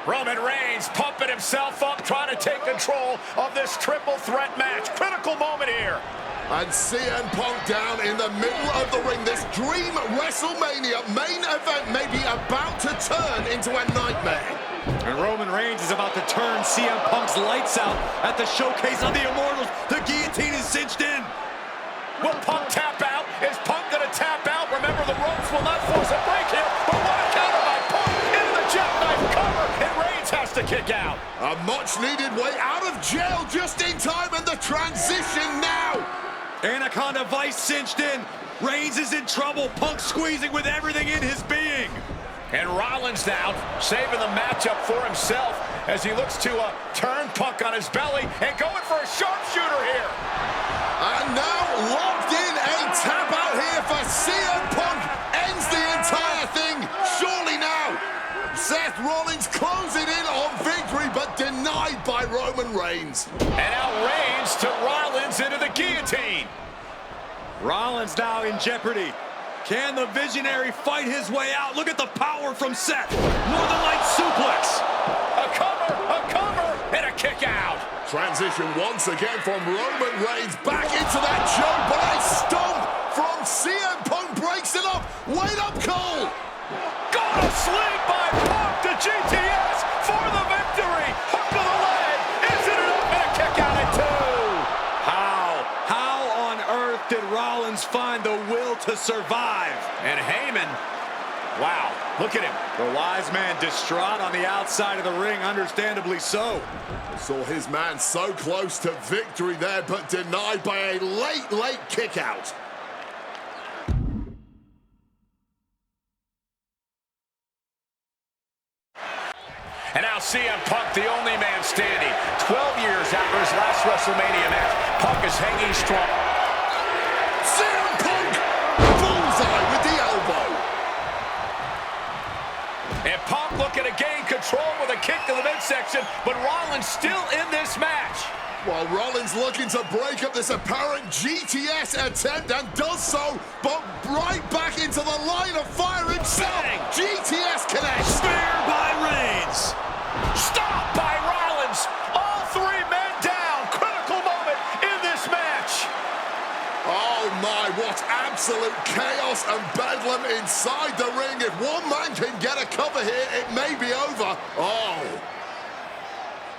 Roman Reigns pumping himself up, trying to take control of this triple threat match. Critical moment here. And CM Punk down in the middle of the ring. This dream WrestleMania main event may be about to turn into a nightmare. And Roman Reigns is about to turn CM Punk's lights out at the showcase of the Immortals. The guillotine is cinched in. Will Punk tap out? Is Punk gonna tap out? Remember, the ropes will not force a break here, but what a counter by Punk into the jackknife cover, and Reigns has to kick out. A much-needed way out of jail just in time, and the transition now. Anaconda Vice cinched in. Reigns is in trouble. Punk squeezing with everything in his being. And Rollins now saving the matchup for himself as he looks to turn Punk on his belly and going for a sharpshooter here. And now locked in, a tap out here for CM Punk. Ends the entire thing, surely now. Seth Rollins closing in on victory, but denied by Roman Reigns. And now Reigns to Rollins into the guillotine. Rollins now in jeopardy. Can the Visionary fight his way out? Look at the power from Seth. Northern Light suplex. A cover, and a kick out. Transition once again from Roman Reigns back into that choke, but a stomp from CM Punk breaks it up. Wait up, Cole. Got a sling by Punk to GTS for the victory. Hook to the leg. Is it enough? And a kick out at 2. How on earth did Rollins find the will to survive? And Heyman, wow, look at him. The wise man distraught on the outside of the ring, understandably so. Saw his man so close to victory there, but denied by a late kick out. And now CM Punk, the only man standing. 12 years after his last WrestleMania match, Punk is hanging strong. CM Punk! Bullseye with the elbow. And Punk looking to gain control with a kick to the midsection, but Rollins still in this match. While Rollins looking to break up this apparent GTS attempt, and does so, but right back into the line of fire himself. GTS connects. Spear by Reigns. Stop by Rollins. All three men down. Critical moment in this match. Oh my, what absolute chaos and bedlam inside the ring. If one man can get a cover here, it may be over.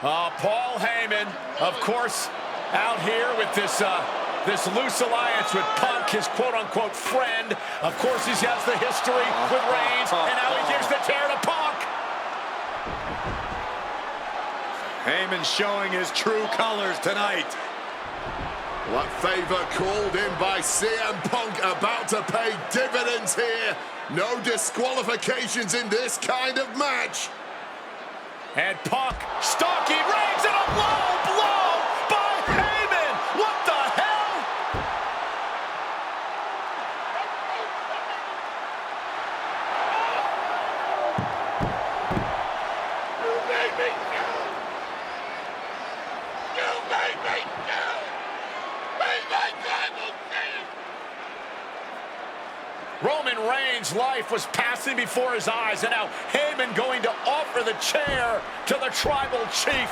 Paul Heyman, of course, out here with this loose alliance with Punk, his quote-unquote friend. Of course, he has the history with Reigns, and now he gives the tear to Punk. Heyman showing his true colors tonight. What favor called in by CM Punk about to pay dividends here. No disqualifications in this kind of match. And Punk stalking Reigns, and a low blow by Heyman. What the hell? You made me go. You made me go. Made my tribal chief. Roman Reigns' life was passing before his eyes, and now Heyman going to offer the chair to the tribal chief.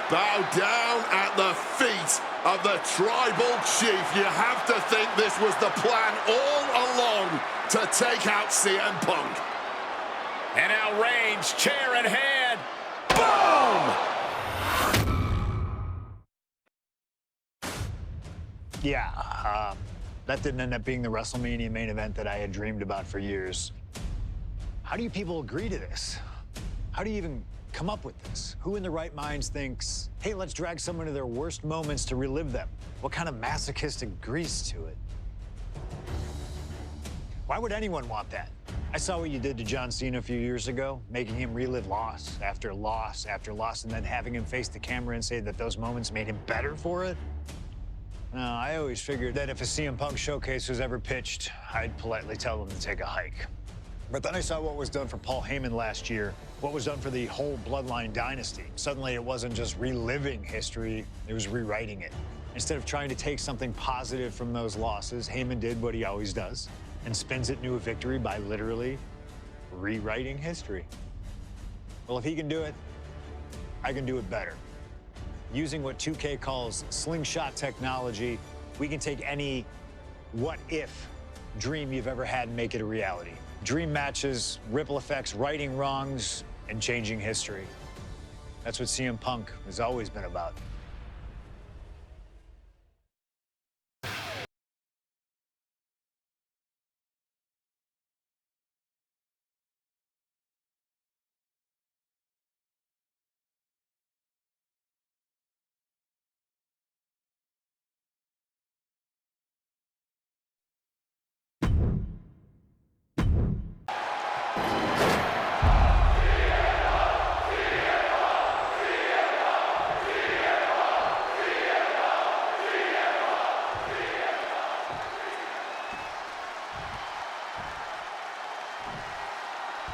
Bow down at the feet of the tribal chief. You have to think this was the plan all along to take out CM Punk. And now Reigns, chair in hand. Boom! Yeah, that didn't end up being the WrestleMania main event that I had dreamed about for years. How do you people agree to this? How do you even come up with this? Who in their right minds thinks, hey, let's drag someone to their worst moments to relive them? What kind of masochistic grease to it? Why would anyone want that? I saw what you did to John Cena a few years ago, making him relive loss after loss after loss, and then having him face the camera and say that those moments made him better for it. No, I always figured that if a CM Punk showcase was ever pitched, I'd politely tell them to take a hike. But then I saw what was done for Paul Heyman last year, what was done for the whole Bloodline dynasty. Suddenly it wasn't just reliving history, it was rewriting it. Instead of trying to take something positive from those losses, Heyman did what he always does and spins it into a victory by literally rewriting history. Well, if he can do it, I can do it better. Using what 2K calls slingshot technology, we can take any what-if dream you've ever had and make it a reality. Dream matches, ripple effects, righting wrongs, and changing history. That's what CM Punk has always been about.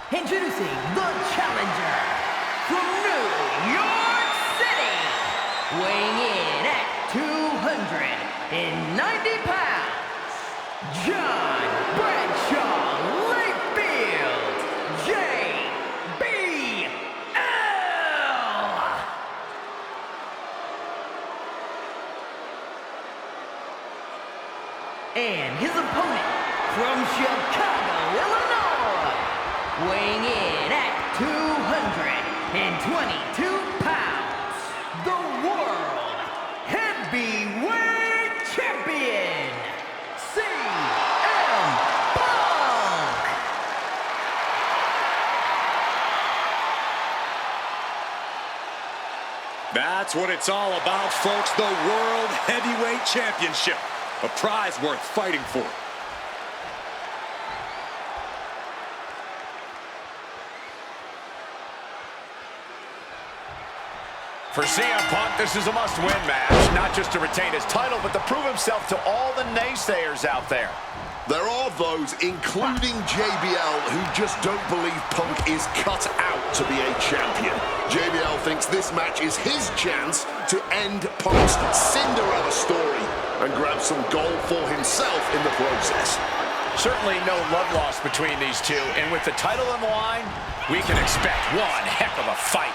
Introducing the challenger from New York City, weighing in at 290 pounds, John Bradshaw Layfield, JBL. And his opponent from Chicago, Illinois, weighing in at 222 pounds, the World Heavyweight Champion, CM Punk! That's what it's all about, folks. The World Heavyweight Championship. A prize worth fighting for. For CM Punk, this is a must-win match, not just to retain his title, but to prove himself to all the naysayers out there. There are those, including JBL, who just don't believe Punk is cut out to be a champion. JBL thinks this match is his chance to end Punk's Cinderella story and grab some gold for himself in the process. Certainly no love lost between these two, and with the title on the line, we can expect one heck of a fight.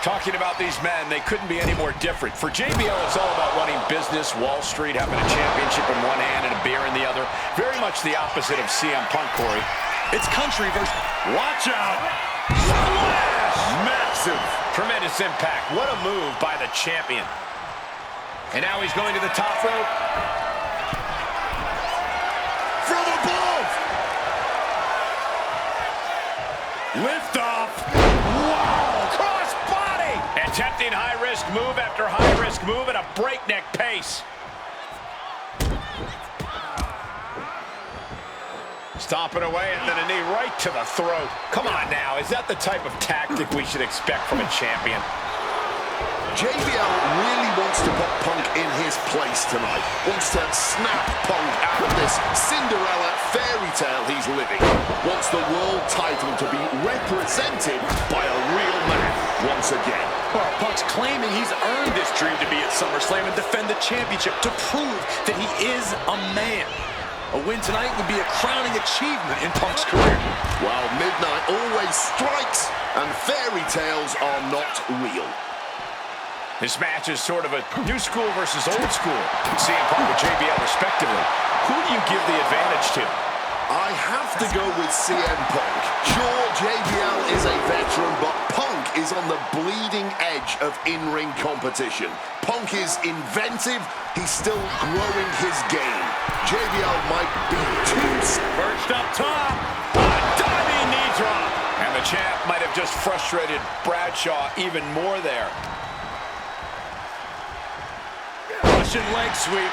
Talking about these men, they couldn't be any more different. For JBL, it's all about running business, Wall Street, having a championship in one hand and a beer in the other. Very much the opposite of CM Punk, Corey. It's country versus... Watch out! Splash! Massive. Tremendous impact. What a move by the champion. And now he's going to the top rope. From above! Lift off. Wow! Attempting high-risk move after high-risk move at a breakneck pace. Stomping away and then a knee right to the throat. Come on now, is that the type of tactic we should expect from a champion? JBL really wants to put Punk in his place tonight. Wants to snap Punk out of this Cinderella fairy tale he's living. Wants the world title to be represented by a real man once again. Well, Punk's claiming he's earned this dream to be at SummerSlam and defend the championship to prove that he is a man. A win tonight would be a crowning achievement in Punk's career. Well, midnight always strikes, and fairy tales are not real. This match is sort of a new school versus old school. CM Punk with JBL respectively. Who do you give the advantage to? I have to go with CM Punk. Sure, JBL is a veteran, but Punk is on the bleeding edge of in-ring competition. Punk is inventive. He's still growing his game. JBL might be too... Perched up top. A diving knee drop. And the champ might have just frustrated Bradshaw even more there. Russian leg sweep.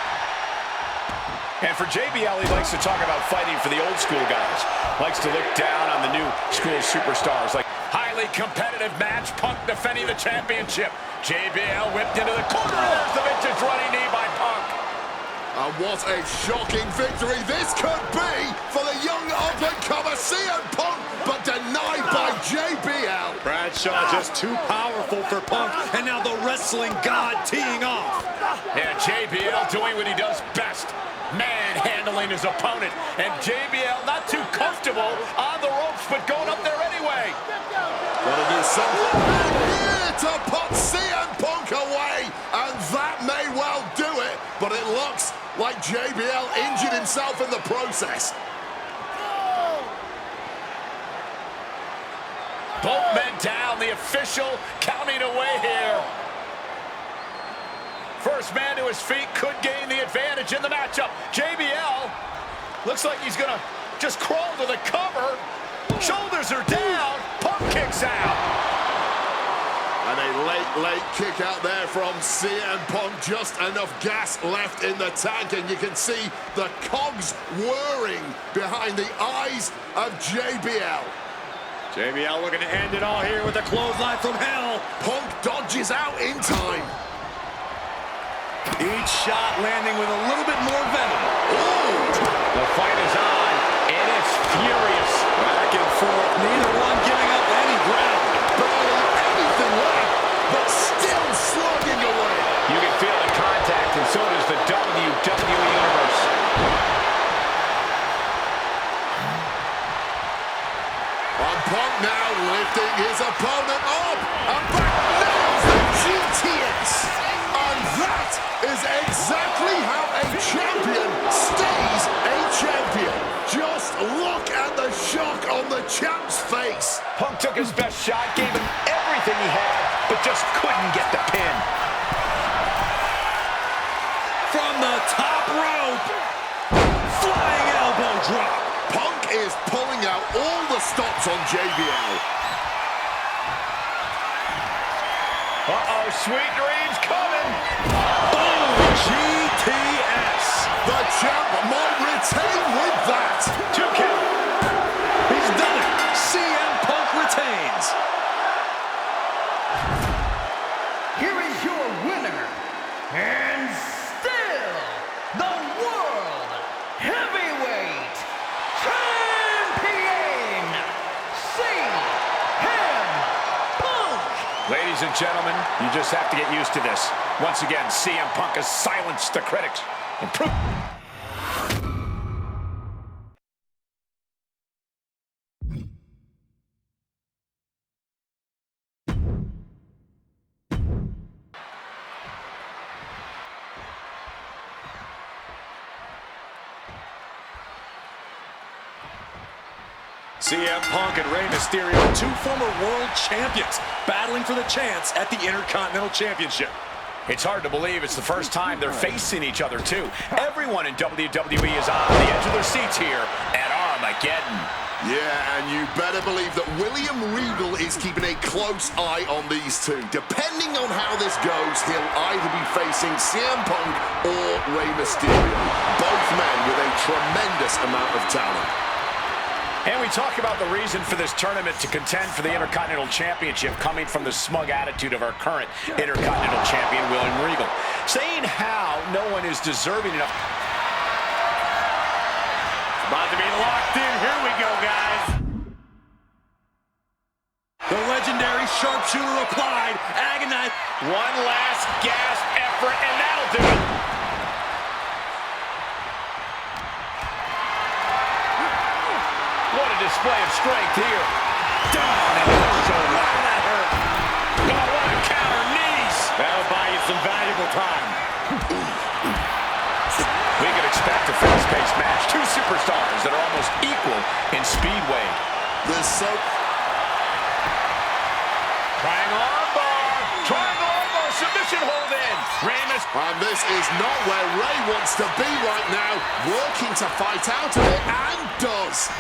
And for JBL, he likes to talk about fighting for the old school guys. Likes to look down on the new school superstars. Like highly competitive match, Punk defending the championship. JBL whipped into the corner of the vintage running knee by Punk. And what a shocking victory this could be for the young up-and-comer CM Punk, but denied by JBL. Bradshaw just too powerful for Punk, and now the wrestling god teeing off. Yeah, JBL doing what he does best. Manhandling his opponent, and JBL not too comfortable on the rope. reversal. And here to put CM Punk away. And that may well do it. But it looks like JBL injured himself in the process. Both men down, the official counting away here. First man to his feet could gain the advantage in the matchup. JBL looks like he's gonna just crawl to the cover. Shoulders are down, Punk kicks out. And a late kick out there from CM Punk. Just enough gas left in the tank, and you can see the cogs whirring behind the eyes of JBL. JBL looking to end it all here with a clothesline from hell. Punk dodges out in time. Each shot landing with a little bit more venom. Ooh. The fight is on, and it's furious. Back and forth, neither one giving up any ground. Barely anything left, but still slugging away. You can feel the contact, and so does the WWE Universe. And Punk now lifting his opponent up, and back nails the GTS. And that is exactly how a champion stays a champion. Just look at the shock on the champ's face. Punk took his best shot, gave him everything he had, but just couldn't get the pin. From the top rope, flying elbow drop. Punk is pulling out all the stops on JBL. Uh-oh, sweet dreams coming. Boom! GTS. The champ might retain with that. 2 count. He's done it. CM Punk retains. Here is your winner, and still the World Heavyweight Champion, CM Punk. Ladies and gentlemen, you just have to get used to this. Once again, CM Punk has silenced the critics. CM Punk and Rey Mysterio, two former world champions, battling for the chance at the Intercontinental Championship. It's hard to believe it's the first time they're facing each other, too. Everyone in WWE is on the edge of their seats here at Armageddon. Yeah, and you better believe that William Regal is keeping a close eye on these two. Depending on how this goes, he'll either be facing CM Punk or Rey Mysterio. Both men with a tremendous amount of talent. And we talk about the reason for this tournament to contend for the Intercontinental Championship coming from the smug attitude of our current Intercontinental Champion, William Regal. Saying how no one is deserving enough. About to be locked in. Here we go, guys. The legendary sharpshooter applied. Agonized. One last gasp effort, and that'll do it. What a display of strength here. Down and so loud that hurt. Oh, what a counter, knees. That'll buy you some valuable time. We could expect a fast-paced match. Two superstars that are almost equal in speedway. There's so... Triangle armbar, submission hold in. Ramus. And this is not where Rey wants to be right now. Working to fight out of it, and does.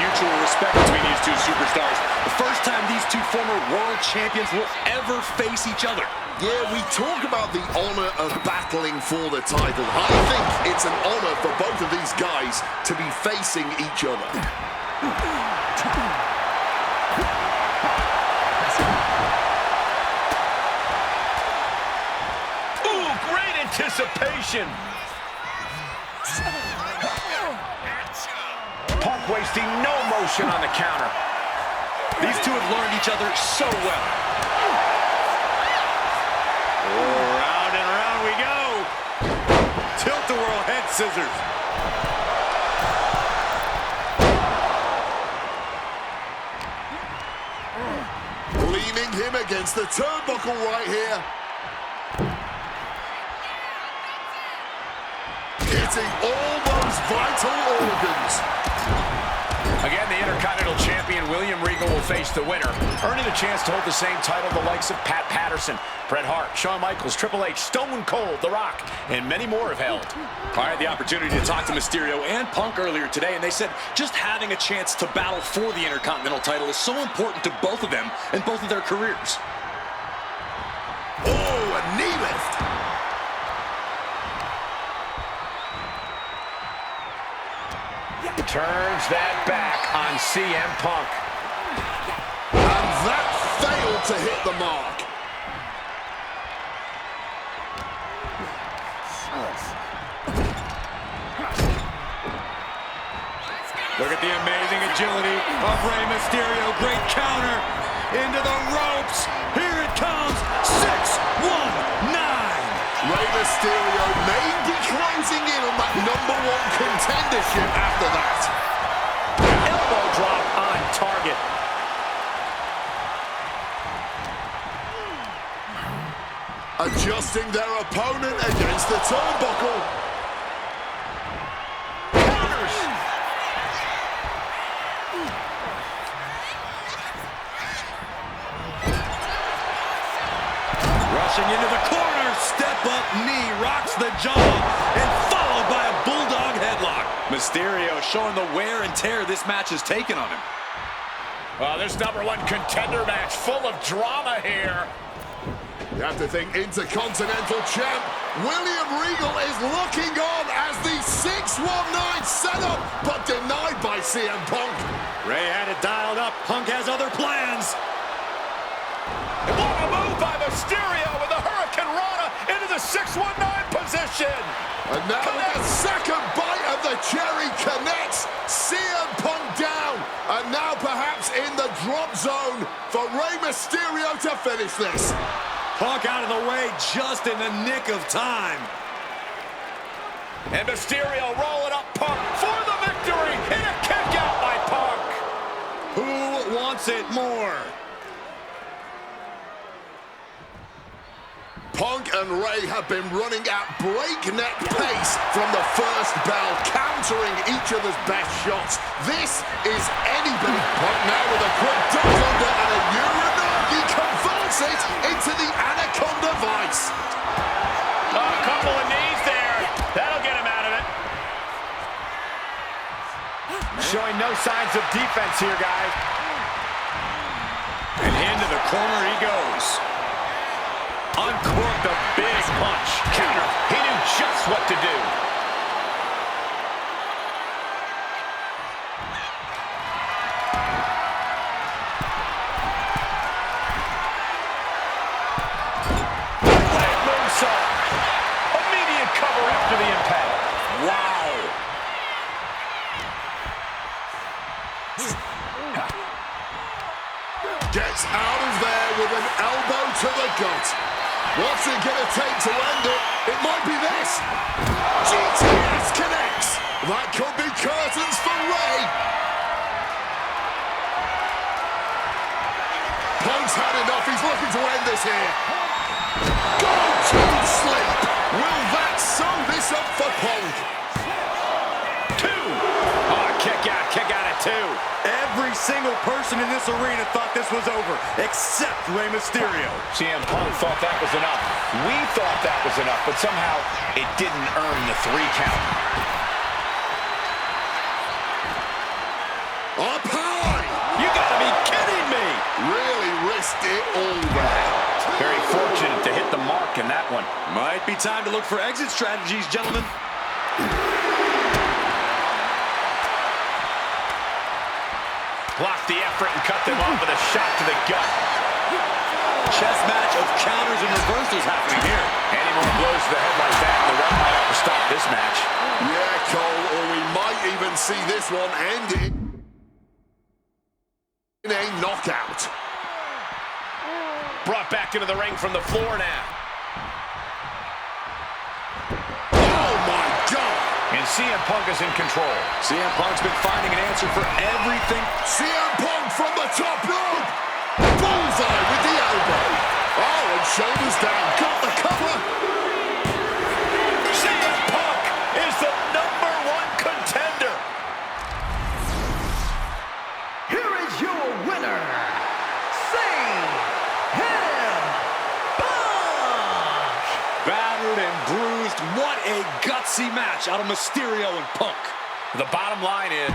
Mutual respect between these two superstars. The first time these two former world champions will ever face each other. Yeah, we talk about the honor of battling for the title. I think it's an honor for both of these guys to be facing each other. Ooh, great anticipation. Punk wasting no motion on the counter. These two have learned each other so well. Oh, round and round we go. Tilt-a-whirl head scissors. leaning him against the turnbuckle right here. Hitting all those vital organs. Again, the Intercontinental Champion, William Regal, will face the winner, earning a chance to hold the same title the likes of Pat Patterson, Bret Hart, Shawn Michaels, Triple H, Stone Cold, The Rock, and many more have held. I had the opportunity to talk to Mysterio and Punk earlier today, and they said just having a chance to battle for the Intercontinental title is so important to both of them and both of their careers. Oh, a knee lift. Turns that back on CM Punk. And that failed to hit the mark. Look at the amazing agility of Rey Mysterio. Great counter into the ropes. Here it comes. 6-1-9. Rey Mysterio may be closing in on that #1 contendership after that. Elbow drop on target. Adjusting their opponent against the turnbuckle. Counters. Rushing into the corner. Step up knee. Rocks the jaw. And followed by a bulldog headlock. Mysterio showing the wear and tear this match has taken on him. Well, this #1 contender match full of drama here. You have to think Intercontinental Champ William Regal is looking on as the 619 setup, but denied by CM Punk. Rey had it dialed up. Punk has other plans. What a move by Mysterio with a Hurricane Rana into the 619 position. And now the second bite of the cherry connects. CM Punk down. And now perhaps in the drop zone for Rey Mysterio to finish this. Punk out of the way just in the nick of time. And Mysterio rolling up Punk for the victory. And a kick out by Punk. Who wants it more? Punk and Rey have been running at breakneck pace from the first bell, countering each other's best shots. This is anybody. Punk now with a quick duck under and a Uranagi converts it into the Anaconda Vice. A couple of knees there. That'll get him out of it. Showing no signs of defense here, guys. And into the corner he goes. Uncorked a big punch. Counter. He knew just what to do. Leg moonsault. Immediate cover after the impact. Wow. Gets out of there with an elbow to the gut. What's it gonna take to end it? It might be this. GTS connects. That could be curtains for Rey. Punk's had enough. He's looking to end this here. Go to sleep. Will that sum this up for Punk? Two. Oh, kick out at two. Every single person in this arena thought this was over, except Rey Mysterio. CM Punk thought that was enough. We thought that was enough, but somehow it didn't earn the 3 count. Up high. You gotta be kidding me! Really risked it all there. Very fortunate to hit the mark in that one. Might be time to look for exit strategies, gentlemen. Blocked the effort and cut them off with a shot to the gut. Chess match of counters and reversals happening here. Any more blows to the head like that, the ref might have to stop this match. Yeah, Cole, or we might even see this one ending in a knockout. Brought back into the ring from the floor now. Oh, my God. And CM Punk is in control. CM Punk's been finding an answer for everything. CM Punk from the top rope. Bullseye with Shoulders down, got the cover. CM Punk is the #1 contender. Here is your winner, CM Punk! Battered and bruised. What a gutsy match out of Mysterio and Punk. The bottom line is...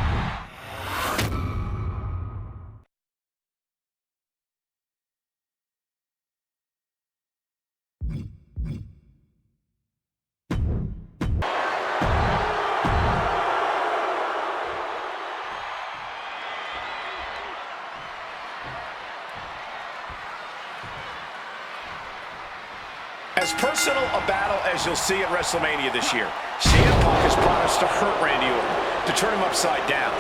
As personal a battle as you'll see at WrestleMania this year, CM Punk has promised to hurt Randy Orton, to turn him upside down.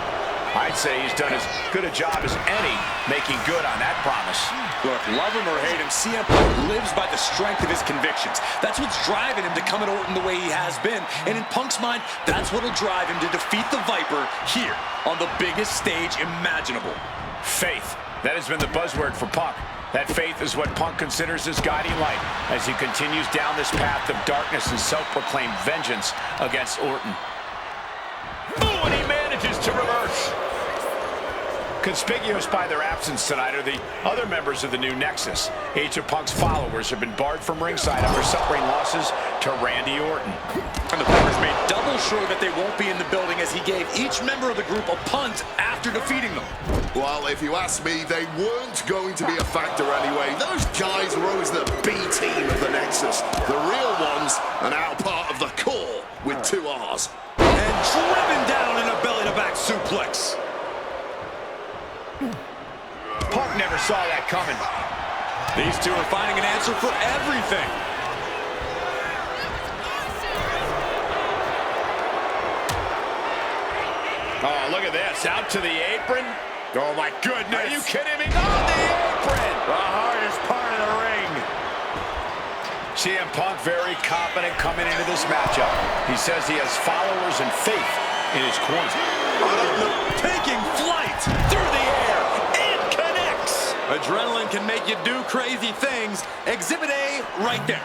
I'd say he's done as good a job as any making good on that promise. Look, love him or hate him, CM Punk lives by the strength of his convictions. That's what's driving him to come at Orton the way he has been. And in Punk's mind, that's what'll drive him to defeat the Viper here on the biggest stage imaginable. Faith. That has been the buzzword for Punk. That faith is what Punk considers his guiding light as he continues down this path of darkness and self-proclaimed vengeance against Orton. Ooh, and he manages to reverse. Conspicuous by their absence tonight are the other members of the new Nexus. Each of Punk's followers have been barred from ringside after suffering losses to Randy Orton. And the Vipers made double sure that they won't be in the building as he gave each member of the group a punt after defeating them. Well, if you ask me, they weren't going to be a factor anyway. Those guys were always the B team of the Nexus. The real ones are now part of the core with 2 R's. And driven down in a belly-to-back suplex. Punk never saw that coming. These two are finding an answer for everything. Oh, look at this. Out to the apron. Oh, my goodness. Are you kidding me? On the apron. The hardest part of the ring. CM Punk very confident coming into this matchup. He says he has followers and faith in his corner. Taking flight through the air. It connects. Adrenaline can make you do crazy things. Exhibit A right there.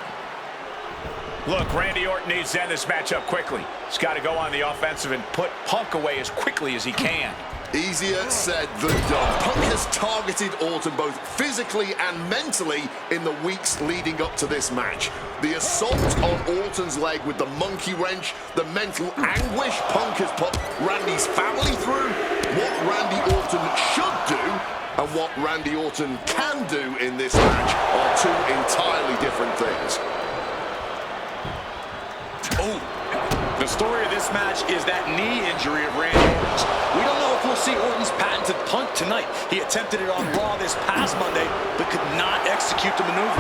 Look, Randy Orton needs to end this matchup quickly. He's got to go on the offensive and put Punk away as quickly as he can. Easier said than done. Punk has targeted Orton both physically and mentally in the weeks leading up to this match. The assault on Orton's leg with the monkey wrench, the mental anguish Punk has put Randy's family through, what Randy Orton should do, and what Randy Orton can do in this match are 2 entirely different things. Oh, the story of this match is that knee injury of Randy Orton's. We don't know if we'll see Orton's patented punt tonight. He attempted it on Raw this past Monday, but could not execute the maneuver.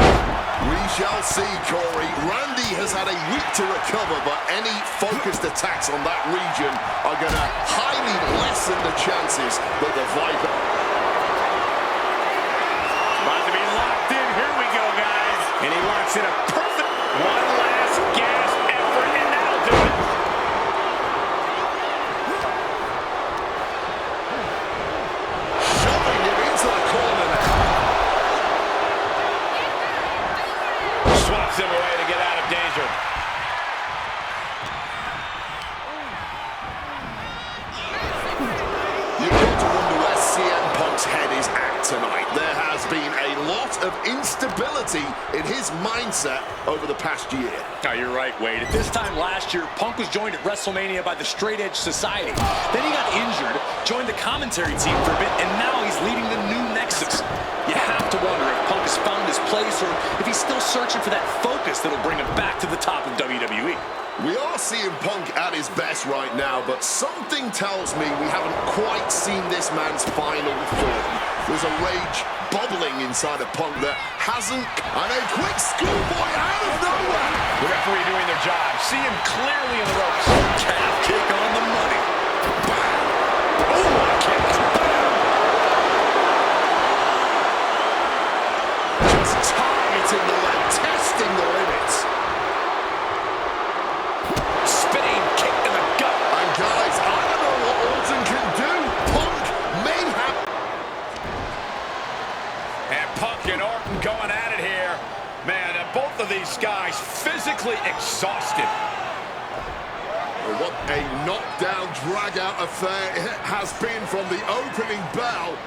We shall see, Corey. Randy has had a week to recover, but any focused attacks on that region are going to highly lessen the chances that the Viper... About to be locked in. Here we go, guys. And he locks in a perfect one last gasp effort, and that'll do it. Shoving him into the corner now. Swats him away to get out of danger. You've got to wonder where CM Punk's head is at tonight. There has been a lot of instability in his mindset over the past year. Oh, you're right, Wade. At this time last year, Punk was joined at WrestleMania by the Straight Edge Society. Then he got injured, joined the commentary team for a bit, and now he's leading the new Nexus. You have to wonder if Punk has found his place or if he's still searching for that focus that'll bring him back to the top of WWE. We are seeing Punk at his best right now, but something tells me we haven't quite seen this man's final form. There's a rage bubbling inside of Punk that hasn't... And a quick schoolboy out of nowhere! The referee doing their job. See him clearly in the ropes. Calf kick on the money. Oh, what a kick. Just targeting the leg, testing the limits. Spinning kick in the gut. And guys, I don't know what Orton can do. Punk may have... And Punk and Orton going at it here. Man, physically exhausted. Well, what a knockdown, drag-out affair it has been from the opening bell.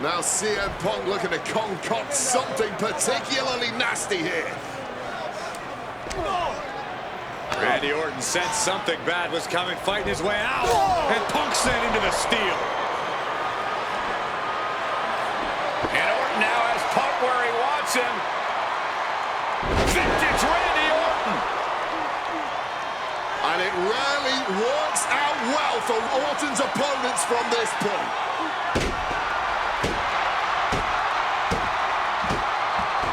Now CM Punk looking to concoct something particularly nasty here. Randy Orton sensed something bad was coming, fighting his way out, and Punk sent into the steel. And Orton now has Punk where he wants him. Vintage Randy Orton. And it rarely works out well for Orton's opponents from this point.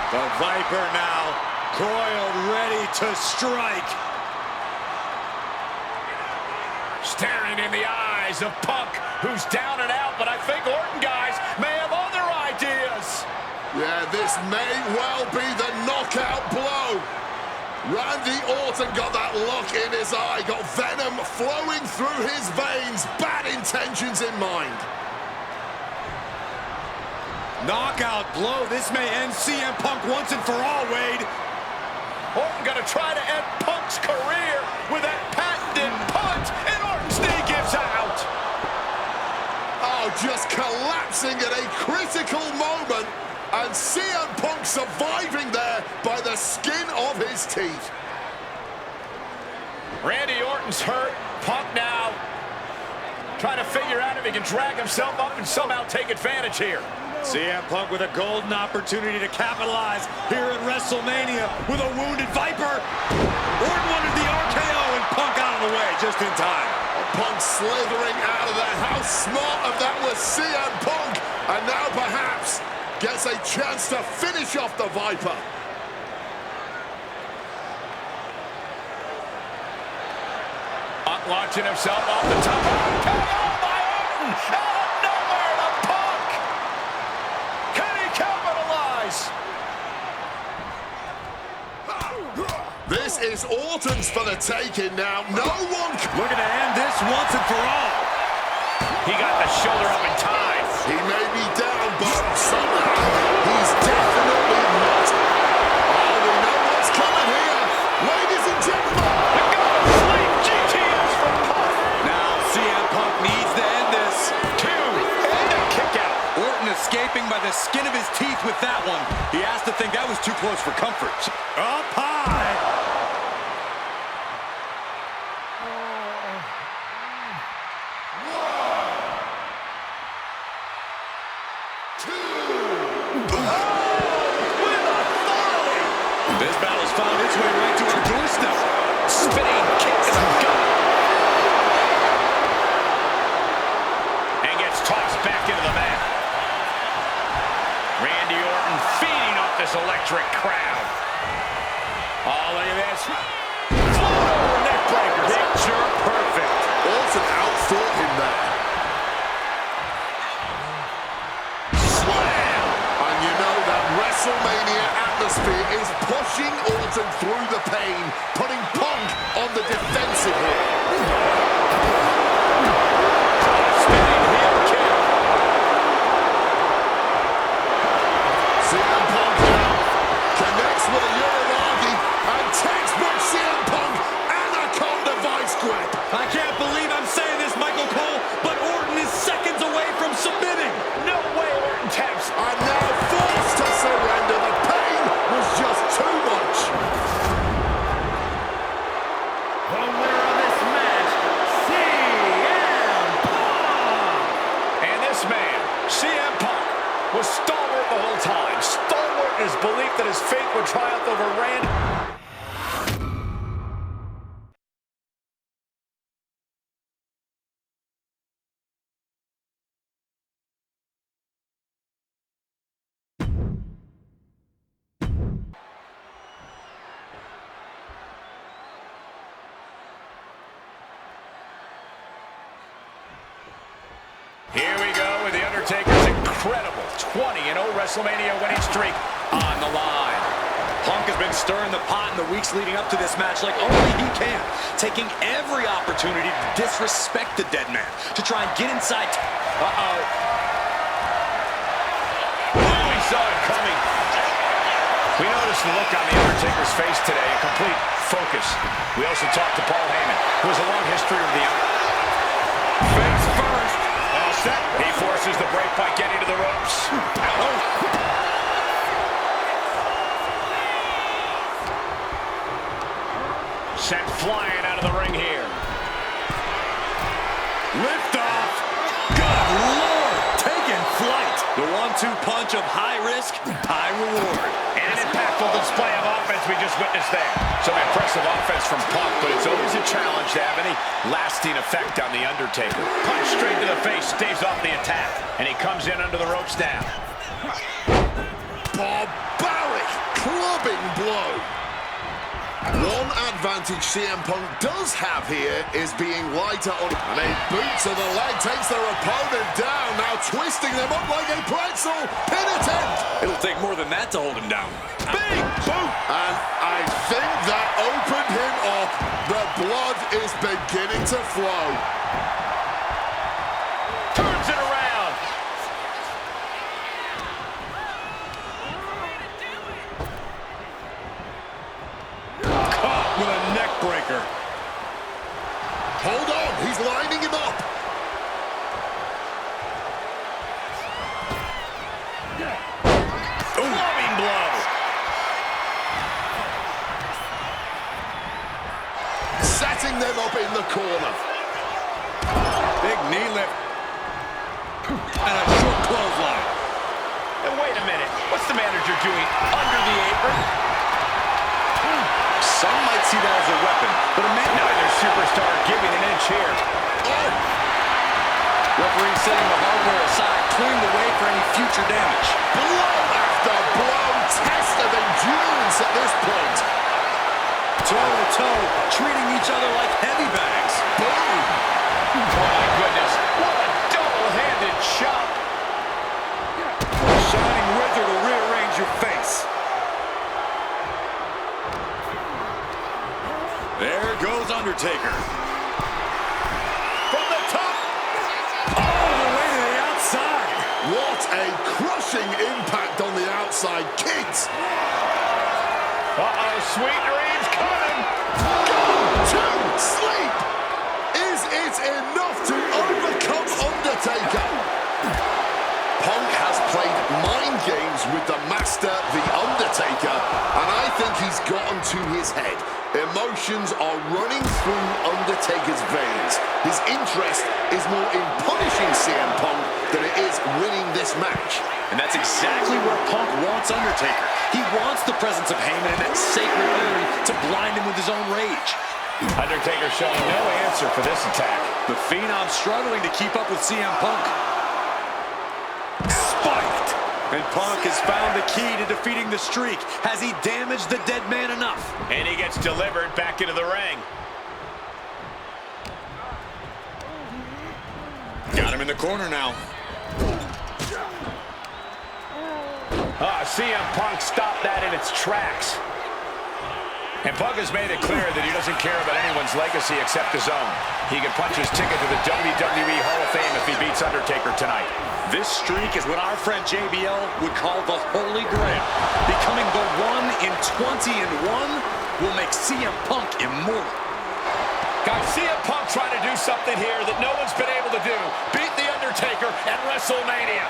The Viper now coiled, ready to strike. Staring in the eyes of Punk, who's down and out, but I think Orton, guys, may have other ideas. Yeah, this may well be the knockout blow. Randy Orton got that look in his eye, got venom flowing through his veins, bad intentions in mind. Knockout blow. This may end CM Punk once and for all, Wade. Orton gonna try to end Punk's career with that patented punch, and Orton's knee gives out. Oh, just collapsing at a critical moment, and CM Punk surviving there by the skin of his teeth. Randy Orton's hurt. Punk now trying to figure out if he can drag himself up and somehow take advantage here. CM Punk with a golden opportunity to capitalize here at WrestleMania with a wounded Viper. Orton wanted the RKO and Punk out of the way just in time. Punk slithering out of there. How smart of that was CM Punk. And now perhaps gets a chance to finish off the Viper. Punk launching himself off the top. RKO by Orton! Out of nowhere to Punk! Can he capitalize? This is Orton's for the taking now. No one Looking to end this once and for all. He got the shoulder up in time. He may be down, but somehow he's definitely not. Oh, we know what's coming here. Ladies and gentlemen. The God of Sleep GTS from Punk. Now CM Punk needs to end this. Two, and a kick out. Orton escaping by the skin of his teeth with that one. He has to think that was too close for comfort. Up high. This battle's found its way right to our doorstep. Spinning kick to the gut. And gets tossed back into the mat. Randy Orton feeding off this electric crowd. Oh, look at this. Floor neck breaker. Picture perfect. Orton outthought him there. Slam. And you know that WrestleMania atmosphere is pushing Orton through the pain, putting Punk on the defensive here. Spinning heel kick. CM Punk now connects with a Uranagi, and textbook CM Punk anaconda vice grip. I can't believe I'm saying this, Michael Cole, but Orton is seconds away from submitting. No way Orton taps. And now forced to surrender. The pain was just too much. The winner of this match, CM Punk! And this man, CM Punk, was stalwart the whole time. Stalwart in his belief that his fate would triumph over Randy. Here we go with The Undertaker's incredible 20-0 WrestleMania winning streak on the line. Punk has been stirring the pot in the weeks leading up to this match like only he can, taking every opportunity to disrespect the dead man, to try and get inside. Uh-oh. Oh, he saw it coming. We noticed the look on The Undertaker's face today, a complete focus. We also talked to Paul Heyman, who has a long history of the face first. All set. He forces the break by getting to the ropes. Sent flying out of the ring here. Lift off. Good Lord. Taking flight. The 1-2 punch of high risk, high reward. And an impactful display of offense we just witnessed there. Some impressive offense from Punk, but it's always a challenge to have any lasting effect on The Undertaker. Punch straight to the face, stays off the attack, and he comes in under the ropes now. Barbaric clubbing blow. One advantage CM Punk does have here is being lighter on, and a boot to the leg takes their opponent down, now twisting them up like a pretzel. Pin attempt. It'll take more than that to hold him down. Big boot. And I think that opened him up. The blood is beginning to flow. Turns it around. Caught with a neck breaker. Hold on, he's lining him up. Loving blow. Setting them up in the corner. Big knee lift. And a short clothesline. And wait a minute. What's the manager doing under the apron? Some might see that as a weapon, but Neither superstar giving an inch here. Oh, referee setting the hardware aside, clearing the way for any future damage. blow after blow. Test of endurance at this point. Toe-to-toe, treating each other like heavy bags. Boom. Oh my goodness. What a double-handed shot. Shining wizard will rearrange your face. There goes Undertaker. From the top. All the way to the outside. What a crushing impact on the outside. Kids. Uh-oh, sweet dreams coming. To sleep. Is it enough to overcome Undertaker? Punk has played mind games with the master, The Undertaker, and I think he's gotten to his head. Emotions are running through Undertaker's veins. His interest is more in punishing CM Punk than it is winning this match. And that's exactly where Punk wants Undertaker. He wants the presence of Heyman in that sacred urn to blind him with his own rage. Undertaker showing no answer for this attack. The Phenom struggling to keep up with CM Punk. Spiked! And Punk has found the key to defeating the streak. Has he damaged the dead man enough? And he gets delivered back into the ring. Got him in the corner now. CM Punk stopped that in its tracks. And Punk has made it clear that he doesn't care about anyone's legacy except his own. He can punch his ticket to the WWE Hall of Fame if he beats Undertaker tonight. This streak is what our friend JBL would call the Holy Grail. Becoming the 1 in 20-1 will make CM Punk immortal. Guys, CM Punk trying to do something here that no one's been able to do. Beat The Undertaker at WrestleMania.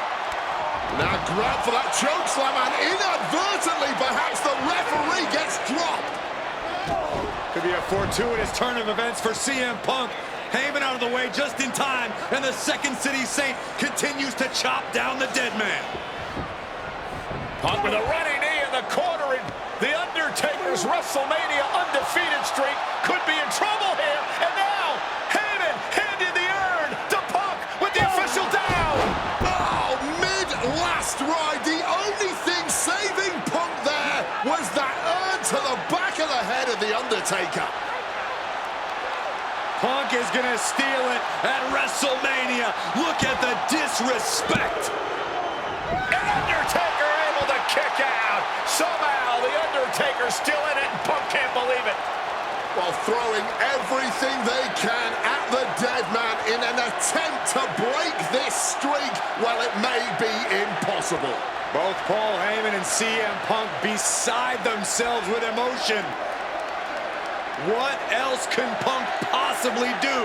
Now grab for that chokeslam, and inadvertently, perhaps the referee gets dropped. Could be a fortuitous turn of events for CM Punk. Heyman out of the way just in time, and the Second City Saint continues to chop down the dead man. Punk with a running knee in the corner, and The Undertaker's WrestleMania undefeated streak could be in trouble here. And now, Heyman handed the urn to Punk with the official down. Oh, mid-last ride, the only thing saving Punk there was that urn to the back of the head of The Undertaker. Punk is gonna steal it at WrestleMania. Look at the disrespect. And Undertaker able to kick out. Somehow, The Undertaker's still in it, and Punk can't believe it. While throwing everything they can at the dead man in an attempt to break this streak, well, it may be impossible. Both Paul Heyman and CM Punk beside themselves with emotion. What else can Punk possibly do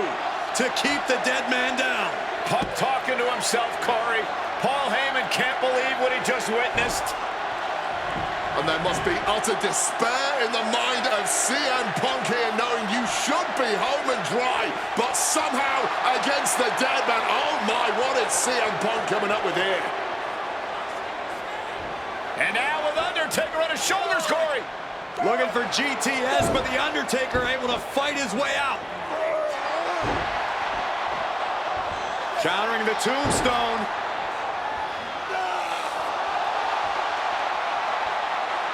to keep the dead man down? Punk talking to himself, Corey. Paul Heyman can't believe what he just witnessed. And there must be utter despair in the mind of CM Punk here, knowing you should be home and dry, but somehow against the dead man. Oh my, what is CM Punk coming up with here? And now with Undertaker on his shoulders, Corey. Looking for GTS, but the Undertaker able to fight his way out. Countering the tombstone.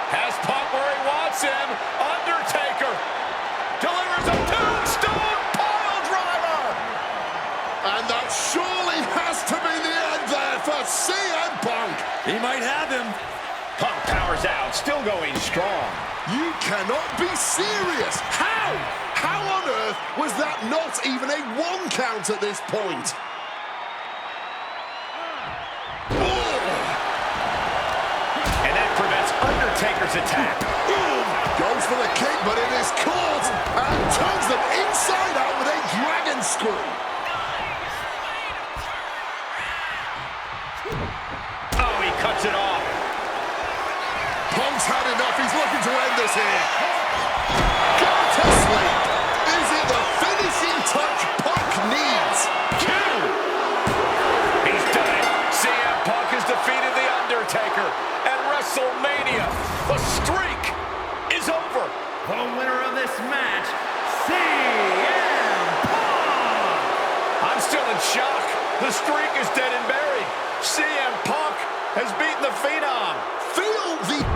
Has Punk where he wants him. Undertaker delivers a tombstone pile driver. And that surely has to be the end there for CM Punk. He might have him. Punk powers out, still going strong. You cannot be serious. How? How on earth was that not even a 1 count at this point? And that prevents Undertaker's attack. Goes for the kick, but it is caught and turns them inside out with a dragon screw. Oh, he cuts it off. Punk's had enough. He's looking to end this here. Go to sleep. Is it the finishing touch Punk needs? 2. He's done it. CM Punk has defeated The Undertaker at WrestleMania. The streak is over. The winner of this match, CM Punk! I'm still in shock. The streak is dead and buried. CM Punk has beaten the Phenom. Feel the...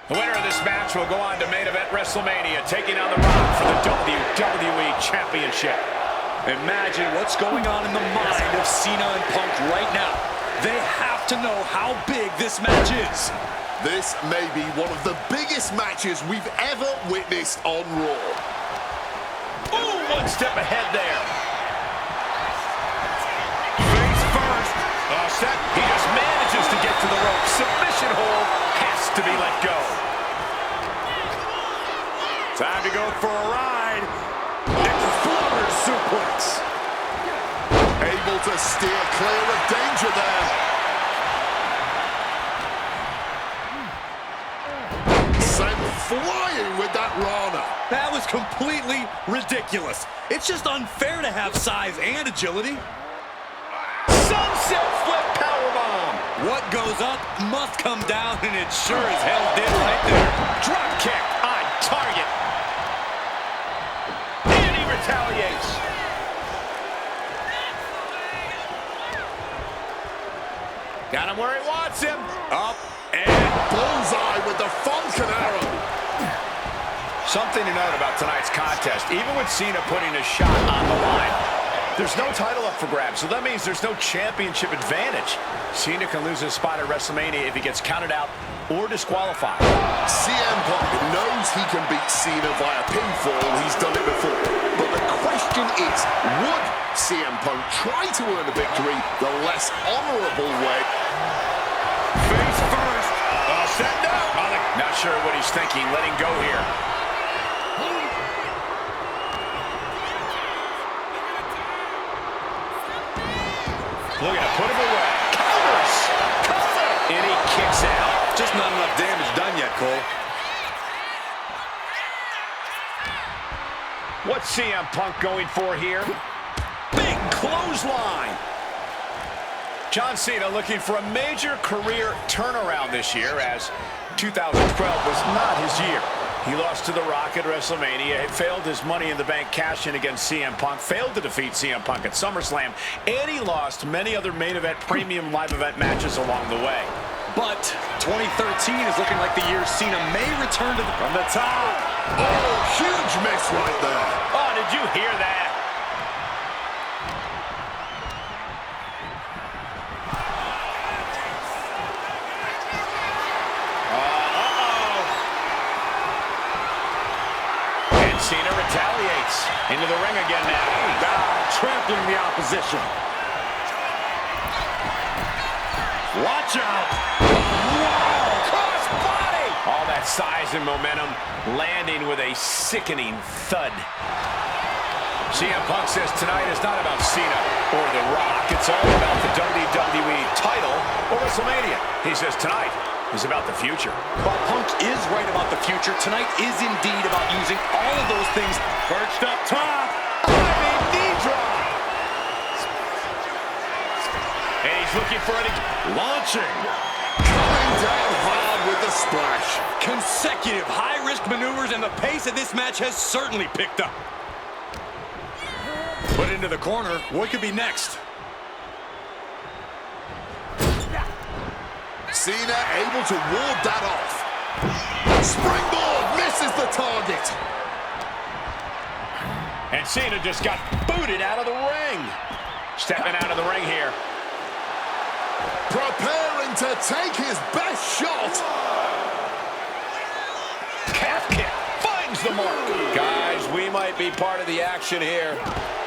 The winner of this match will go on to main event WrestleMania, taking on The Rock for the WWE Championship. Imagine what's going on in the mind of Cena and Punk right now. They have to know how big this match is. This may be one of the biggest matches we've ever witnessed on Raw. Ooh, 1 step ahead there. Face first. Set. He just manages to get to the rope. Submission hold has to be let go. Time to go for a ride. Exploder suplex. Able to steer clear of danger there. Sent flying with that Rana. That was completely ridiculous. It's just unfair to have size and agility. Sunset flip powerbomb. What goes up must come down, and it sure as hell did right there. Drop kick on target. And he retaliates. Got him where he wants him. Up and Bullseye with the Falcon Arrow. Something to note about tonight's contest. Even with Cena putting a shot on the line, there's no title up for grabs, so that means there's no championship advantage. Cena can lose his spot at WrestleMania if he gets counted out or disqualified. CM Punk knows he can beat Cena via pinfall. He's done it before. But the question is, would CM Punk try to earn a victory the less honorable way? Face first. Set down. Not sure what he's thinking. Letting go here. Looking to put him away. Counters. Cover. And he kicks out. just not enough damage done yet, Cole. What's CM Punk going for here? Big clothesline. John Cena looking for a major career turnaround this year, as 2012 was not his year. He lost to The Rock at WrestleMania, failed his Money in the Bank cash-in against CM Punk, failed to defeat CM Punk at SummerSlam, and he lost many other main event, premium live event matches along the way. But 2013 is looking like the year Cena may return to from the top. Oh, huge miss right there. Oh, did you hear that? Cena retaliates. Into the ring again now. Trampling the opposition. Watch out. Wow! Cross body! All that size and momentum landing with a sickening thud. CM Punk says tonight is not about Cena or The Rock. It's all about the WWE title or WrestleMania. He says tonight is about the future. While Punk is right about the future, tonight is indeed about using all of those things. Perched up top. Knee drop. And he's looking for it. Launching. Coming down hard with the splash. Consecutive high-risk maneuvers, and the pace of this match has certainly picked up. Put into the corner. What could be next? Cena able to ward that off. Springboard misses the target. And Cena just got booted out of the ring. Stepping out of the ring here. Preparing to take his best shot. Calf kick finds the mark. Guys, we might be part of the action here.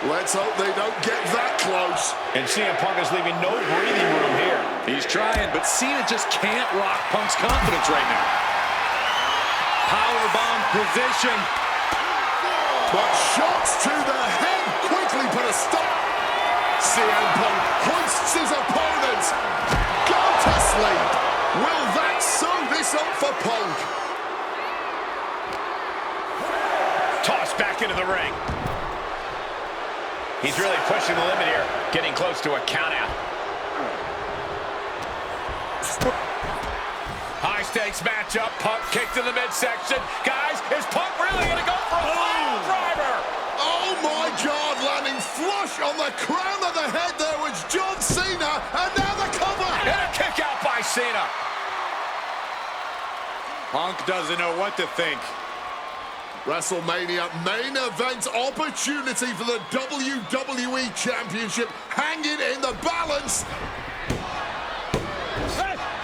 Let's hope they don't get that close. And CM Punk is leaving no breathing room here. He's trying, but Cena just can't rock Punk's confidence right now. Powerbomb position. But shots to the head quickly put a stop. CM Punk hoists his opponent. Go to sleep. Will that sew this up for Punk? Tossed back into the ring. He's really pushing the limit here, getting close to a countout. High-stakes matchup. Punk kicked in the midsection. Guys, is Punk really going to go for a pile driver? Oh my God, landing flush on the crown of the head there was John Cena, and now the cover. And a kick out by Cena. Punk doesn't know what to think. WrestleMania main event opportunity for the WWE Championship hanging in the balance.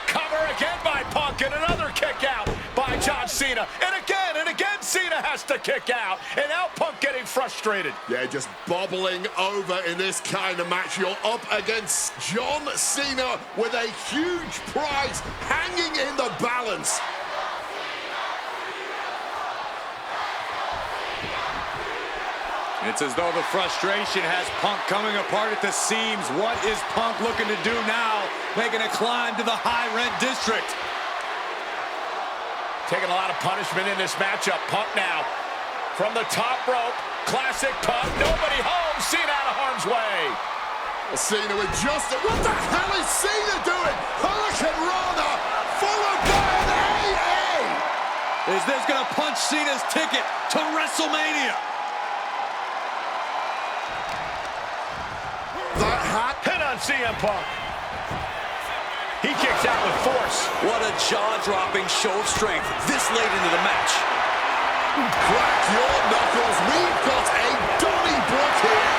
Cover again by Punk, and another kick out by John Cena. And again, Cena has to kick out. And now Punk getting frustrated. Yeah, just bobbling over in this kind of match. You're up against John Cena with a huge prize hanging in the balance. It's as though the frustration has Punk coming apart at the seams. What is Punk looking to do now? Making a climb to the high-rent district. Taking a lot of punishment in this matchup. Punk now from the top rope. Classic Punk. Nobody home. Cena out of harm's way. Cena with just... What the hell is Cena doing? Hurricane Rana followed by an AA. Is this going to punch Cena's ticket to WrestleMania? That hat hit on CM Punk. He kicks out with force. What a jaw-dropping show of strength this late into the match. Crack your knuckles. We've got a Donnybrook here.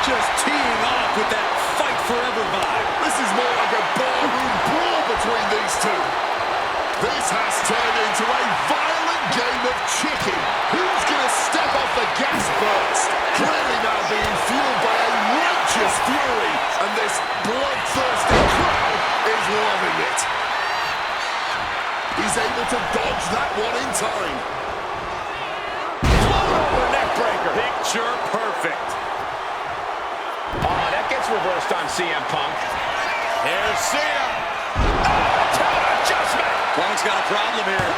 Just teeing off with that fight forever vibe. This is more like a barroom brawl between these two. This has turned into a violent game of chicken. Who's going to step off the gas first? Clearly now being fueled by a righteous fury, and this bloodthirsty crowd is loving it. He's able to dodge that one in time. Float over neck breaker. Picture perfect. Oh, that gets reversed on CM Punk. Here's Cena. Adjustment. Punk's got a problem here.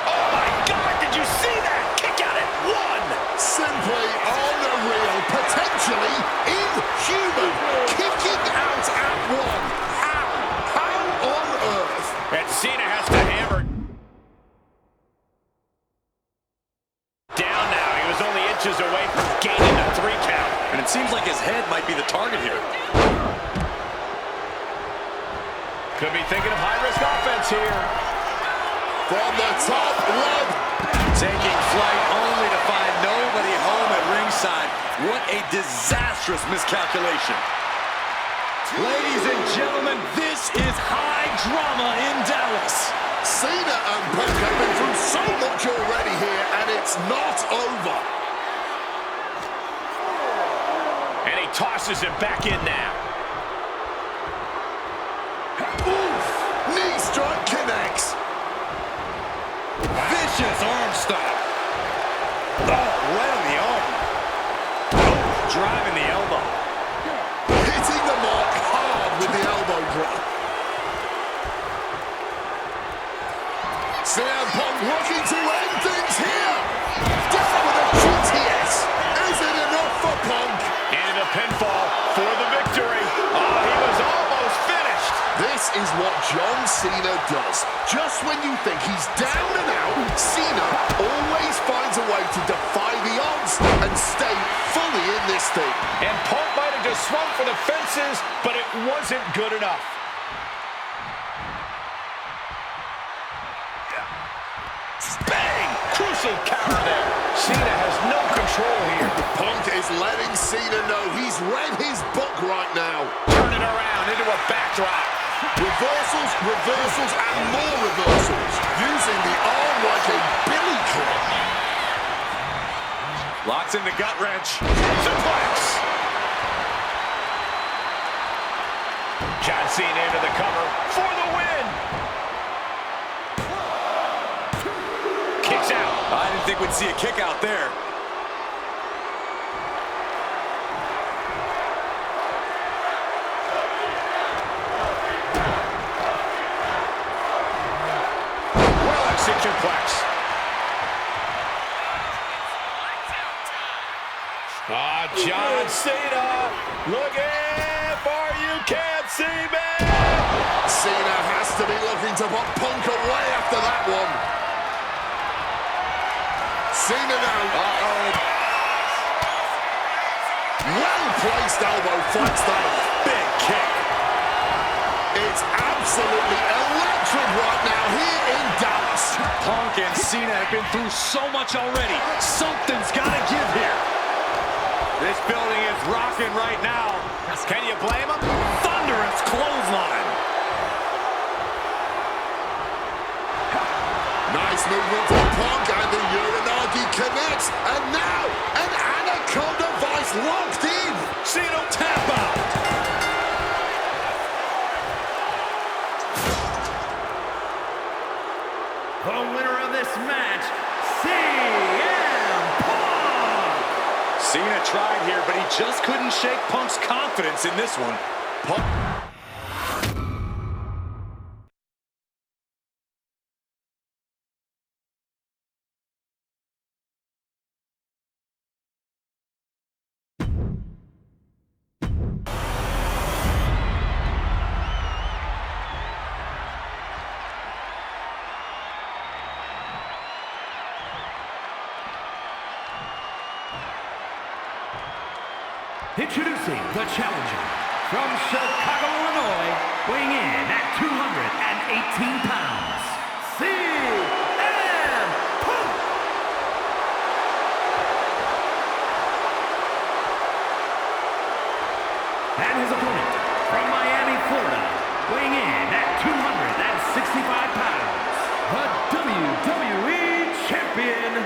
Oh my God, did you see that? Kick out at one. Simply unreal, potentially inhuman. Kicking out at one. How on earth? And Cena has to hammer down now. He was only inches away from gaining a 3 count. And it seems like his head might be the target here. Could be thinking of high-risk offense here. From the top rope. Taking flight only to find nobody home at ringside. What a disastrous miscalculation. Ladies and gentlemen, this is high drama in Dallas. Cena and Punk have been through so much already here, and it's not over. And he tosses him back in now. Oof! Knee strike connects. Vicious arm stop. Oh, right on the arm. Oh, driving the elbow. Hitting the mark hard with the elbow drop. CM Punk looking to end things here. Down with a GTS. Is it enough for Punk? And a pinfall for the victory. Oh, he was almost finished. This is what John Cena does. Just when you think he's down and out, Cena always finds a way to defy the odds and stay fully in this thing. And Punk might have just swung for the fences, but it wasn't good enough. Bang! Crucial counter there. Cena has no control here. Punk is letting Cena know he's read his book right now. Turning around into a backdrop. Reversals, reversals, and more reversals. Using the arm like a billy club. Locks in the gut wrench. Suplex. John Cena into the cover for the win. Kicks out. I didn't think we'd see a kick out there. Suplex. John Cena looking for you can't see me. Cena has to be looking to put Punk away after that one. Cena now. Well-placed elbow fights that off. Big kick. It's absolutely electric right now here in Dallas. Punk and Cena have been through so much already. Something's got to give here. This building is rocking right now. Can you blame him? Thunderous clothesline. Nice movement from Punk, and the Uranagi connects. And now, an Anaconda Vice locked in. Cena tap out. The winner of this match, CM Punk! Cena tried here, but he just couldn't shake Punk's confidence in this one. Punk. Introducing the challenger from Chicago, Illinois, weighing in at 218 pounds, CM Punk! And his opponent from Miami, Florida, weighing in at 265 pounds, the WWE Champion,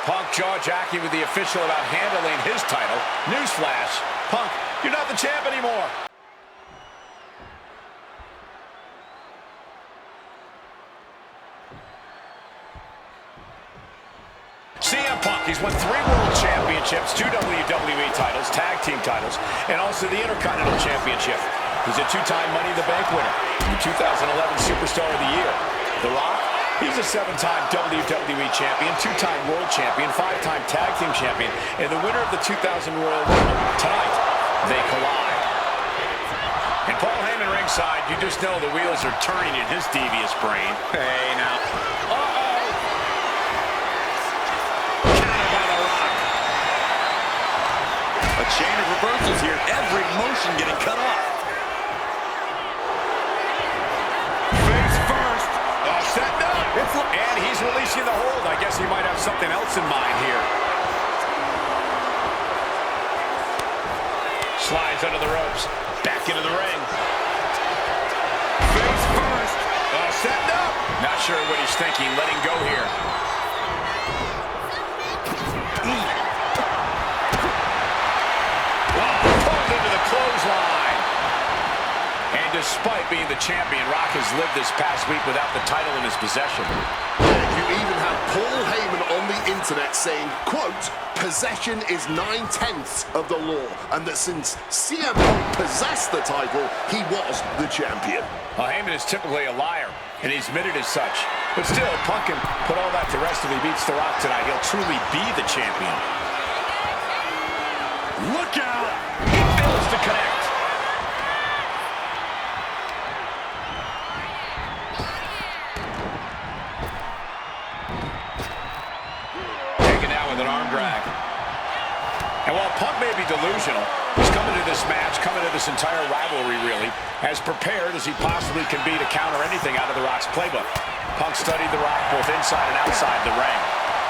Punk jaw-jacking with the official about handling his title. Newsflash, Punk, you're not the champ anymore. CM Punk, he's won 3 World Championships, 2 WWE titles, tag team titles, and also the Intercontinental Championship. He's a 2-time Money in the Bank winner, the 2011 Superstar of the Year. The Rock, he's a 7-time WWE Champion, 2-time World Champion, 5-time Tag Team Champion, and the winner of the 2000 Royal Rumble. Tonight, they collide. And Paul Heyman ringside, you just know the wheels are turning in his devious brain. Hey, now. Counter by the Rock. A chain of reversals here. Every motion getting cut off. Face first. Setting up. And he's releasing the hold. I guess he might have something else in mind here. guys under the ropes. Back into the ring. Face first. Setting up. Not sure what he's thinking. Letting go here. Pulled into the clothesline. And despite being the champion, Rock has lived this past week without the title in his possession. You even have Paul Heyman on the internet saying, quote, possession is 9/10 of the law, and that since CM Punk possessed the title, he was the champion. Well, Heyman is typically a liar, and he's admitted as such. But still, Punk can put all that to rest if he beats The Rock tonight. He'll truly be the champion. Look out! He fails to connect. Taken out with an arm drag. And while Punk may be delusional, he's coming to this match, coming to this entire rivalry, really, as prepared as he possibly can be to counter anything out of The Rock's playbook. Punk studied The Rock both inside and outside the ring.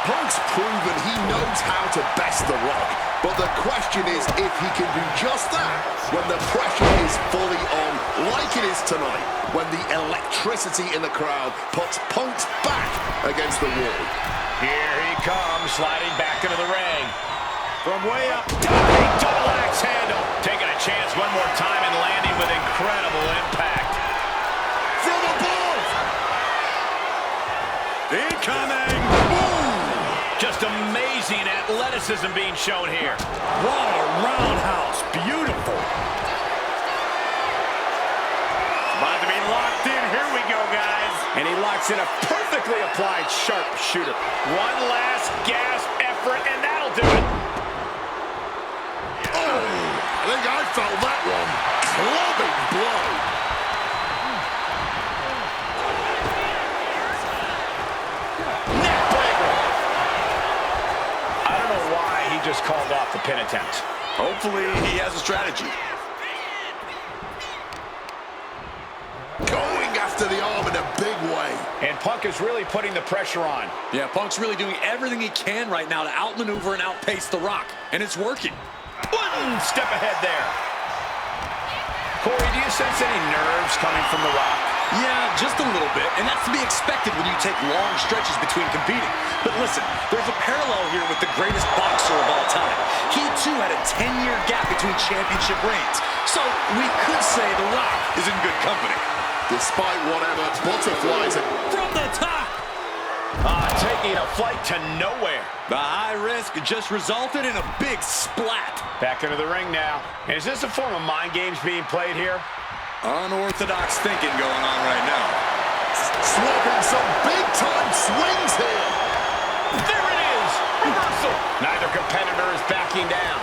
Punk's proven he knows how to best The Rock, but the question is if he can do just that when the pressure is fully on, like it is tonight, when the electricity in the crowd puts Punk's back against the wall. Here he comes, sliding back into the ring. From way up, diving double axe handle. Taking a chance one more time and landing with incredible impact. From above! Incoming! Boom! Just amazing athleticism being shown here. What a roundhouse. Beautiful. About to be locked in. Here we go, guys. And he locks in a perfectly applied sharpshooter. One last gasp effort, and that'll do it. I think I felt that one. Clubbing blow. Neck breaker. I don't know why he just called off the pin attempt. Hopefully he has a strategy. Going after the arm in a big way. And Punk is really putting the pressure on. Yeah, Punk's really doing everything he can right now to outmaneuver and outpace The Rock. And it's working. One step ahead there. Corey, do you sense any nerves coming from The Rock? Yeah, just a little bit, and that's to be expected when you take long stretches between competing. But listen, there's a parallel here with the greatest boxer of all time. He, too, had a 10-year gap between championship reigns. So we could say The Rock is in good company. Despite whatever butterflies From the top! Taking a flight to nowhere. The high risk just resulted in a big splat. Back into the ring now. Is this a form of mind games being played here? Unorthodox thinking going on right now. swapping some big-time swings here. There it is! Reversal! Neither competitor is backing down.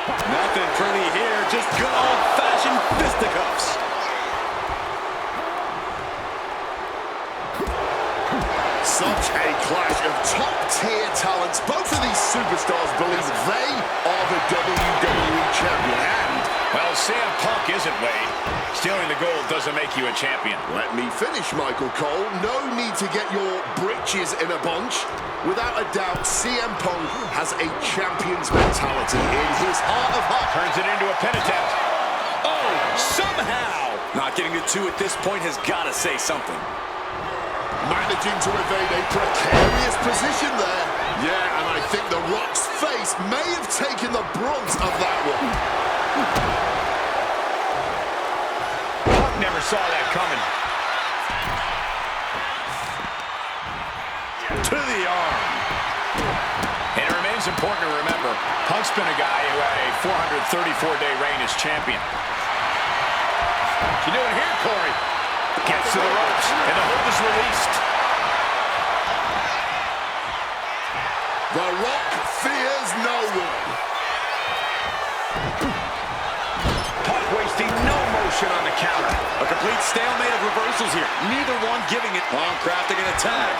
Nothing pretty here, just good old-fashioned fisticuffs. Such a clash of top-tier talents. Both of these superstars believe they are the WWE champion. And, well, CM Punk isn't, Wade. Stealing the gold doesn't make you a champion. let me finish, Michael Cole. No need to get your britches in a bunch. Without a doubt, CM Punk has a champion's mentality in his heart of hearts. Turns it into a pin attempt. Oh, somehow! Not getting the two at this point has got to say something. Managing to evade a precarious position there. Yeah, and I think The Rock's face may have taken the brunt of that one. Punk never saw that coming. To the arm. And it remains important to remember, Punk's been a guy who had a 434-day reign as champion. What you doing here, Corey? Gets to the ropes, and the hold is released. The Rock fears no one. Punk wasting no motion on the counter. A complete stalemate of reversals here. Neither one giving it. Punk crafting an attack.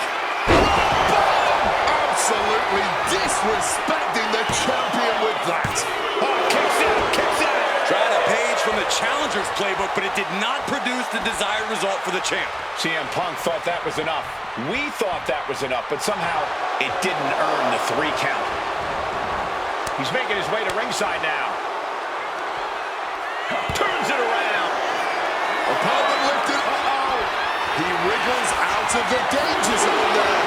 Absolutely disrespecting the champion with that. Oh, kicks out, kicks out. Tried a page from the challenger's playbook, but it did not produce the desired result for the champ. CM Punk thought that was enough. We thought that was enough, but somehow it didn't earn the 3 count. He's making his way to ringside now. travels out of the danger zone there.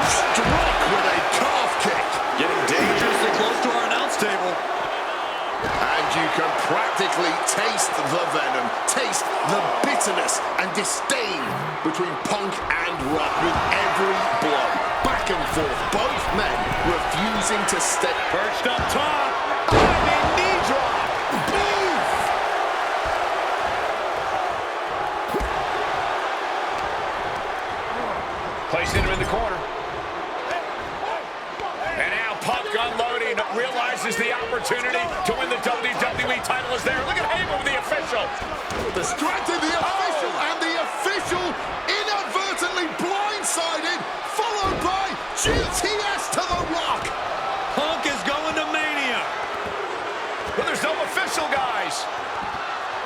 Struck with a calf kick. Getting dangerously close to our announce table. And you can practically taste the venom, taste the bitterness and disdain between Punk and Rock with every blow. Back and forth, both men refusing to stay. Perched up top. Diving knee drop. Move! Placing him in the corner. And now Punk unloading, realizes the opportunity to win the WWE title is there. Look at Heyman with the official. Distracted the official, and the official inadvertently blindsided, followed by GTS to the Rock. Punk is going to Mania. But there's no official, guys.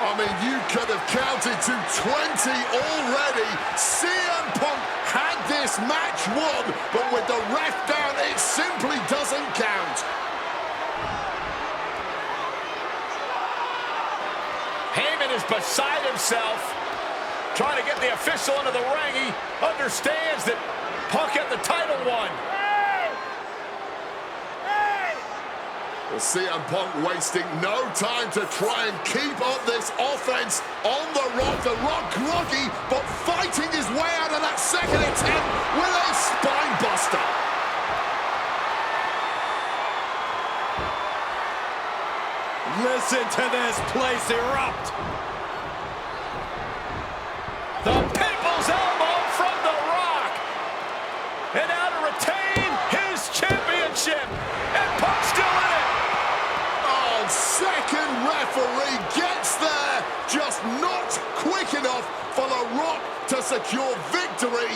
I mean, you could have counted to 20 already. CM Punk had this match won, but with the ref down, it simply doesn't count. Heyman is beside himself, trying to get the official into the ring. He understands that Punk had the title won. Well, CM Punk wasting no time to try and keep up this offense on the Rock. The Rock groggy, but fighting his way out of that second attempt with a spine buster. Listen to this place erupt. The People's Elbow from The Rock. And now to retain his championship. And Punk's still in it. Oh, second referee gets there, just not quick enough for The Rock to secure victory.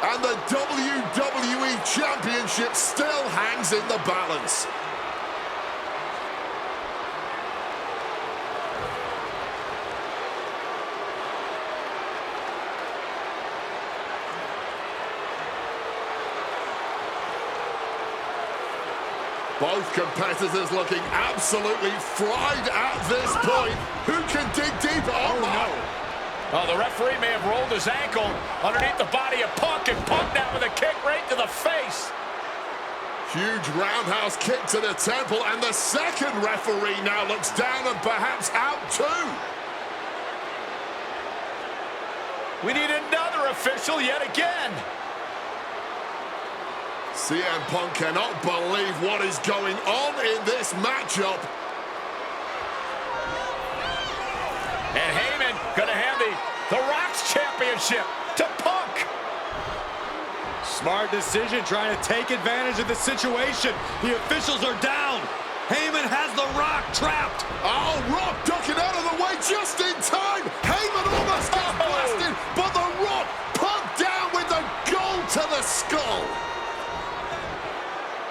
And the WWE Championship still hangs in the balance. Both competitors looking absolutely fried at this point. Who can dig deeper? Oh, no. Oh, the referee may have rolled his ankle underneath the body of Punk, and Punk now with a kick right to the face. Huge roundhouse kick to the temple, and the second referee now looks down and perhaps out too. We need another official yet again. CM Punk cannot believe what is going on in this matchup. And Heyman gonna hand the Rock's championship to Punk. Smart decision, trying to take advantage of the situation. The officials are down. Heyman has the Rock trapped. Oh, Rock ducking out of the way just in time. Heyman almost got blasted, but the Rock Punk down with the gold to the skull.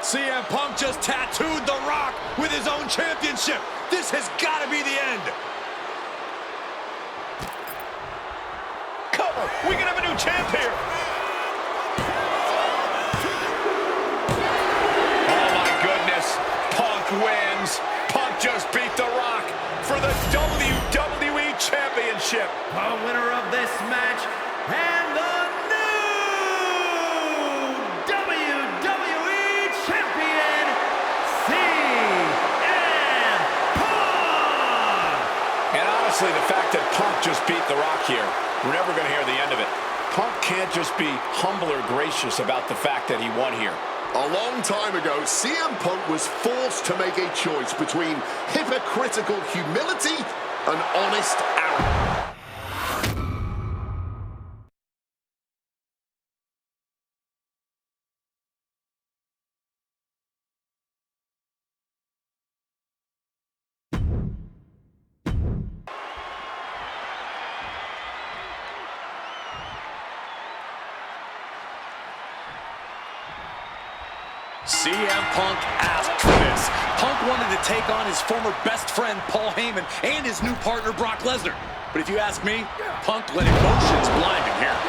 CM Punk just tattooed The Rock with his own championship. This has got to be the end. Cover. We can have a new champ here. Oh, my goodness. Punk wins. Punk just beat The Rock for the WWE Championship. The winner of this match and the Honestly, the fact that Punk just beat The Rock here, we're never going to hear the end of it. Punk can't just be humble or gracious about the fact that he won here. A long time ago, CM Punk was forced to make a choice between hypocritical humility and honest arrogance. CM Punk asked for this. Punk wanted to take on his former best friend, Paul Heyman, and his new partner, Brock Lesnar. But if you ask me, Punk let emotions blind him here.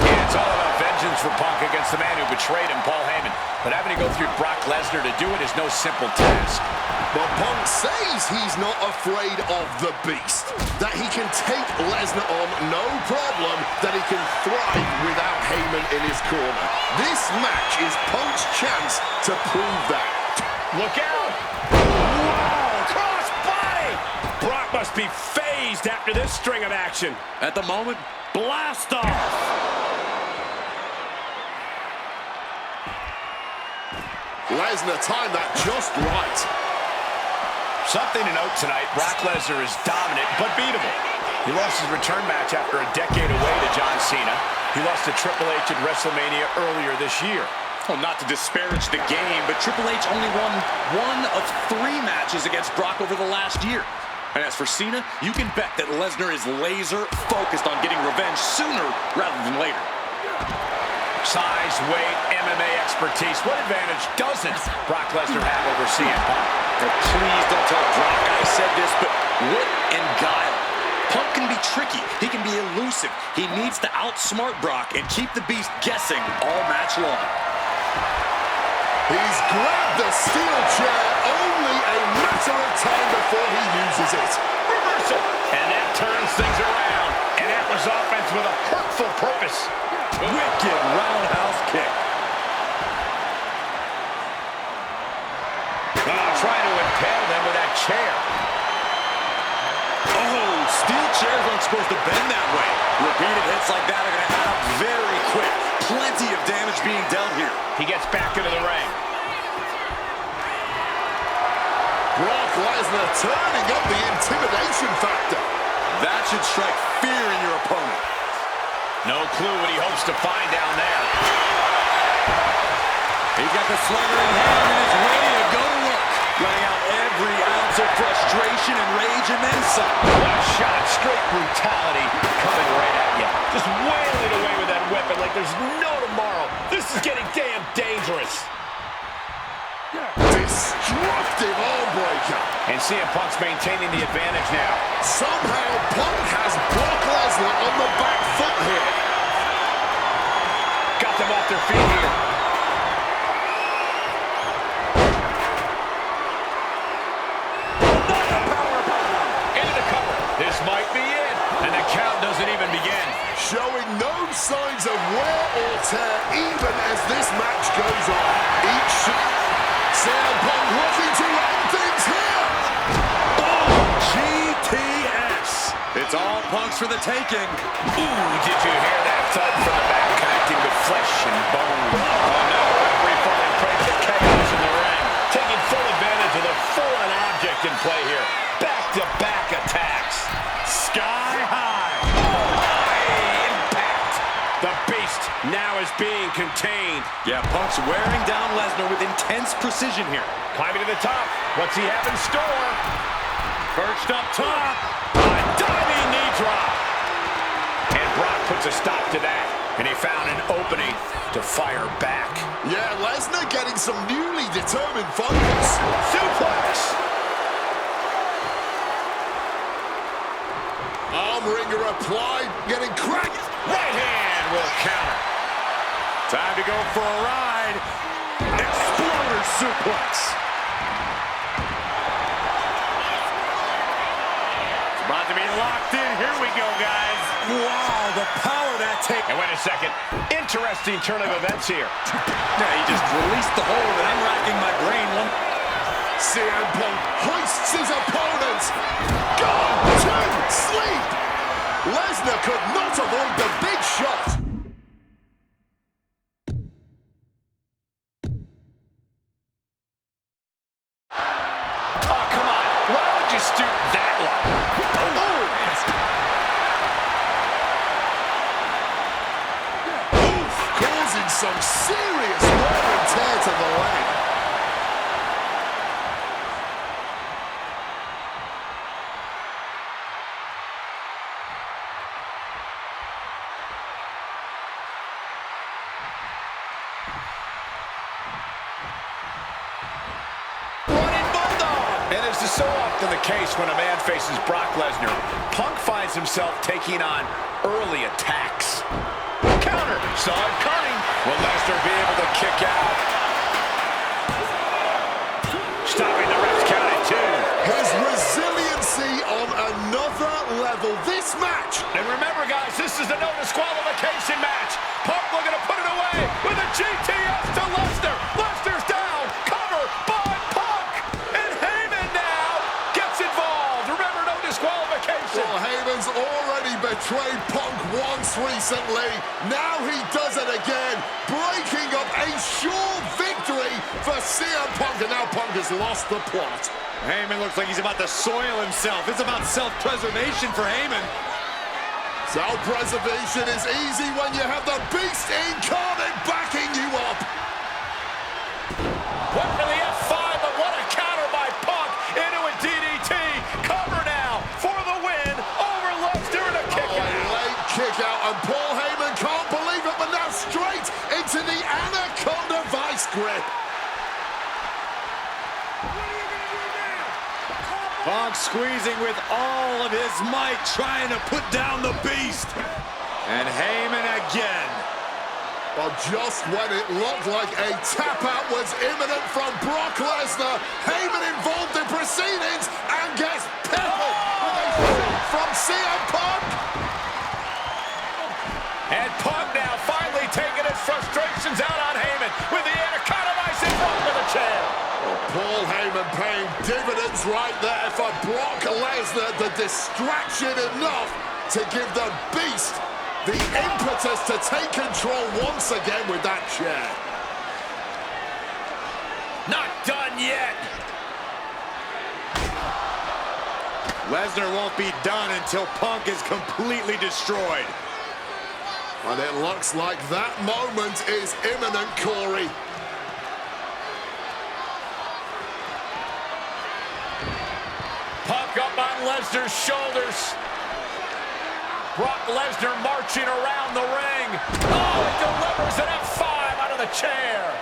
And It's all about vengeance for Punk against the man who betrayed him, Paul Heyman. But having to go through Brock Lesnar to do it is no simple task. But Punk says he's not afraid of the beast, that he can take Lesnar on no problem, that he can thrive without Heyman in his corner. This match is Punk's chance to prove that. Look out! Whoa! Cross body! Brock must be phased after this string of action. At the moment, blast off! Lesnar timed that just right. Something to note tonight, Brock Lesnar is dominant but beatable. He lost his return match after a decade away to John Cena. He lost to Triple H at WrestleMania earlier this year. Well, not to disparage the game, but Triple H only won 1 of 3 matches against Brock over the last year. And as for Cena, you can bet that Lesnar is laser focused on getting revenge sooner rather than later. Size, weight, MMA expertise. What advantage doesn't Brock Lesnar have over CM Punk? Oh, please don't tell Brock I said this, but wit and guile. Punk can be tricky. He can be elusive. He needs to outsmart Brock and keep the Beast guessing all match long. He's grabbed the steel chair, only a matter of time before he uses it. Reversal. And that turns things around. And that was offense with a hurtful purpose. Wicked roundhouse kick. Trying to impale them with that chair. Oh, steel chairs aren't supposed to bend that way. Repeated hits like that are going to add up very quick. Plenty of damage being dealt here. He gets back into the ring. Brock Lesnar turning up the intimidation factor. That should strike fear in your opponent. No clue what he hopes to find down there. He's got the slugger in hand and is ready to go to work. Letting out every ounce of frustration and rage and then some. One shot, straight brutality coming right at you. Just wailing away with that weapon like there's no tomorrow. This is getting damn dangerous. Destructive arm breaker. And CM Punk's maintaining the advantage now. Somehow Punk has Brock Lesnar on the back foot here. Got them off their feet here. Into the cover. This might be it. And the count doesn't even begin. Showing no signs of wear or tear even as this match goes on. Each CM Punk looking to end things here. Boom! GTS. It's all Punks for the taking. Ooh, did you hear that thud from the back connecting with flesh and bone? Oh no, referee falling prey to chaos in the ring. Taking full advantage of the foreign object in play here. Back-to-back attacks. Sky high. High impact. The Beast now is being contained. Yeah, Punk's wearing down Lesnar with intense precision here. Climbing to the top. What's he have in store? Perched up top. A diving knee drop. And Brock puts a stop to that. And he found an opening to fire back. Yeah, Lesnar getting some newly determined focus. Suplex. Arm wringer applied, getting cracked. Right hand will counter. Time to go for a ride. Exploder suplex. It's about to be locked in. Here we go, guys. Wow, the power that take. And wait a second. Interesting turn of events here. Yeah, he just released the hold, and I'm racking my brain. CM Punk hoists his opponent. Gone to sleep. Lesnar could not avoid the big shot. Oh, come on. Why would you stoop that low? Oof, causing some serious wear and tear to the leg. And as is so often the case when a man faces Brock Lesnar, Punk finds himself taking on early attacks. Counter. Saw it coming. Will Lesnar be able to kick out? Stopping the ref's count at 2. His resiliency on another level. This match. And remember, guys, this is a no disqualification match. Punk looking to put it away with a GTS to Lesnar. Lesnar's down. Cover by Punk. And Heyman now gets involved. Remember, no disqualification. Well, Heyman's already betrayed Punk once recently. Now he does it again, breaking up a sure victory for CM Punk. And now Punk has lost the plot. Heyman looks like he's about to soil himself. It's about self-preservation for Heyman. Self-preservation is easy when you have the Beast incarnate backing you up. Went for the F5, but what a counter by Punk into a DDT. Cover now for the win over Lesnar and a kick out. A late kick out, and Paul Heyman can't believe it, but now straight into the Anaconda Vice grip. Punk squeezing with all of his might, trying to put down the Beast. And Heyman again. Well, just when it looked like a tap-out was imminent from Brock Lesnar, Heyman involved in proceedings and gets peppered with a shot from CM Punk. And Punk now finally taking his frustrations out on Heyman with the Anaconda Vice in front of the chair. Paul Heyman paying dividends right there for Brock Lesnar. The distraction enough to give the Beast the impetus to take control once again with that chair. Not done yet. Lesnar won't be done until Punk is completely destroyed. And it looks like that moment is imminent, Corey. Punk up on Lesnar's shoulders. Brock Lesnar marching around the ring. Oh, he delivers an F5 out of the chair.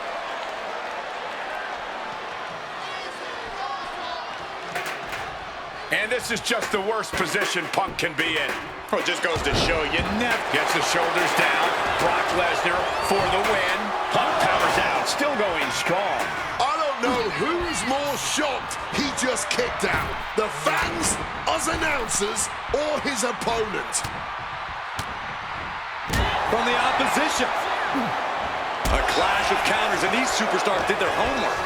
And this is just the worst position Punk can be in. Well, it just goes to show you never. Gets the shoulders down. Brock Lesnar for the win. Punk powers out, still going strong. I don't know who's more shocked he just kicked out. The fans, us announcers, or his opponent. From the opposition. A clash of counters, and these superstars did their homework.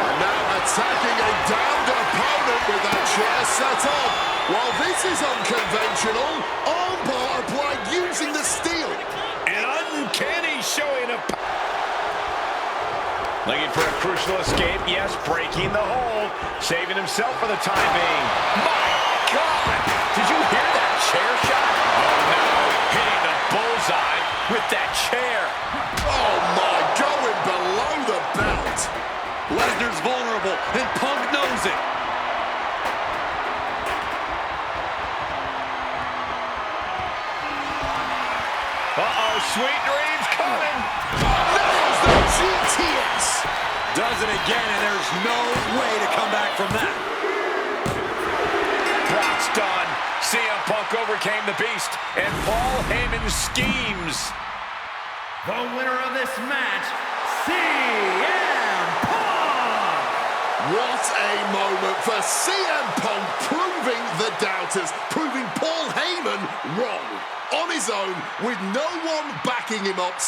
And now attacking a downed opponent with that chair set up. While this is unconventional, armbar applied using the steel. An uncanny showing of... Looking for a crucial escape. Yes, breaking the hold. Saving himself for the time being. My God! Did you hear that chair shot? Oh, no. Hitting the bullseye with that chair. Oh, my. Going below the belt. Lesnar's vulnerable, and Punk knows it. Uh-oh, sweet dreams coming. Nails the GTS. Does it again, and there's no way to come back from that. Brock's done. CM Punk overcame the Beast, and Paul Heyman's schemes. The winner of this match, CM Punk! What a moment for CM Punk, proving the doubters, proving Paul Heyman wrong. On his own, with no one backing him up.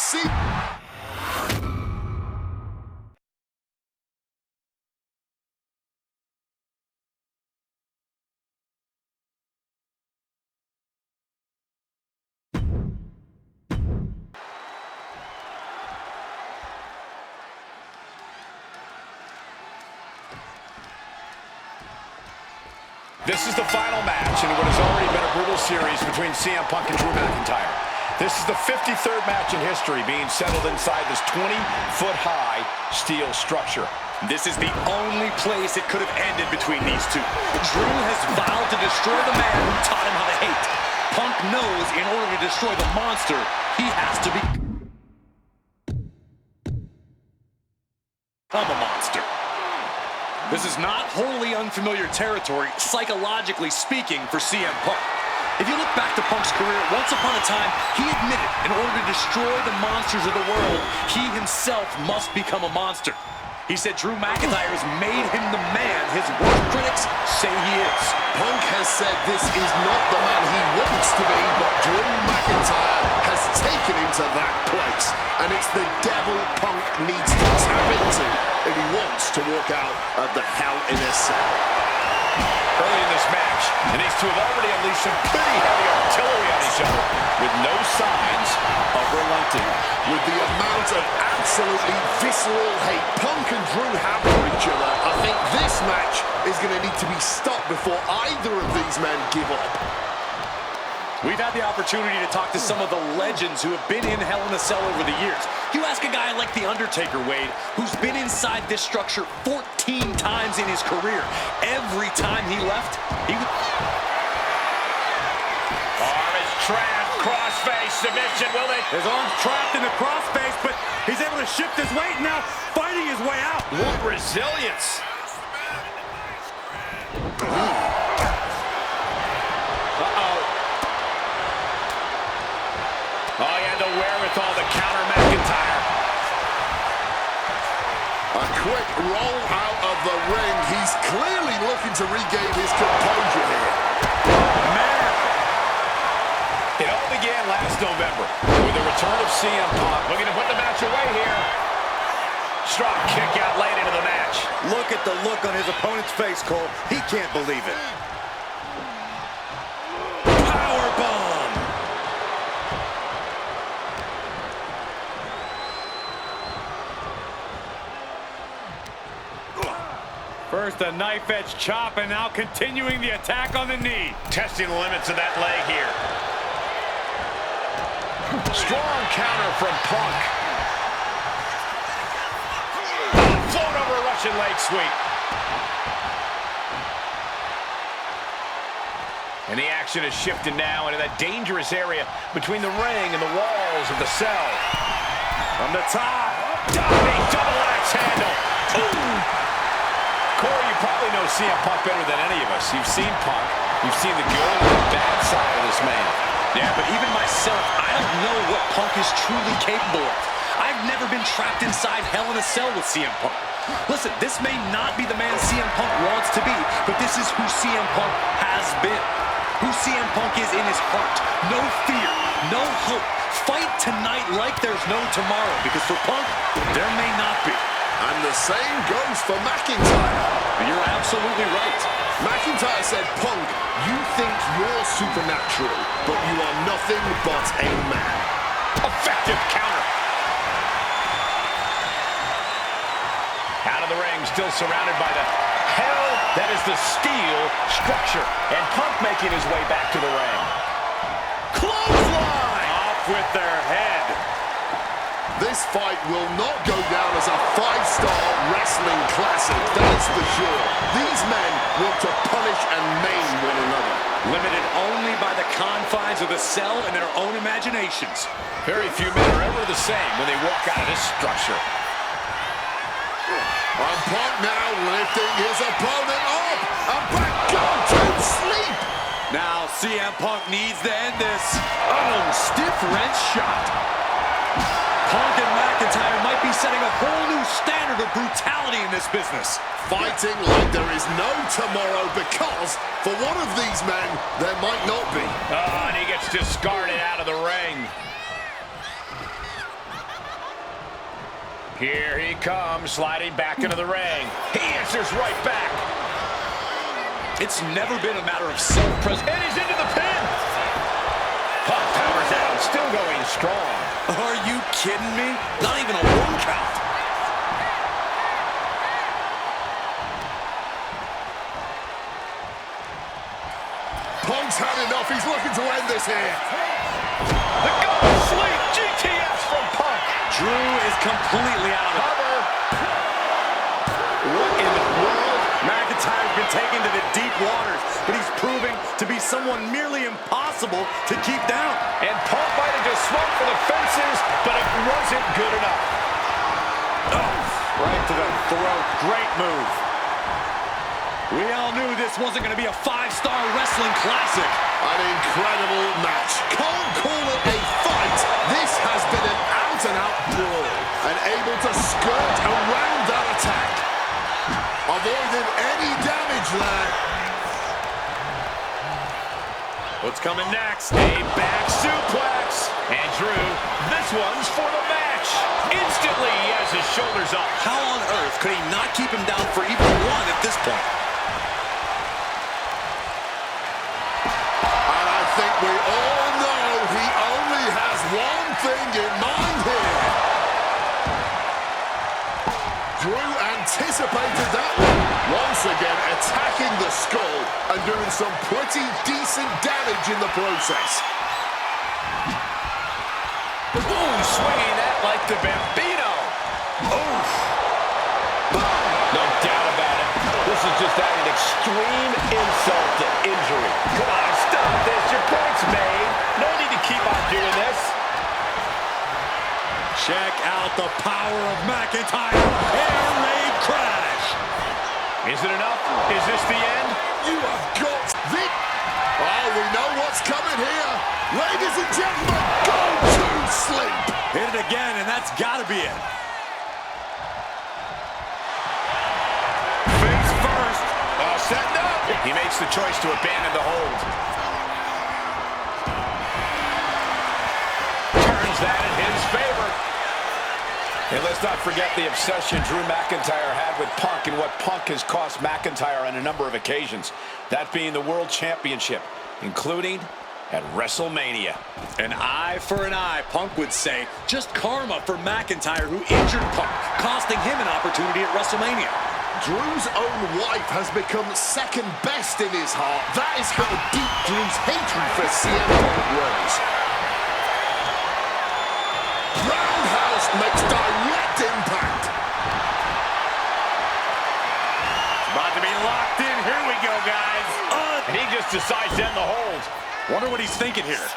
This is the final match in what has already been a brutal series between CM Punk and Drew McIntyre. This is the 53rd match in history being settled inside this 20-foot-high steel structure. This is the only place it could have ended between these two. Drew has vowed to destroy the man who taught him how to hate. Punk knows in order to destroy the monster, he has to become a monster. This is not wholly unfamiliar territory, psychologically speaking, for CM Punk. If you look back to Punk's career, once upon a time, he admitted in order to destroy the monsters of the world, he himself must become a monster. He said Drew McIntyre has made him the man his worst critics say he is. Punk has said this is not the man he wants to be, but Drew McIntyre has taken him to that place. And it's the devil Punk needs to tap into if he wants to walk out of the Hell in a Cell. Early in this match, and these two have already unleashed some pretty heavy artillery on each other with no signs of relenting. With the amount of absolutely visceral hate Punk and Drew have for each other, I think this match is going to need to be stopped before either of these men give up. We've had the opportunity to talk to some of the legends who have been in Hell in a Cell over the years. You ask a guy like The Undertaker, Wade, who's been inside this structure 14 times in his career. Every time he left, he would... Arm is trapped, crossface submission, will it? His arm's trapped in the crossface, but he's able to shift his weight now, fighting his way out. What resilience! Oh, he had the wherewithal to counter McIntyre. A quick roll out of the ring. He's clearly looking to regain his composure here. Man. It all began last November with the return of CM Punk, looking to put the match away here. Strong kick out late into the match. Look at the look on his opponent's face, Cole. He can't believe it. Powerbomb. First a knife-edge chop, and now continuing the attack on the knee. Testing the limits of that leg here. Strong counter from Punk. Float over a Russian leg sweep. And the action is shifted now into that dangerous area between the ring and the walls of the cell. From the top. Diving double axe handle. Ooh. Corey, you probably know CM Punk better than any of us. You've seen Punk. You've seen the good and the bad side of this man. Yeah, but even myself, I don't know what Punk is truly capable of. I've never been trapped inside Hell in a Cell with CM Punk. Listen, this may not be the man CM Punk wants to be, but this is who CM Punk has been. Who CM Punk is in his heart. No fear, no hope. Fight tonight like there's no tomorrow, because for Punk, there may not be. And the same goes for McIntyre. You're absolutely right. McIntyre said, Punk, you think you're supernatural, but you are nothing but a man. Effective counter. Out of the ring, still surrounded by the hell that is the steel structure. And Punk making his way back to the ring. Clothesline! Off with their head. This fight will not go down as a 5-star wrestling classic, that is for sure. These men want to punish and maim one another. Limited only by the confines of the cell and their own imaginations. Very few men are ever the same when they walk out of this structure. And Punk now lifting his opponent up and back down to sleep. Now CM Punk needs to end this. Oh, stiff wrench shot. Punk and McIntyre might be setting a whole new standard of brutality in this business. Fighting like there is no tomorrow because, for one of these men, there might not be. Oh, and he gets discarded out of the ring. Here he comes, sliding back into the ring. He answers right back. It's never been a matter of self-preservation. And he's into the pin. Punk powers down, still going strong. Are you kidding me? Not even a 1 count. Punk's had enough. He's looking to end this here. The goal sleep GTS from Punk. Drew is completely out of it. What in the world? McIntyre's been taken to the deep waters, but he's proving to be someone merely impossible to keep down. And Punk might have just swung for the fences, but it wasn't good enough. Oh, right to the throat. Great move. We all knew this wasn't going to be a 5-star wrestling classic. An incredible match. Can't call it a fight. This has been an out-and-out brawl. And able to skirt around that attack. Avoiding any damage there. What's coming next? A back suplex. And Drew, this one's for the match. Instantly, he has his shoulders up. How on earth could he not keep him down for even one at this point? And I think we all know he only has one thing in mind here. Drew anticipated that one. Once again, attacking the skull and doing some pretty decent damage in the process. Boom, swinging that like the Bambino. Oof. No doubt about it. This is just adding extreme insult to injury. Come on, stop this. Your point's made. No need to keep on doing this. Check out the power of McIntyre. Air raid crash. Is it enough? Is this the end? You have got this. Oh, we know what's coming here. Ladies and gentlemen, go to sleep. Hit it again, and that's got to be it. Face first. Setting up. He makes the choice to abandon the hold. Turns that in his favor. And let's not forget the obsession Drew McIntyre had with Punk and what Punk has cost McIntyre on a number of occasions. That being the World Championship, including at WrestleMania. An eye for an eye, Punk would say. Just karma for McIntyre, who injured Punk, costing him an opportunity at WrestleMania. Drew's own wife has become second best in his heart. That is how deep Drew's hatred for CM Punk runs. Roundhouse makes direct impact. About to be locked in. Here we go, guys. And he just decides to end the hold. Wonder what he's thinking here.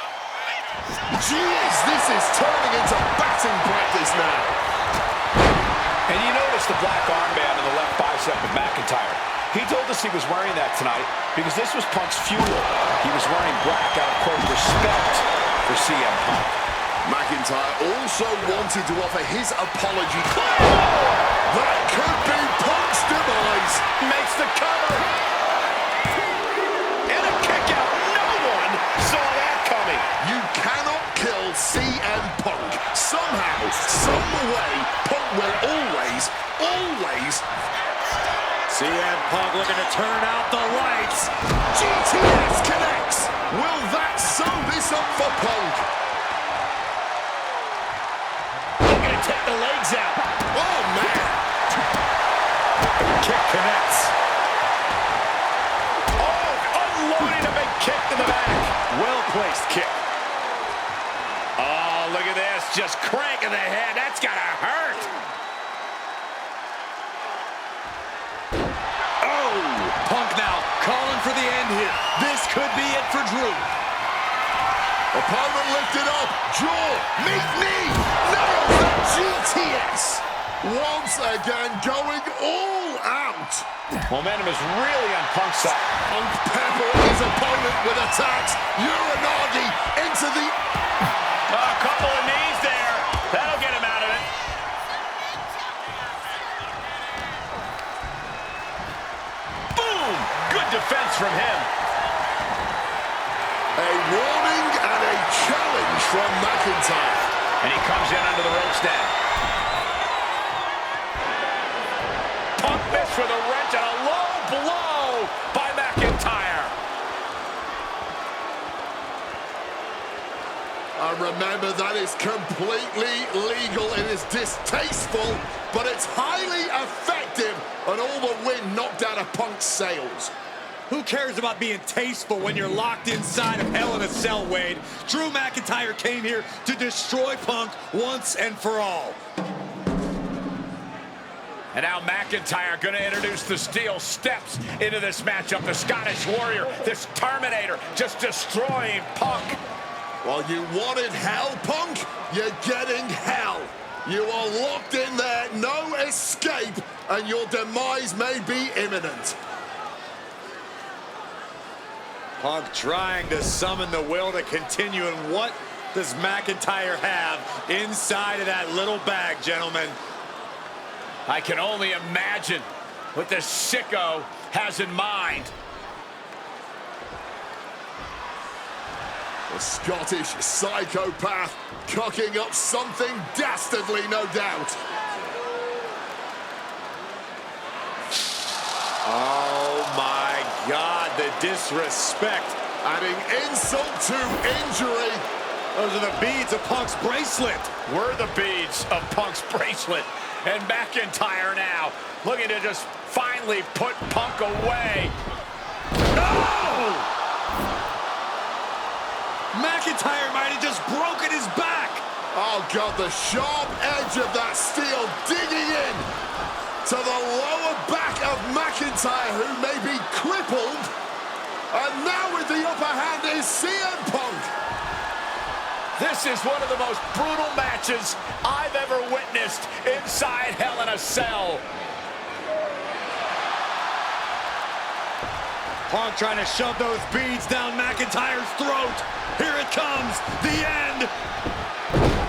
Jeez, this is turning into batting practice now. And you notice the black armband on the left bicep of McIntyre. He told us he was wearing that tonight because this was Punk's funeral. He was wearing black out of, quote, respect for CM Punk. McIntyre also wanted to offer his apology. That could be Punk's demise. Makes the cover. And a kick out. No one saw that coming. You cannot kill CM Punk. Somehow, some way, Punk will always CM Punk looking to turn out the lights. GTS connects. Will that sew this up for Punk? Looking to take the legs out. Oh, man. Kick connects. Oh, unloading a big kick to the back. Well-placed kick. Oh, look at this. Just cranking the head. That's got to hurt. Oh, Punk now calling for the end here. This could be it for Drew. Opponent lifted up. Jaw. Meet me. Nails the GTS. Once again going all out. Momentum is really on Punk's side. Punk pepper his opponent with attacks. Uranagi into the... A couple of knees there. That'll get him out of it. Boom! Good defense from him. A warning and a challenge from McIntyre. And he comes in under the ropes now. Punk missed with a wrench and a low blow by McIntyre. And remember, that is completely legal. It is distasteful, but it's highly effective. And all the wind knocked out of Punk's sails. Who cares about being tasteful when you're locked inside of Hell in a Cell, Wade? Drew McIntyre came here to destroy Punk once and for all. And now McIntyre going to introduce the steel steps into this matchup. The Scottish Warrior, this Terminator, just destroying Punk. Well, you wanted hell, Punk? You're getting hell. You are locked in there, no escape, and your demise may be imminent. Punk trying to summon the will to continue, and what does McIntyre have inside of that little bag, gentlemen? I can only imagine what this sicko has in mind. The Scottish psychopath cooking up something dastardly, no doubt. Oh my God, the disrespect. Adding insult to injury. Those are the beads of Punk's bracelet. We're the beads of Punk's bracelet. And McIntyre now looking to just finally put Punk away. No! McIntyre might have just broken his back. Oh, God, the sharp edge of that steel digging in to the lower back of McIntyre, who may be crippled. And now with the upper hand is CM Punk. This is one of the most brutal matches I've ever witnessed inside Hell in a Cell. Punk trying to shove those beads down McIntyre's throat. Here it comes, the end.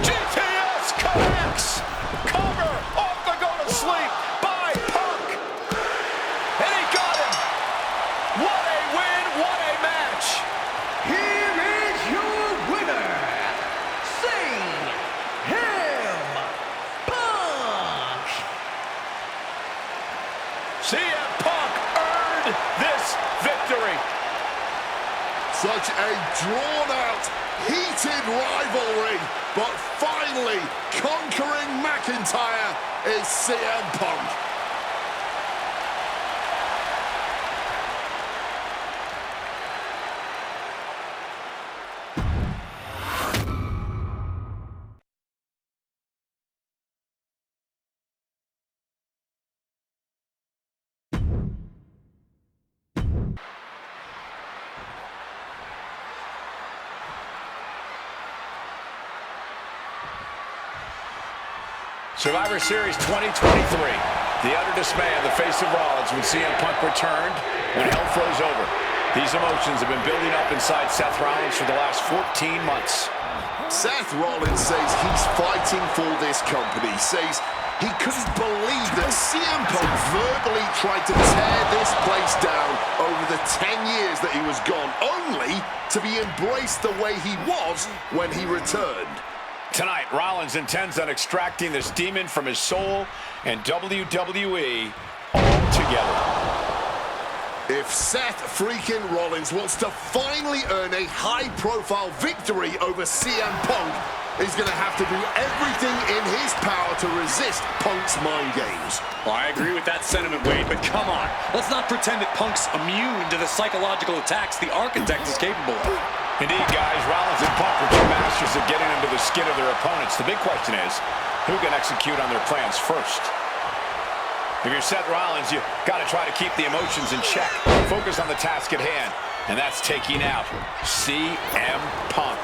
GTS connects. Cover off the go to sleep by Punk. And he got him. What a win, what a match. Here is your winner, CM Punk. CM Punk earned this victory. Such a drawn-out, heated rivalry, but finally conquering McIntyre is CM Punk. Survivor Series 2023. The utter dismay on the face of Rollins when CM Punk returned, when hell froze over. These emotions have been building up inside Seth Rollins for the last 14 months. Seth Rollins says he's fighting for this company, says he couldn't believe that CM Punk verbally tried to tear this place down over the 10 years that he was gone, only to be embraced the way he was when he returned. Tonight, Rollins intends on extracting this demon from his soul and WWE altogether. If Seth freaking Rollins wants to finally earn a high-profile victory over CM Punk, he's going to have to do everything in his power to resist Punk's mind games. Well, I agree with that sentiment, Wade, but come on. Let's not pretend that Punk's immune to the psychological attacks the Architect is capable of. Indeed, guys, Rollins and Punk were two masters at getting under the skin of their opponents. The big question is, who can execute on their plans first? If you're Seth Rollins, you got to try to keep the emotions in check. Focus on the task at hand, and that's taking out CM Punk.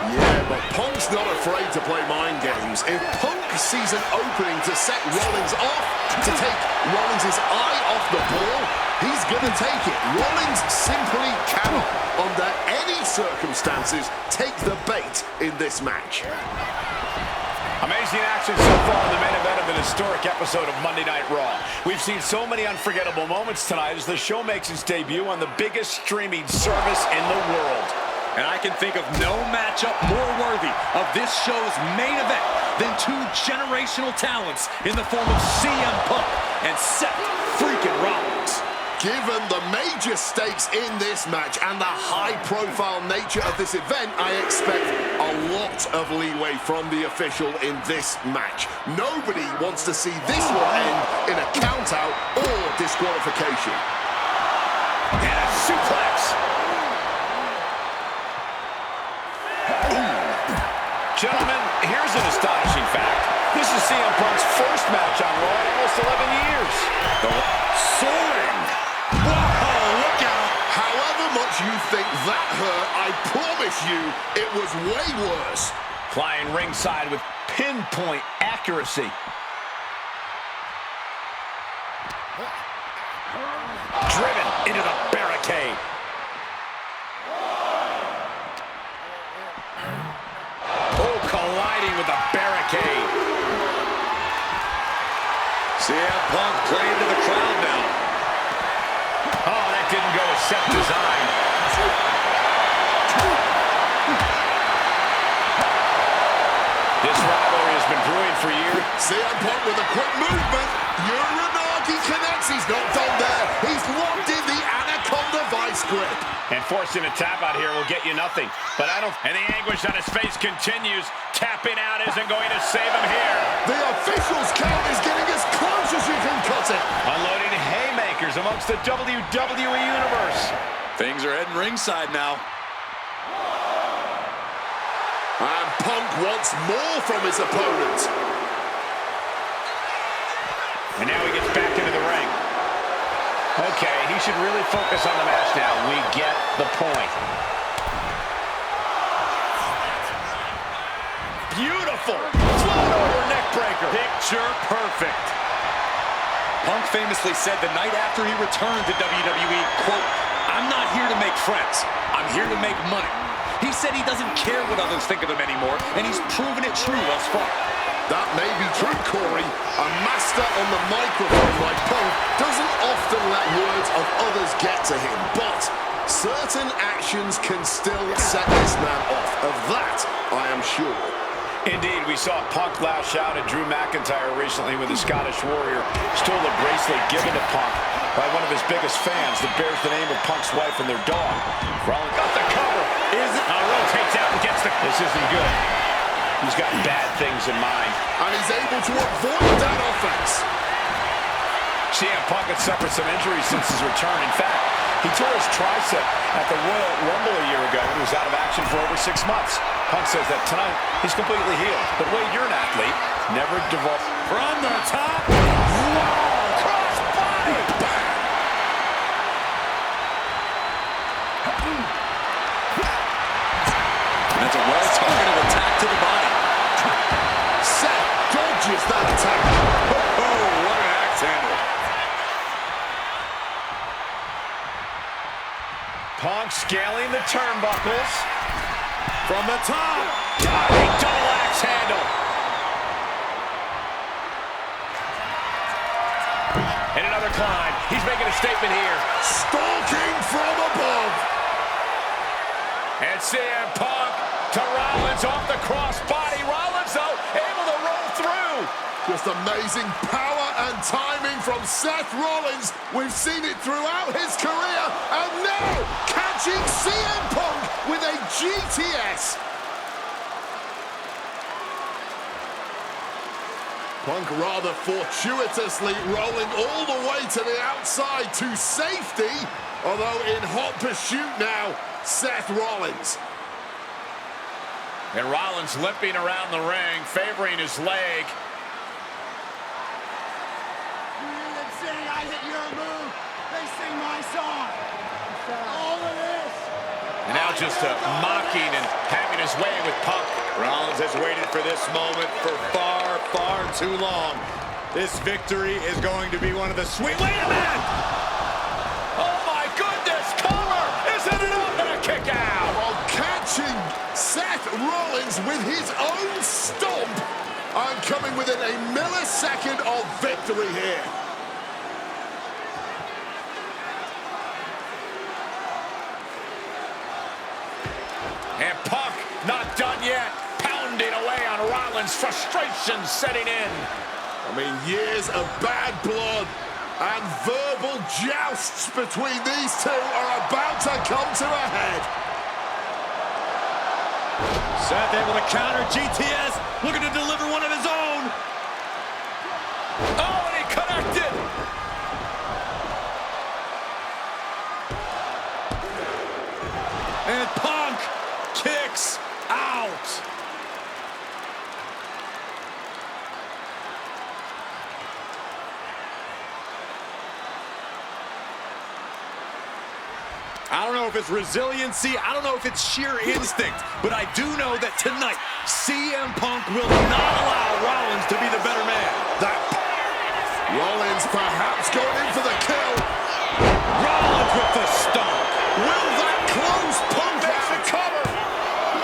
Yeah, but Punk's not afraid to play mind games. If Punk sees an opening to set Rollins off, to take Rollins' eye off the ball, he's gonna take it. Rollins simply cannot, under any circumstances, take the bait in this match. Amazing action so far in the main event of an historic episode of Monday Night Raw. We've seen so many unforgettable moments tonight as the show makes its debut on the biggest streaming service in the world. And I can think of no matchup more worthy of this show's main event than two generational talents in the form of CM Punk and Seth freaking Rollins. Given the major stakes in this match and the high-profile nature of this event, I expect a lot of leeway from the official in this match. Nobody wants to see this one end in a count-out or disqualification. And a suplex. Gentlemen, here's an astonishing fact. This is CM Punk's first match on Raw in almost 11 years. Soaring! Whoa, look out! However much you think that hurt, I promise you it was way worse. Flying ringside with pinpoint accuracy. Driven into the barricade. CM Punk playing to the crowd now. Oh, that didn't go as set design. This rivalry has been brewing for years. CM Punk with a quick movement. Uranagi connects. He's not done there. He's locked in the Anaconda vice grip. And forcing a tap out here will get you nothing. But I don't... And the anguish on his face continues. Tapping out isn't going to save him here. The official's count is getting as close as you can cut it. Unloading haymakers amongst the WWE Universe. Things are heading ringside now. And Punk wants more from his opponent. And now he gets back into the ring. Okay, he should really focus on the match now. We get the point. Beautiful. Float over neck breaker. Picture perfect. Punk famously said the night after he returned to WWE, quote, "I'm not here to make friends. I'm here to make money." He said he doesn't care what others think of him anymore, and he's proven it true thus far. That may be true, Corey. A master on the microphone like Punk doesn't often let words of others get to him, but certain actions can still set this man off. Of that, I am sure. Indeed, we saw Punk lash out at Drew McIntyre recently when the Scottish Warrior stole a bracelet given to Punk by one of his biggest fans that bears the name of Punk's wife and their dog. Rollins got the cover. Rotates out and gets the... This isn't good. He's got bad things in mind. And he's able to avoid that offense. CM Punk had suffered some injuries since his return. In fact, he tore his tricep at the Royal Rumble a year ago and was out of action for over 6 months. Punk says that tonight he's completely healed. But Wade, you're an athlete. Never devolve. From the top. Wow! Cross body. That's a well-targeted attack to the body. Seth dodges that attack. Oh, what an axe handle. Punk scaling the turnbuckles. From the top. Diving double axe handle. And another climb. He's making a statement here. Stalking from above. And CM Punk to Rollins off the crossbody. Rollins, though, able to roll through. Just amazing power and timing from Seth Rollins. We've seen it throughout his career. And now, catching CM Punk with a GTS. Punk rather fortuitously rolling all the way to the outside to safety. Although in hot pursuit now, Seth Rollins. And Rollins limping around the ring, favoring his leg. You sing, I hit your move. They sing my song. All of this. And now just mocking and having his way with Punk. Rollins has waited for this moment for far, far too long. This victory is going to be one of the sweet... Wait a minute! Oh my goodness, cover! Isn't it up and a kick out? While catching Seth Rollins with his own stomp. I'm coming within a millisecond of victory here. And Punk not done yet. Pounding away on Rollins, frustration setting in. I mean, years of bad blood and verbal jousts between these two are about to come to a head. Seth able to counter GTS, looking to deliver one of his own. Oh, and he connected. And Punk kicks out. I don't know if it's resiliency, I don't know if it's sheer instinct, but I do know that tonight, CM Punk will not allow Rollins to be the better man. That Rollins perhaps going in for the kill. Rollins with the stomp. Will that close Punk Makes the out? cover.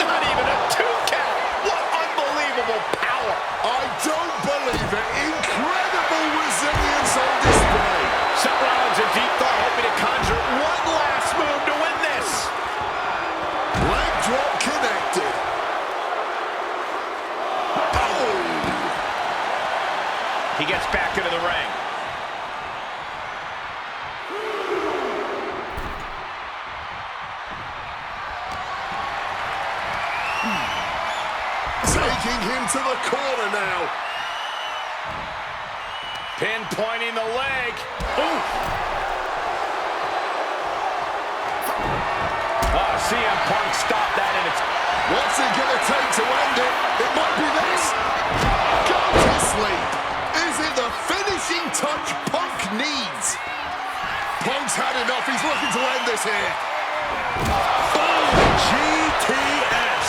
Not even a 2 count. What unbelievable power. I don't believe it. Incredible resilience. He gets back into the ring. Taking him to the corner now. Pinpointing the leg. Ooh. CM Punk stopped that in its... What's it going to take to end it? It might be this. Go to sleep. Is it the finishing touch Punk needs? Punk's had enough. He's looking to end this here. Oh, GTS.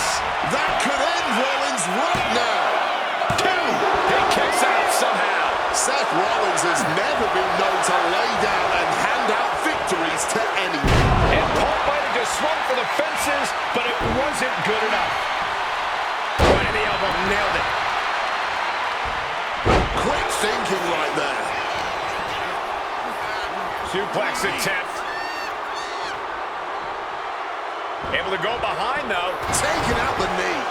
That could end Rollins right now. He kicks out somehow. Seth Rollins has never been known to lay down and hand out victories to anyone. And Punk might have just swung for the fences, but it wasn't good enough. Right in the elbow, nailed it. Quick thinking right there. Suplex attempt. Able to go behind, though. Taking out the knee.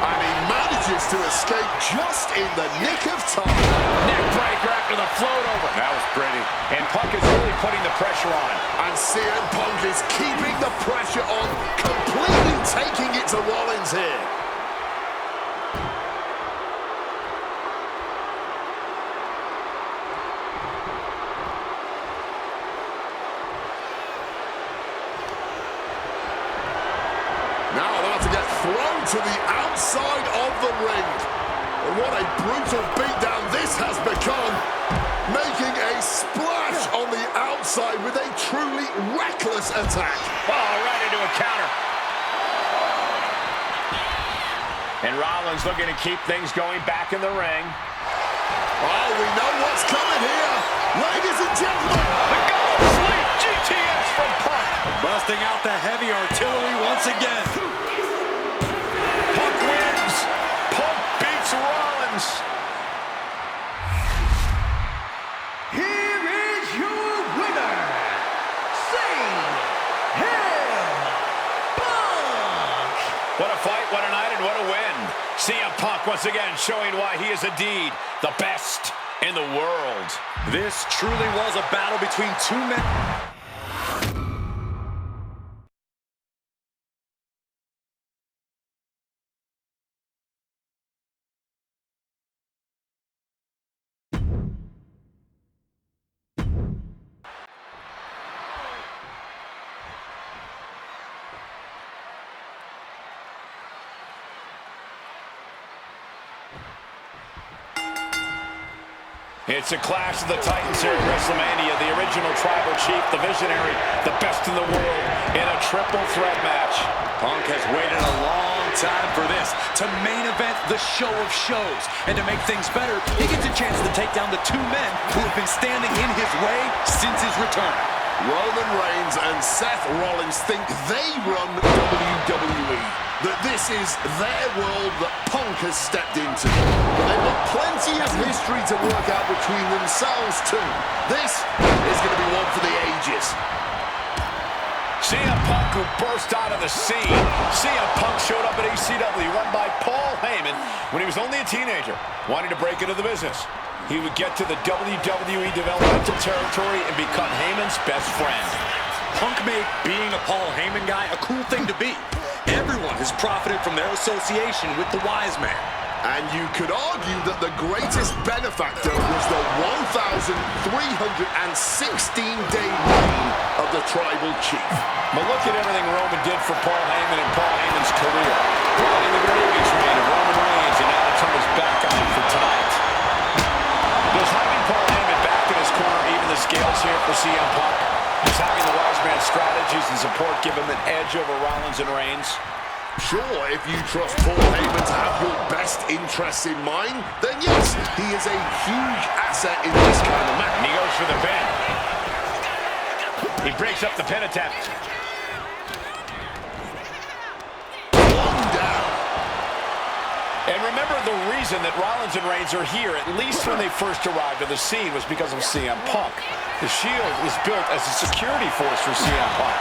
And he manages to escape just in the nick of time. Neck breaker after the float over. That was pretty. And Punk is really putting the pressure on. And CM Punk is keeping the pressure on, completely taking it to Rollins here. Now about to get thrown to the outside of the ring. And what a brutal beatdown this has become. Making a splash on the outside with a truly reckless attack. Oh, right into a counter. And Rollins looking to keep things going back in the ring. Oh, we know what's coming here. Ladies and gentlemen. The goal sleep GTS from Punk. Busting out the heavy artillery once again. Punk wins. Punk beats Rollins. Here is your winner, CM Punk. What a fight, what a night, and what a win. CM Punk once again showing why he is indeed the best in the world. This truly was a battle between two men. It's a clash of the Titans here at WrestleMania. The original tribal chief, the visionary, the best in the world in a triple threat match. Punk has waited a long time for this, to main event the show of shows. And to make things better, he gets a chance to take down the two men who have been standing in his way since his return. Roman Reigns and Seth Rollins think they run WWE. That this is their world that Punk has stepped into. But they've got plenty of history to work out between themselves too. This is going to be one for the ages. CM Punk, who burst out of the scene. CM Punk showed up at ECW, run by Paul Heyman, when he was only a teenager, wanting to break into the business. He would get to the WWE developmental territory and become Heyman's best friend. Punk made being a Paul Heyman guy a cool thing to be. Everyone has profited from their association with the wise man. And you could argue that the greatest benefactor was the 1,316-day reign of the tribal chief. But look at everything Roman did for Paul Heyman and Paul Heyman's career. Riding the gravy train of Roman Reigns, and now to turn his back on him for tonight. Does having Paul Heyman back in his corner even the scales here for CM Punk? Does having the wise man's strategies and support give him an edge over Rollins and Reigns? Sure, if you trust Paul Heyman to have your best interests in mind, then yes, he is a huge asset in this kind of match. And he goes for the pin. He breaks up the pin attempt. One down. And remember, the reason that Rollins and Reigns are here, at least when they first arrived on the scene, was because of CM Punk. The Shield was built as a security force for CM Punk.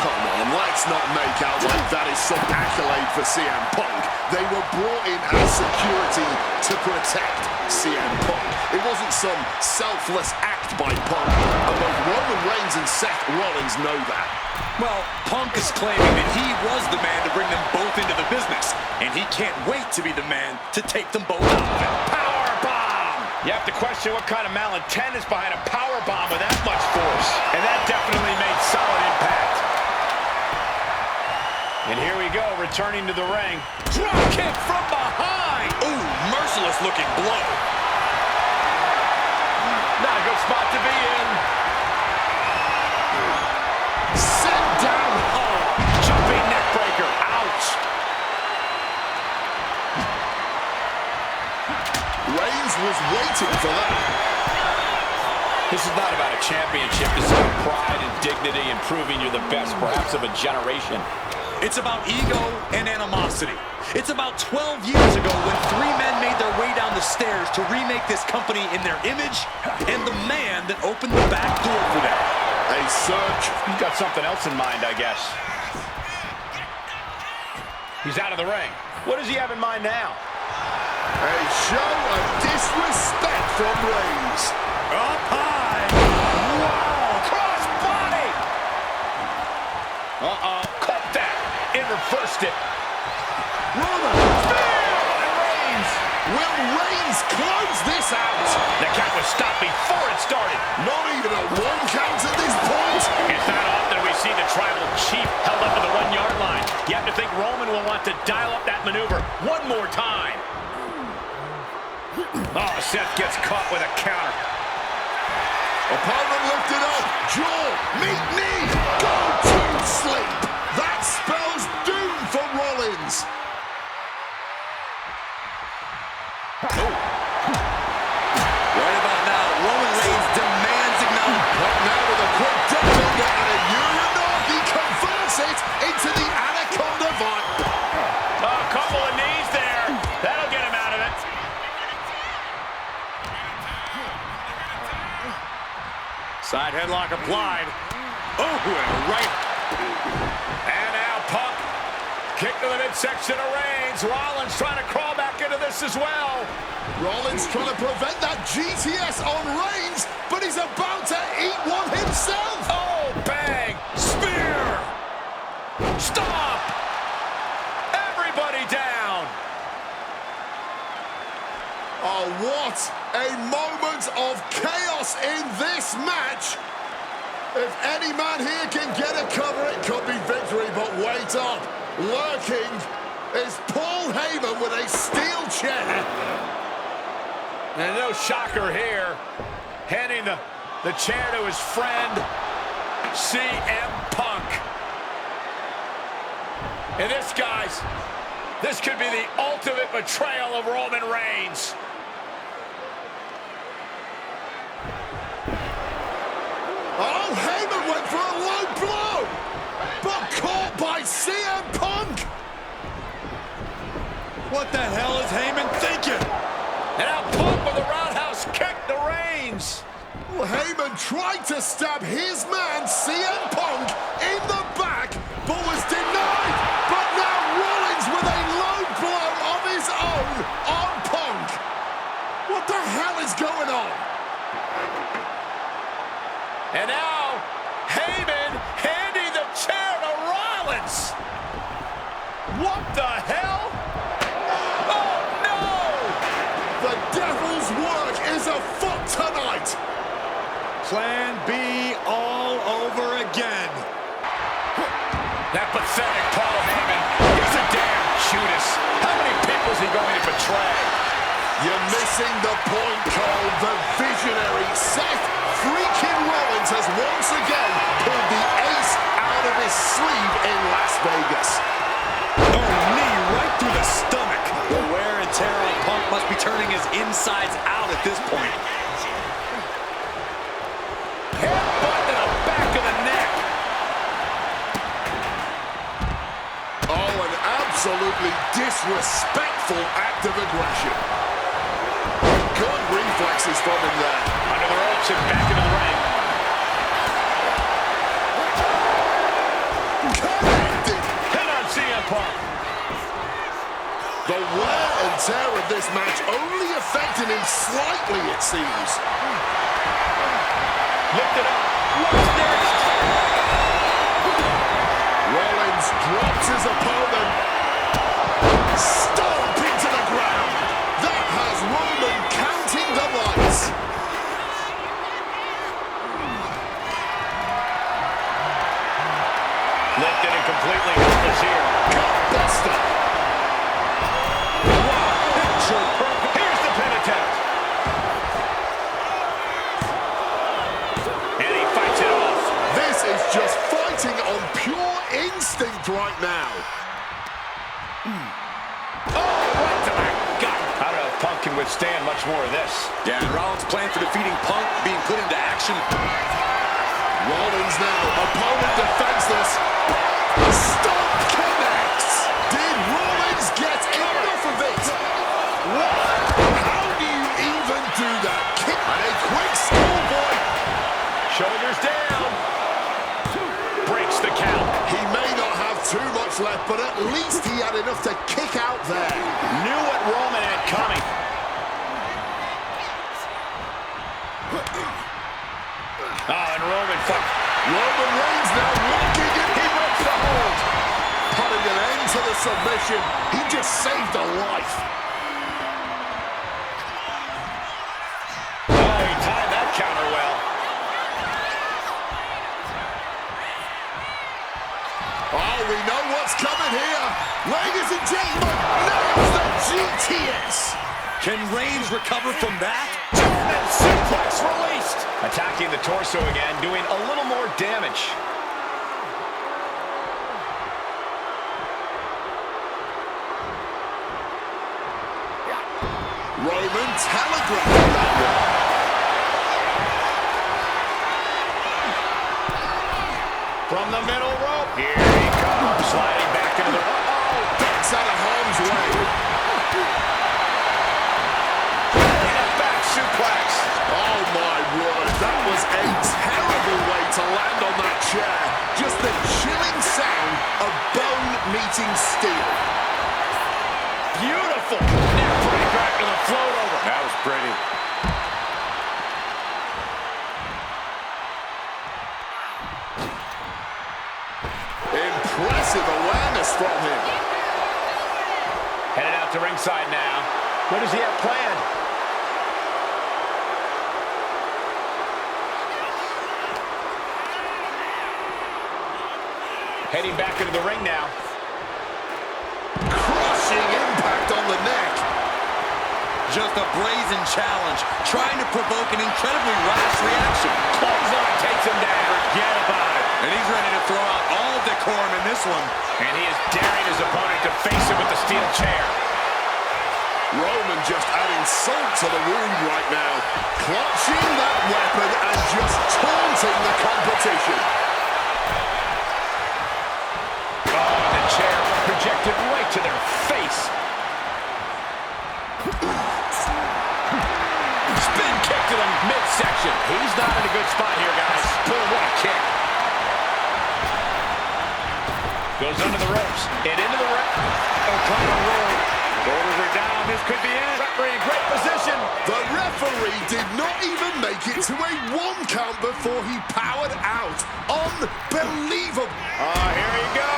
come on, let's not make out like that is some accolade for CM Punk. They were brought in as security to protect CM Punk. It wasn't some selfless act by Punk, and both Roman Reigns and Seth Rollins know that. Well, Punk is claiming that he was the man to bring them both into the business, and he can't wait to be the man to take them both out of it. Powerbomb! You have to question what kind of malintent is behind a powerbomb with that much force. And that definitely made solid impact. And here we go, returning to the ring. Drop kick from behind! Ooh, merciless looking blow. Not a good spot to be in. Sit down hard. Jumping neck breaker. Ouch. Reigns was waiting for that. This is not about a championship. This is about pride and dignity and proving you're the best, perhaps, of a generation. It's about ego and animosity. It's about 12 years ago when three men made their way down the stairs to remake this company in their image, and the man that opened the back door for them. A surge. He's got something else in mind, I guess. He's out of the ring. What does he have in mind now? A show of disrespect from Reigns. Up high. Wow. Cross body. Caught that. And reversed it. Roman. And Reigns. Will Reigns close this out? The count was stopped before it started. Not even a one count at this point. It's not often we see the tribal chief held up to the 1 yard line. You have to think Roman will want to dial up that maneuver one more time. Oh, Seth gets caught with a counter. Opponent lifted up. Jaw. Meet knee. Go to sleep. That spells doom for Rollins. Right about now, Roman Reigns demands acknowledgement. But now with a quick duck under and a Uranagi converts it into the Anaconda Vibe. A couple of knees there. That'll get him out of it. Side headlock applied. Oh, and right. And now Punk. Kick to the midsection of Reigns. Rollins trying to crawl back into this as well. Rollins trying to prevent that GTS on Reigns, but he's about to eat one himself. Oh, bang. Spear. Stop. Everybody down. Oh, what a moment of chaos in this match. If any man here can get a cover, it could be victory, but wait up. Lurking is Paul Heyman with a steel chair. And no shocker here. Handing the chair to his friend, CM Punk. And this, guys, this could be the ultimate betrayal of Roman Reigns. Oh, Heyman went for a low blow, but caught by CM Punk. What the hell is Heyman thinking? And now Punk with a roundhouse kick to Reigns. Well, Heyman tried to stab his man, CM Punk, in the back, but was denied. But now Rollins with a low blow of his own on Punk. What the hell is going on? And now Heyman handing the chair to Rollins. What the hell? Oh, no! The devil's work is afoot tonight. Plan B all over again. That pathetic Paul Heyman. He's a damn Judas. How many people is he going to betray? You're missing the point, Cole. The visionary Seth freaking Rollins has once again pulled the ace out of his sleeve in Las Vegas. Oh, knee right through the stomach. The wear and tear on Punk must be turning his insides out at this point. Headbutt to the back of the neck. Oh, an absolutely disrespectful act of aggression. Good reflexes from him there. Under the ropes and back into the ring. Punk. The wear and tear of this match only affecting him slightly, it seems. Lift it up. What's next? Rollins drops his opponent. Stomping to the ground. That has Roman counting the lights. Lifted and completely helpless here. Gutbuster. Picture perfect. Here's the pin attempt. And he fights it off. This is just fighting on pure instinct right now. Oh, right to the gut. I don't know if Punk can withstand much more of this. Yeah, and Rollins' plan for defeating Punk being put into action. Rollins now, opponent defenseless. Stomp connects. Did Rollins get enough of it? What? How do you even do that? Kick and a quick schoolboy. Shoulders down. Breaks the count. He may not have too much left, but at least he had enough to kick out there. Knew what Roman had coming. And Roman Roman Reigns now walking in. He breaks the hold. Putting an end to the submission. He just saved a life. Oh, he timed that counter well. Oh, we know what's coming here. Ladies and gentlemen, nails the GTS. Can Reigns recover from that? German suplex released. Attacking the torso again, doing a little more damage. Roman telegraphing that one. From the middle rope. Here he comes. Sliding back into the... Ducks out of harm's way. And a back suplex. Oh my word, that was a terrible way to land on that chair. Just the chilling sound of bone meeting steel. Beautiful. Neck breaker after the float over. That was pretty. Impressive awareness from him. Headed out to ringside now. What does he have planned? Heading back into the ring now. Crushing impact on the neck. Just a brazen challenge, trying to provoke an incredibly rash reaction. Clothesline takes him down. Forget about it. And he's ready to throw out all decorum in this one. And he is daring his opponent to face him with the steel chair. Roman just adding salt to the wound right now. Clutching that weapon and just taunting the competition. Oh, the chair projected right to their face. Spin kick to the midsection. He's not in a good spot here, guys. Boom, what a kick. Goes under the ropes and into the ring. O'Connor roll. Shoulders are down. This could be it. Referee in great position. The referee did not even make it to a 1 count before he powered out. Unbelievable. Here you go.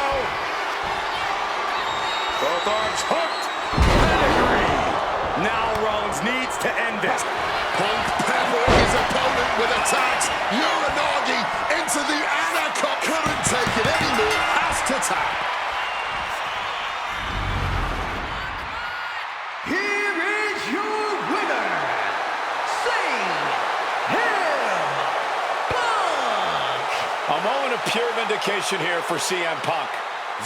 Both arms hooked. Pedigree. Now Rollins needs to end this. Punk peppering his opponent with attacks. Uranagi into the Anaconda. Couldn't take it anymore. Has to tap. Here is your winner, Punk. A moment of pure vindication here for CM Punk.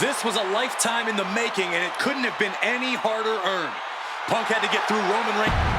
This was a lifetime in the making, and it couldn't have been any harder earned. Punk had to get through Roman Reigns.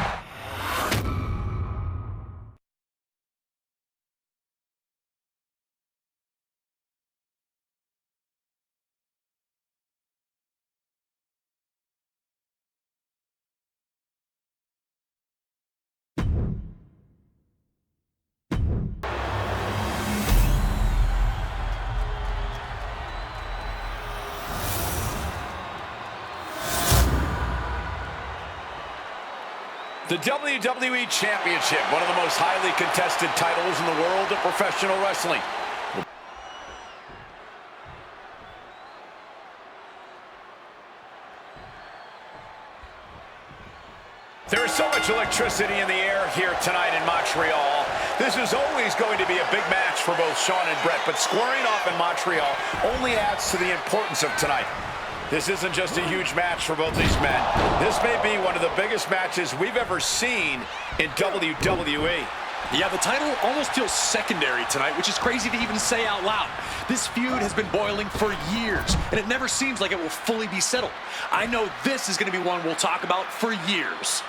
The WWE Championship, one of the most highly contested titles in the world of professional wrestling. There is so much electricity in the air here tonight in Montreal. This is always going to be a big match for both Shawn and Bret, but squaring off in Montreal only adds to the importance of tonight. This isn't just a huge match for both these men. This may be one of the biggest matches we've ever seen in WWE. Yeah, the title almost feels secondary tonight, which is crazy to even say out loud. This feud has been boiling for years, and it never seems like it will fully be settled. I know this is going to be one we'll talk about for years.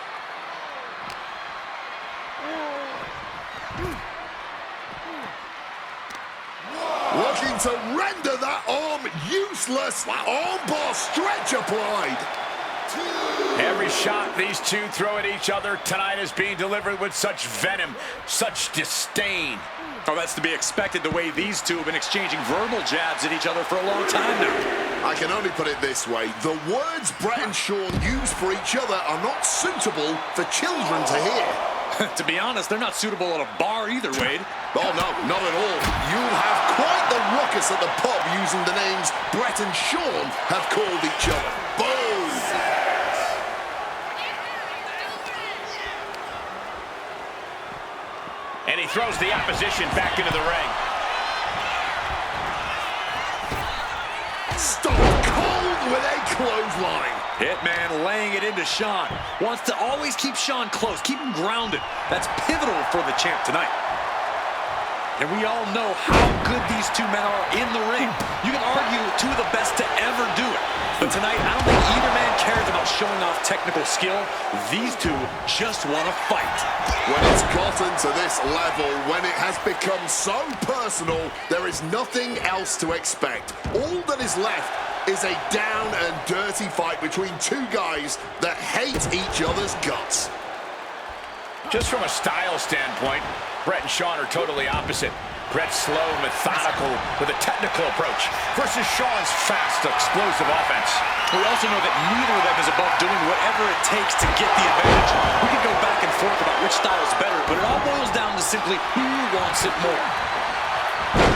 Looking to render that arm useless. That armbar stretch applied. Every shot these two throw at each other tonight is being delivered with such venom, such disdain. Oh, that's to be expected, the way these two have been exchanging verbal jabs at each other for a long time now. I can only put it this way. The words Bret and Shawn use for each other are not suitable for children to hear. To be honest, they're not suitable at a bar either, Wade. Oh, no, not at all. You'll have quite the ruckus at the pub using the names Bret and Shawn have called each other. Boom! And he throws the opposition back into the ring. Stone cold with a clothesline. Hitman laying it into Shawn. Wants to always keep Shawn close, keep him grounded. That's pivotal for the champ tonight. And we all know how good these two men are in the ring. You can argue two of the best to ever do it. But tonight, I don't think either man cares about showing off technical skill. These two just want to fight. When it's gotten to this level, when it has become so personal, there is nothing else to expect. All that is left is a down and dirty fight between two guys that hate each other's guts. Just from a style standpoint, Bret and Shawn are totally opposite. Bret's slow, methodical, with a technical approach, versus Shawn's fast, explosive offense. We also know that neither of them is above doing whatever it takes to get the advantage. We could go back and forth about which style is better, but it all boils down to simply who wants it more.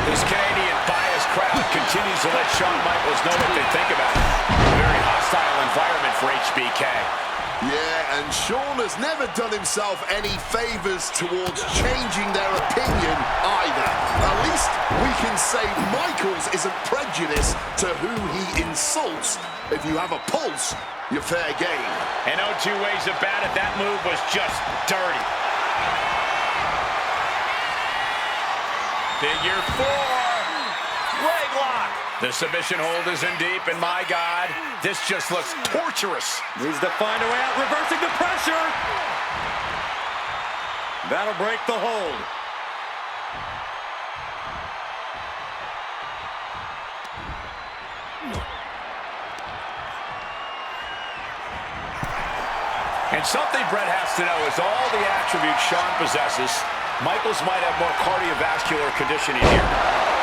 This Canadian biased crowd continues to let Shawn Michaels know what they think about it. A very hostile environment for HBK. Yeah, and Shawn has never done himself any favors towards changing their opinion either. At least we can say Michaels isn't prejudiced to who he insults. If you have a pulse, you're fair game. And no two ways about it, that move was just dirty. Figure 4, leg lock. The submission hold is in deep, and my God, this just looks torturous. Needs to find a way out, reversing the pressure. That'll break the hold. And something Bret has to know is all the attributes Shawn possesses, Michaels might have more cardiovascular conditioning here.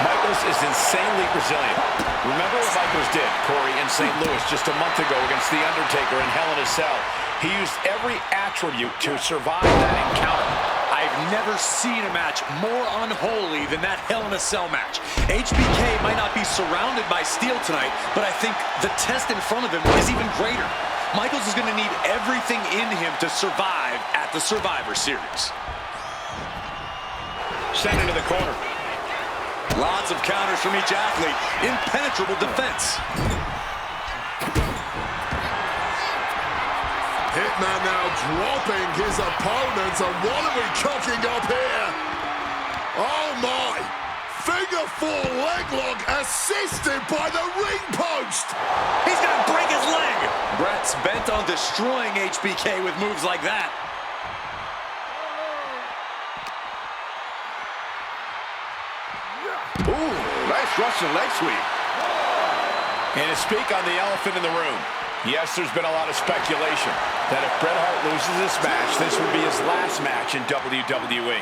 Michaels is insanely resilient. Remember what Michaels did, Corey, in St. Louis just a month ago against The Undertaker in Hell in a Cell. He used every attribute to survive that encounter. I've never seen a match more unholy than that Hell in a Cell match. HBK might not be surrounded by steel tonight, but I think the test in front of him is even greater. Michaels is going to need everything in him to survive at the Survivor Series. Sent into the corner. Lots of counters from each athlete. Impenetrable defense. Hitman now dropping his opponent, and what are we cooking up here? Oh my! Figure 4 leg lock assisted by the ring post! He's gonna break his leg! Bret's bent on destroying HBK with moves like that. Ooh, nice Russian leg sweep. And to speak on the elephant in the room, yes, there's been a lot of speculation that if Bret Hart loses this match, this would be his last match in WWE.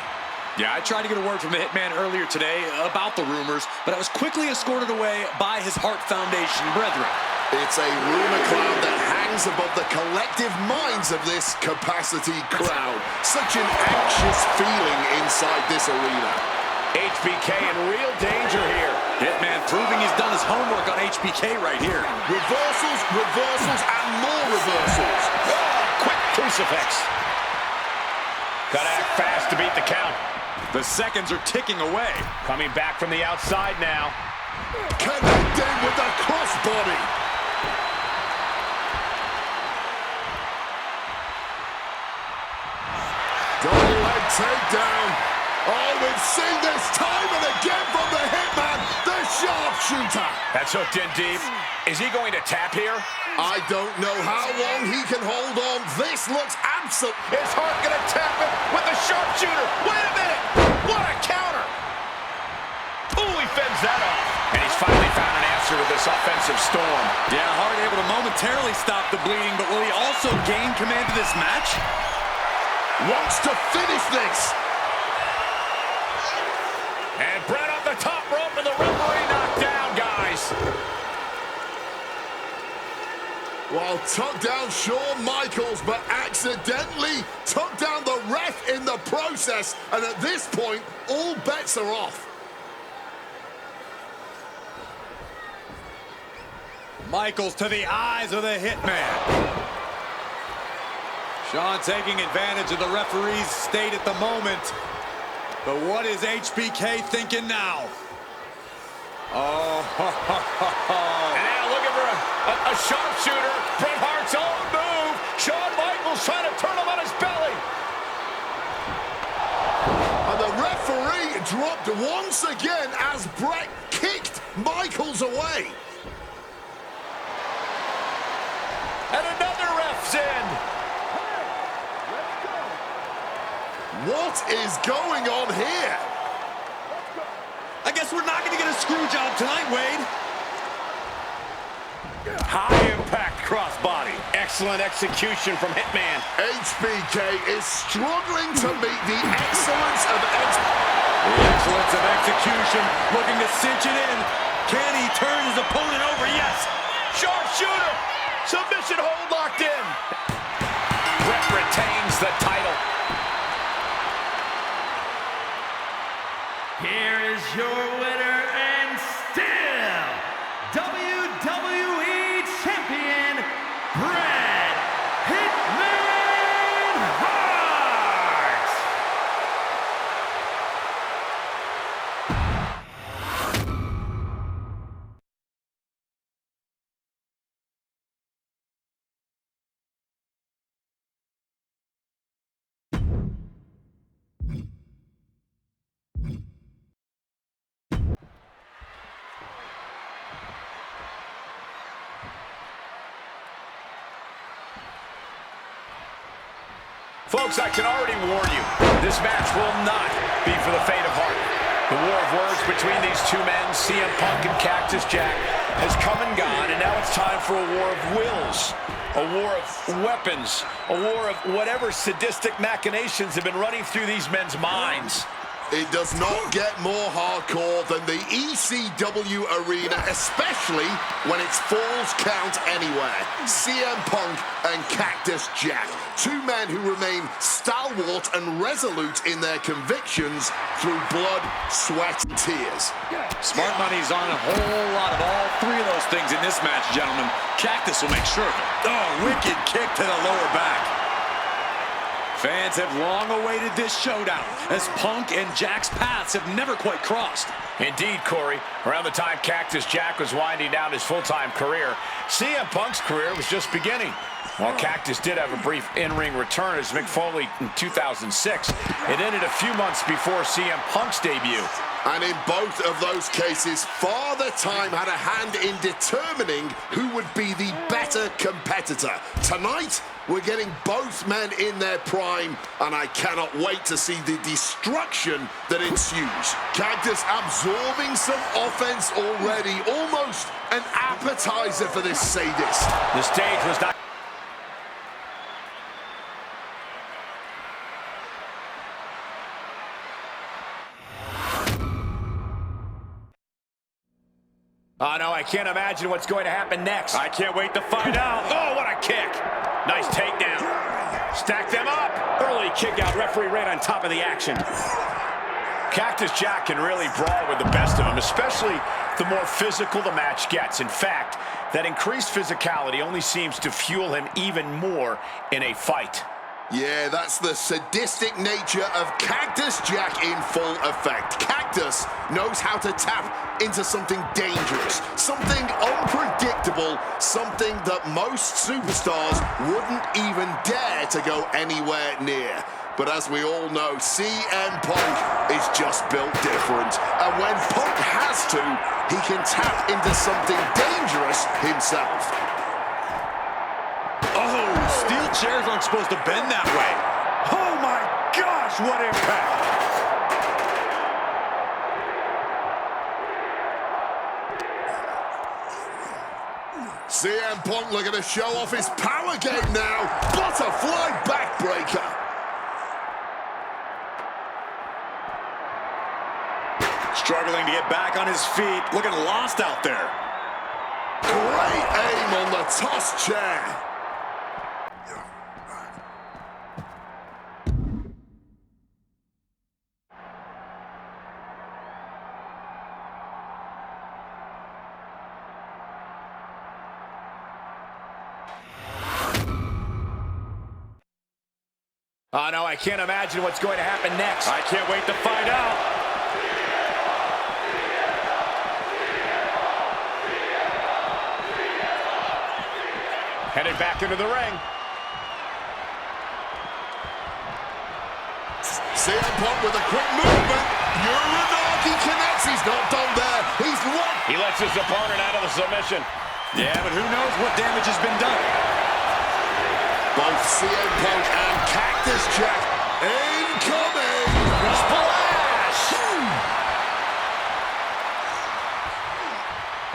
Yeah, I tried to get a word from the Hitman earlier today about the rumors, but I was quickly escorted away by his Hart Foundation brethren. It's a rumor cloud that hangs hangs above the collective minds of this capacity crowd. Such an anxious feeling inside this arena. HBK in real danger here. Hitman proving he's done his homework on HBK right here. Reversals, reversals, and more reversals. Oh, quick crucifix. Gotta act fast to beat the count. The seconds are ticking away. Coming back from the outside now. Connecting with the crossbody. Double leg takedown. Oh, we've seen this time and again from the Hitman, the sharpshooter. That's hooked in deep. Is he going to tap here? I don't know how long he can hold on. This looks absolute. Is Hart going to tap it with the sharpshooter? Wait a minute. What a counter. Ooh, he fends that off. And he's finally found an answer to this offensive storm. Yeah, Hart able to momentarily stop the bleeding, but will he also gain command of this match? Wants to finish this. And Brett off the top rope and the referee knocked down, guys. Well, took down Shawn Michaels, but accidentally took down the ref in the process. And at this point, all bets are off. Michaels to the eyes of the Hitman. Shawn taking advantage of the referee's state at the moment. But what is HBK thinking now? Oh, and now looking for a sharpshooter. Bret Hart's own move. Shawn Michaels trying to turn him on his belly. And the referee dropped once again as Bret kicked Michaels away. And another ref's in. What is going on here? I guess we're not going to get a screw job tonight, Wade. High impact crossbody. Excellent execution from Hitman. HBK is struggling to meet the excellence of execution, looking to cinch it in. Can he turn his opponent over? Yes. Sharpshooter. Submission hold locked in. Bret retains the title. Here is your winner and still WWE Champion, Bret Hitman Hart. Folks, I can already warn you, this match will not be for the fate of Hart. The war of words between these two men, CM Punk and Cactus Jack, has come and gone, and now it's time for a war of wills, a war of weapons, a war of whatever sadistic machinations have been running through these men's minds. It does not get more hardcore than the ECW arena, especially when it's Falls Count Anywhere. CM Punk and Cactus Jack, two men who remain stalwart and resolute in their convictions through blood, sweat, and tears. Smart money's on a whole lot of all three of those things in this match, gentlemen. Cactus will make sure of it. Oh, wicked kick to the lower back. Fans have long awaited this showdown, as Punk and Jack's paths have never quite crossed. Indeed, Corey. Around the time Cactus Jack was winding down his full-time career, CM Punk's career was just beginning. While Cactus did have a brief in-ring return as Mick Foley in 2006, it ended a few months before CM Punk's debut. And in both of those cases, Father Time had a hand in determining who would be the better competitor. Tonight, we're getting both men in their prime, and I cannot wait to see the destruction that ensues. Cactus absorbing some offense already, almost an appetizer for this sadist. The stage was not... Oh, no, I can't imagine what's going to happen next. I can't wait to find out. Oh, what a kick. Nice takedown. Stack them up. Early kick out. Referee right on top of the action. Cactus Jack can really brawl with the best of them, especially the more physical the match gets. In fact, that increased physicality only seems to fuel him even more in a fight. Yeah, that's the sadistic nature of Cactus Jack in full effect. Cactus knows how to tap into something dangerous, something unpredictable, something that most superstars wouldn't even dare to go anywhere near. But as we all know, CM Punk is just built different. And when Punk has to, he can tap into something dangerous himself. Oh, steel chairs aren't supposed to bend that way. Oh my gosh, what impact! CM Punk looking to show off his power game now. Butterfly backbreaker. Struggling to get back on his feet, looking lost out there. Great aim on the toss chair. Oh, no, I can't imagine what's going to happen next. I can't wait to find out. Headed back into the ring. CM Punk with a quick movement. Uranagi connects. He's not done there. He's locked. He lets his opponent out of the submission. Yeah, but who knows what damage has been done. Both CM Punk and Cactus Jack incoming. Splash!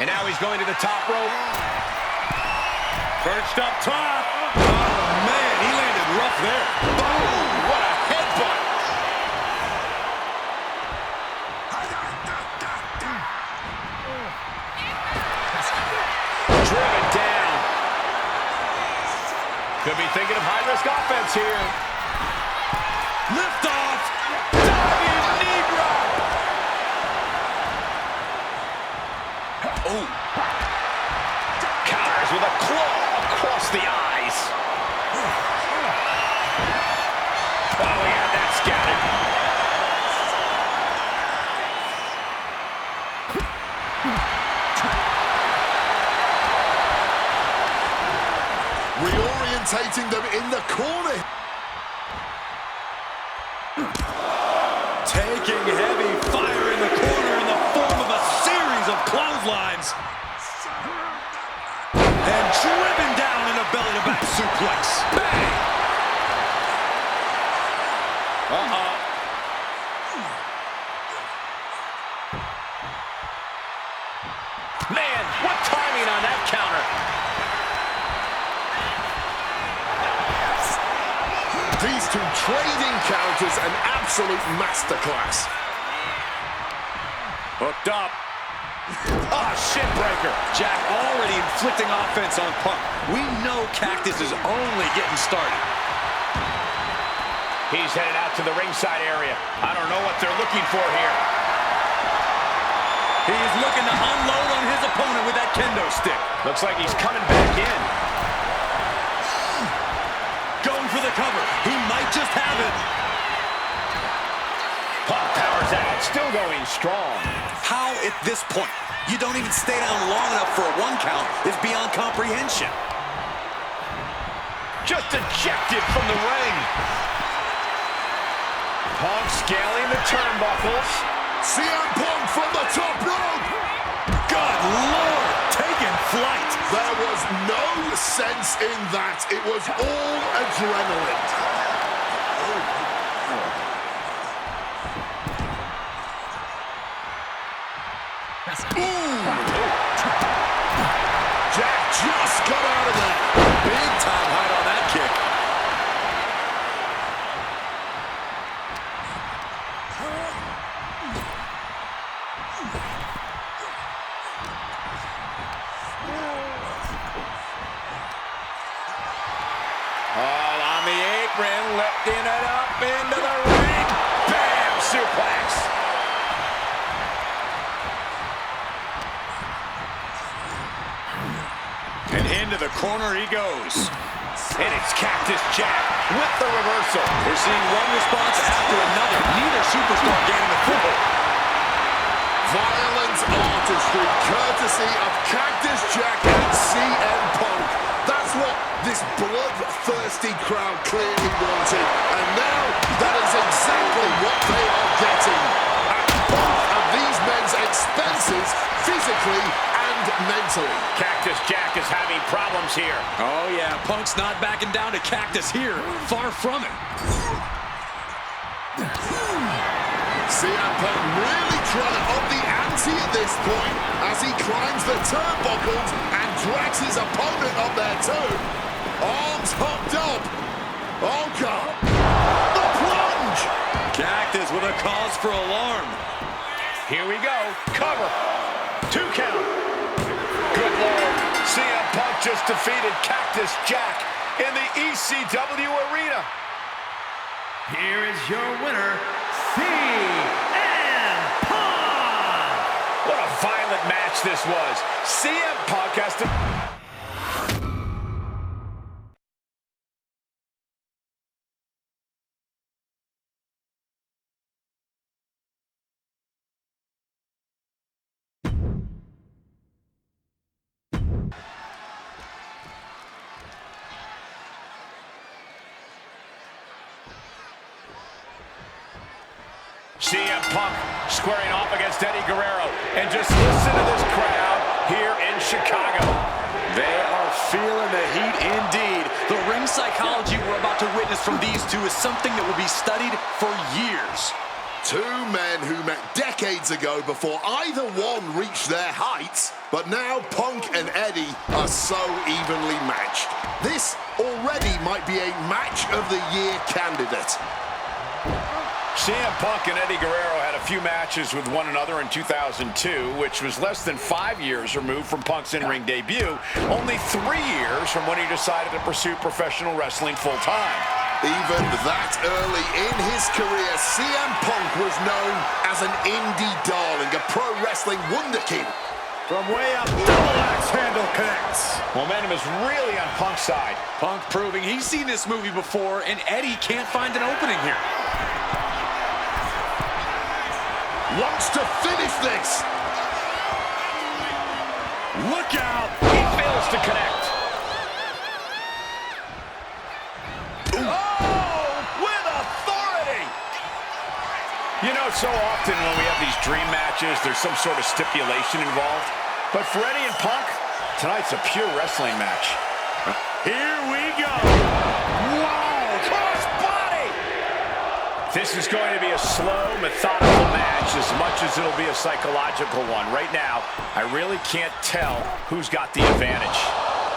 And now he's going to the top rope. Perched up top. Oh, man, he landed rough there. Boom! What a headbutt! Driven down. Could be thinking of high-risk offense here. Lift off. Diving knee drop. Oh. Counters with a claw across the eyes. Oh, he had that scouted. Reorientating them in the corner. Taking heavy fire in the corner in the form of a series of clotheslines. And driven down in a belly-to-back suplex. Bang! Uh-oh. Man, what timing on that counter. These two trading counters, an absolute masterclass. Hooked up. Ah, shin breaker. Jack already inflicting offense on Punk. We know Cactus is only getting started. He's headed out to the ringside area. I don't know what they're looking for here. He's looking to unload on his opponent with that kendo stick. Looks like he's coming back in. Going for the cover. He might just have it. Punk powers out, still going strong. How at this point you don't even stay down long enough for a 1 count is beyond comprehension. Just ejected from the ring. Punk scaling the turnbuckles. CM Punk from the top rope. Good Lord, taking flight. There was no sense in that. It was all adrenaline. Jack just got out of there. Big time height on that kick. All on the apron, lifting it up into the ring. Bam! Suplex. And into the corner he goes. And it's Cactus Jack with the reversal. We're seeing one response after another. Neither superstar gaining the foothold. Violent artistry, courtesy of Cactus Jack and CM Punk. That's what this bloodthirsty crowd clearly wanted. And now that is exactly what they are getting. At both of these men's expenses, physically and mentally. Cactus Jack is having problems here. Oh, yeah. Punk's not backing down to Cactus here. Far from it. CM Punk really trying to up the ante at this point as he climbs the turnbuckles and drags his opponent up there too. Arms hooked up. Oh, God. The plunge. Cactus with a cause for alarm. Here we go. Cover. 2 count. Good Lord. CM Punk just defeated Cactus Jack in the ECW arena. Here is your winner, CM Punk! What a violent match this was. CM Punk has to... CM Punk squaring off against Eddie Guerrero. And just listen to this crowd here in Chicago. They are feeling the heat indeed. The ring psychology we're about to witness from these two is something that will be studied for years. Two men who met decades ago before either one reached their heights, but now Punk and Eddie are so evenly matched. This already might be a match of the year candidate. CM Punk and Eddie Guerrero had a few matches with one another in 2002, which was less than 5 years removed from Punk's in-ring debut, only 3 years from when he decided to pursue professional wrestling full-time. Even that early in his career, CM Punk was known as an indie darling, a pro wrestling wunderkind. From way up, double axe handle connects. Momentum is really on Punk's side. Punk proving he's seen this movie before, and Eddie can't find an opening here. Wants to finish this. Look out. He fails to connect. Oh, with authority. You know, so often when we have these dream matches, there's some sort of stipulation involved. But for Eddie and Punk, tonight's a pure wrestling match. Here we go. Wow, cross body. This is going to be a slow, methodical match as much as it'll be a psychological one. Right now, I really can't tell who's got the advantage.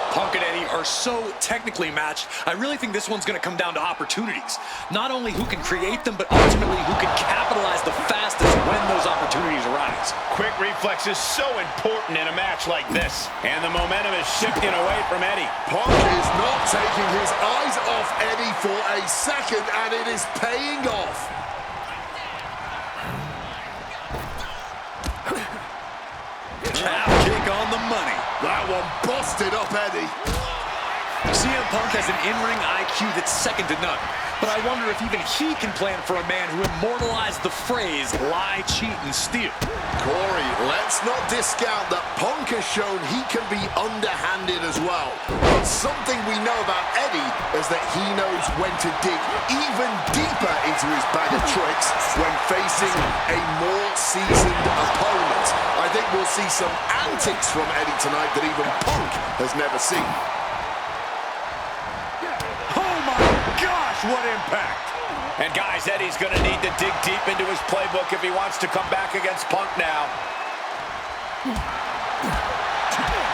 Punk and Eddie are so technically matched, I really think this one's going to come down to opportunities. Not only who can create them, but ultimately who can capitalize the fastest when those opportunities arise. Quick reflex is so important in a match like this. And the momentum is shifting away from Eddie. Punk is not taking his eyes off Eddie for a second, and it is paying off. Calf kick on the money. That one busted up Eddie. CM Punk has an in-ring IQ that's second to none. But I wonder if even he can plan for a man who immortalized the phrase, lie, cheat, and steal. Corey, let's not discount that Punk has shown he can be underhanded as well. But something we know about Eddie is that he knows when to dig even deeper into his bag of tricks when facing a more seasoned opponent. I think we'll see some antics from Eddie tonight that even Punk has never seen. What impact. And guys, Eddie's going to need to dig deep into his playbook if he wants to come back against Punk now.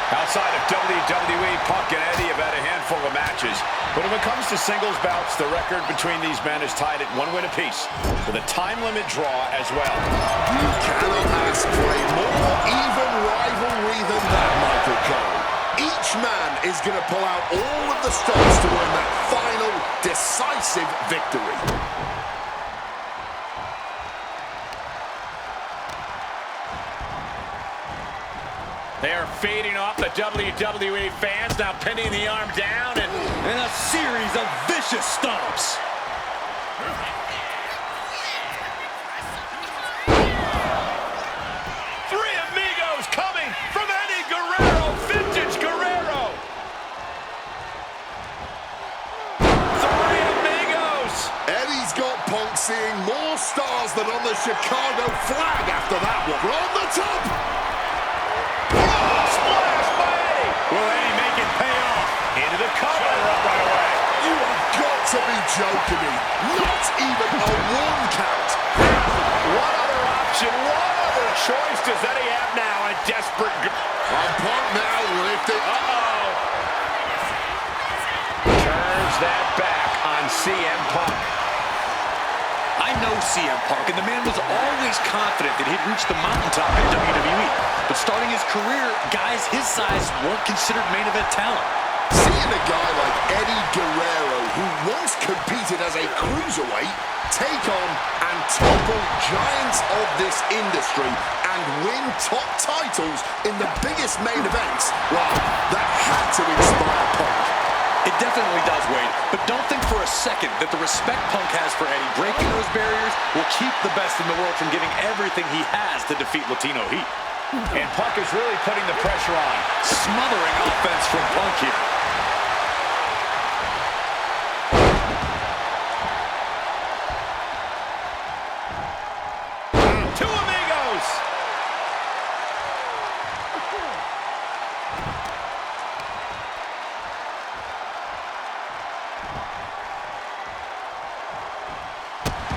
Outside of WWE, Punk and Eddie have had a handful of matches. But when it comes to singles bouts, the record between these men is tied at 1 win apiece, with a time limit draw as well. You cannot ask for a more even rivalry than that, Michael Cole. Each man is going to pull out all of the stops to win that final massive victory. They are fading off the WWE fans, now pinning the arm down and a series of vicious stomps. Three Amigos coming from Eddie Guerrero, vintage Guerrero. Three Amigos. Eddie's got Punk seeing more stars than on the Chicago flag after that one. From the top. Splash by Eddie. Will Eddie make it pay off? Into the cover up right away. You have got to be joking me. Not even a one count. What other option, what other choice does Eddie have now? A desperate... Punk now lifted. Uh-oh. Turns that back on CM Punk. I know CM Punk, and the man was always confident that he'd reach the mountaintop in WWE. But starting his career, guys his size weren't considered main event talent. Seeing a guy like Eddie Guerrero, who once competed as a cruiserweight, take on and topple giants of this industry and win top titles in the biggest main events, well, that had to inspire Punk. It definitely does, Wade, but don't think for a second that the respect Punk has for Eddie breaking those barriers will keep the best in the world from giving everything he has to defeat Latino Heat. And Punk is really putting the pressure on. Smothering offense from Punk here. Two Amigos.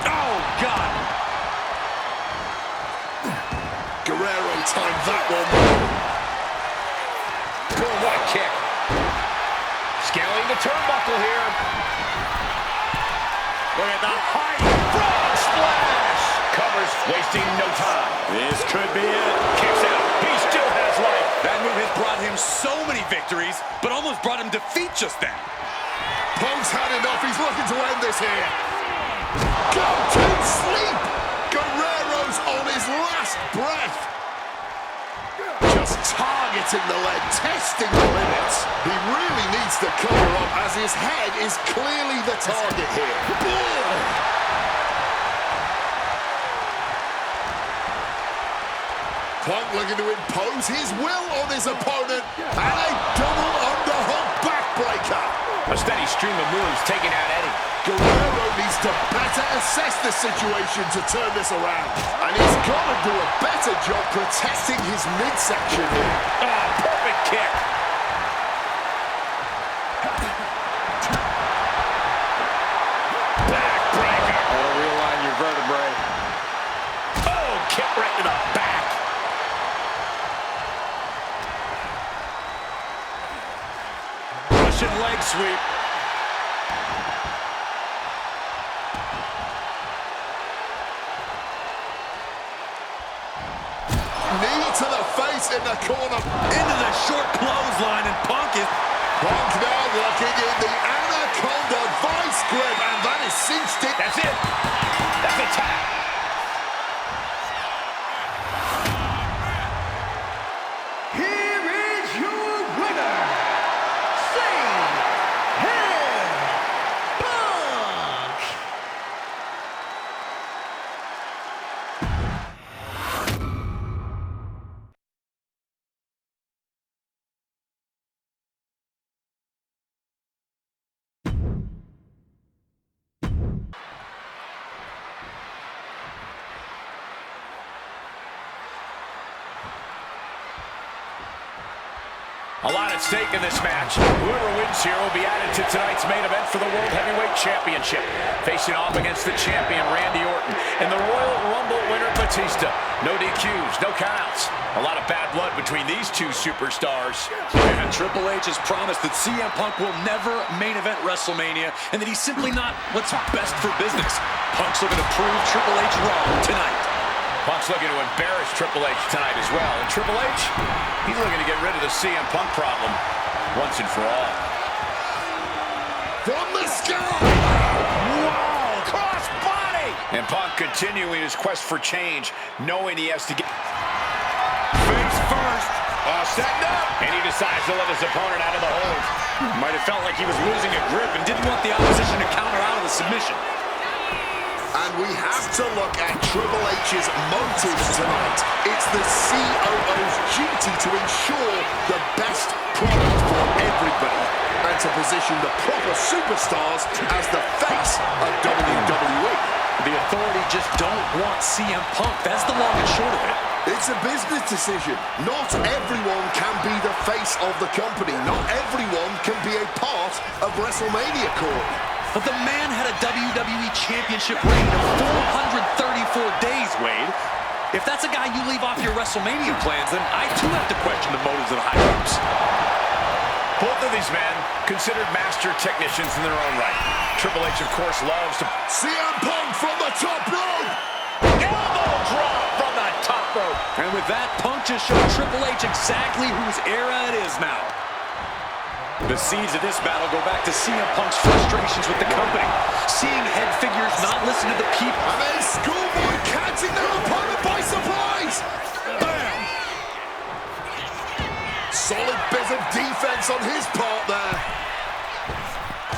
Oh, God. Guerrero timed that one. Boom, what a kick. Scaling the turnbuckle here. Look at the height. Frog splash. Covers, wasting no time. This could be it. Kicks out. He still has life. That move has brought him so many victories, but almost brought him defeat just then. Punk's had enough. He's looking to end this here. Go to sleep. Guerrero's on his last breath. Just targeting the leg, testing the limits. He really needs to cover up as his head is clearly the target here. Punk looking to impose his will on his opponent. And a double underhook backbreaker. A steady stream of moves taking out Eddie. Guerrero needs to better assess the situation to turn this around. And he's got to do a better job protecting his midsection here. Perfect kick. Backbreaker. That'll realign your vertebrae. Oh, kick right to the back. Russian leg sweep. Knee to the face in the corner. Into the short clothesline, and Punk now locking in the Anaconda vice grip, and that is cinched in. That's it. That's a tap. Here is your winner, CM Punk. A lot at stake in this match. Whoever wins here will be added to tonight's main event for the World Heavyweight Championship. Facing off against the champion, Randy Orton, and the Royal Rumble winner, Batista. No DQs, no countouts. A lot of bad blood between these two superstars. And Triple H has promised that CM Punk will never main event WrestleMania, and that he's simply not what's best for business. Punk's looking to prove Triple H wrong tonight. Punk's looking to embarrass Triple H tonight as well. And Triple H, he's looking to get rid of the CM Punk problem once and for all. From the sky! And Punk continuing his quest for change, knowing he has to get... Face first. Setting up. And he decides to let his opponent out of the hold. Might have felt like he was losing a grip and didn't want the opposition to counter out of the submission. And we have to look at Triple H's motives tonight. It's the COO's duty to ensure the best product for everybody and to position the proper superstars as the face of WWE. The authority just don't want CM Punk. That's the long and short of it. It's a business decision. Not everyone can be the face of the company. Not everyone can be a part of WrestleMania, Corey. But the man had a WWE Championship reign of 434 days, Wade. If that's a guy you leave off your WrestleMania plans, then I too have to question the motives of high ups. Both of these men considered master technicians in their own right. Triple H, of course, loves to... CM Punk from the top rope! Elbow drop from the top rope! And with that, Punk just showed Triple H exactly whose era it is now. The seeds of this battle go back to CM Punk's frustrations with the company. Seeing head figures not listen to the people. And then Schoolboy catching their opponent by surprise! Bam! Solid bit of defense on his part there.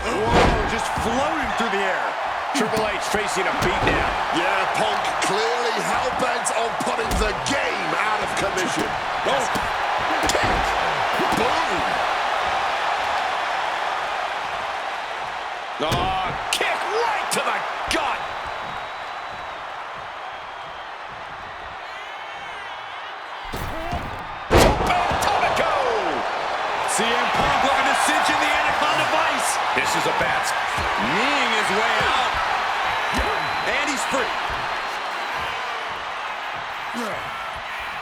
Whoa, just floating through the air. Triple H facing a beatdown. Yeah, Punk clearly hell-bent on putting the game out of commission. Oh, kick! Boom! Oh, kick right to the gut! CM Punk looking to cinch in the Anaconda Vice. This is a bad... Kneeing his way out. And he's free.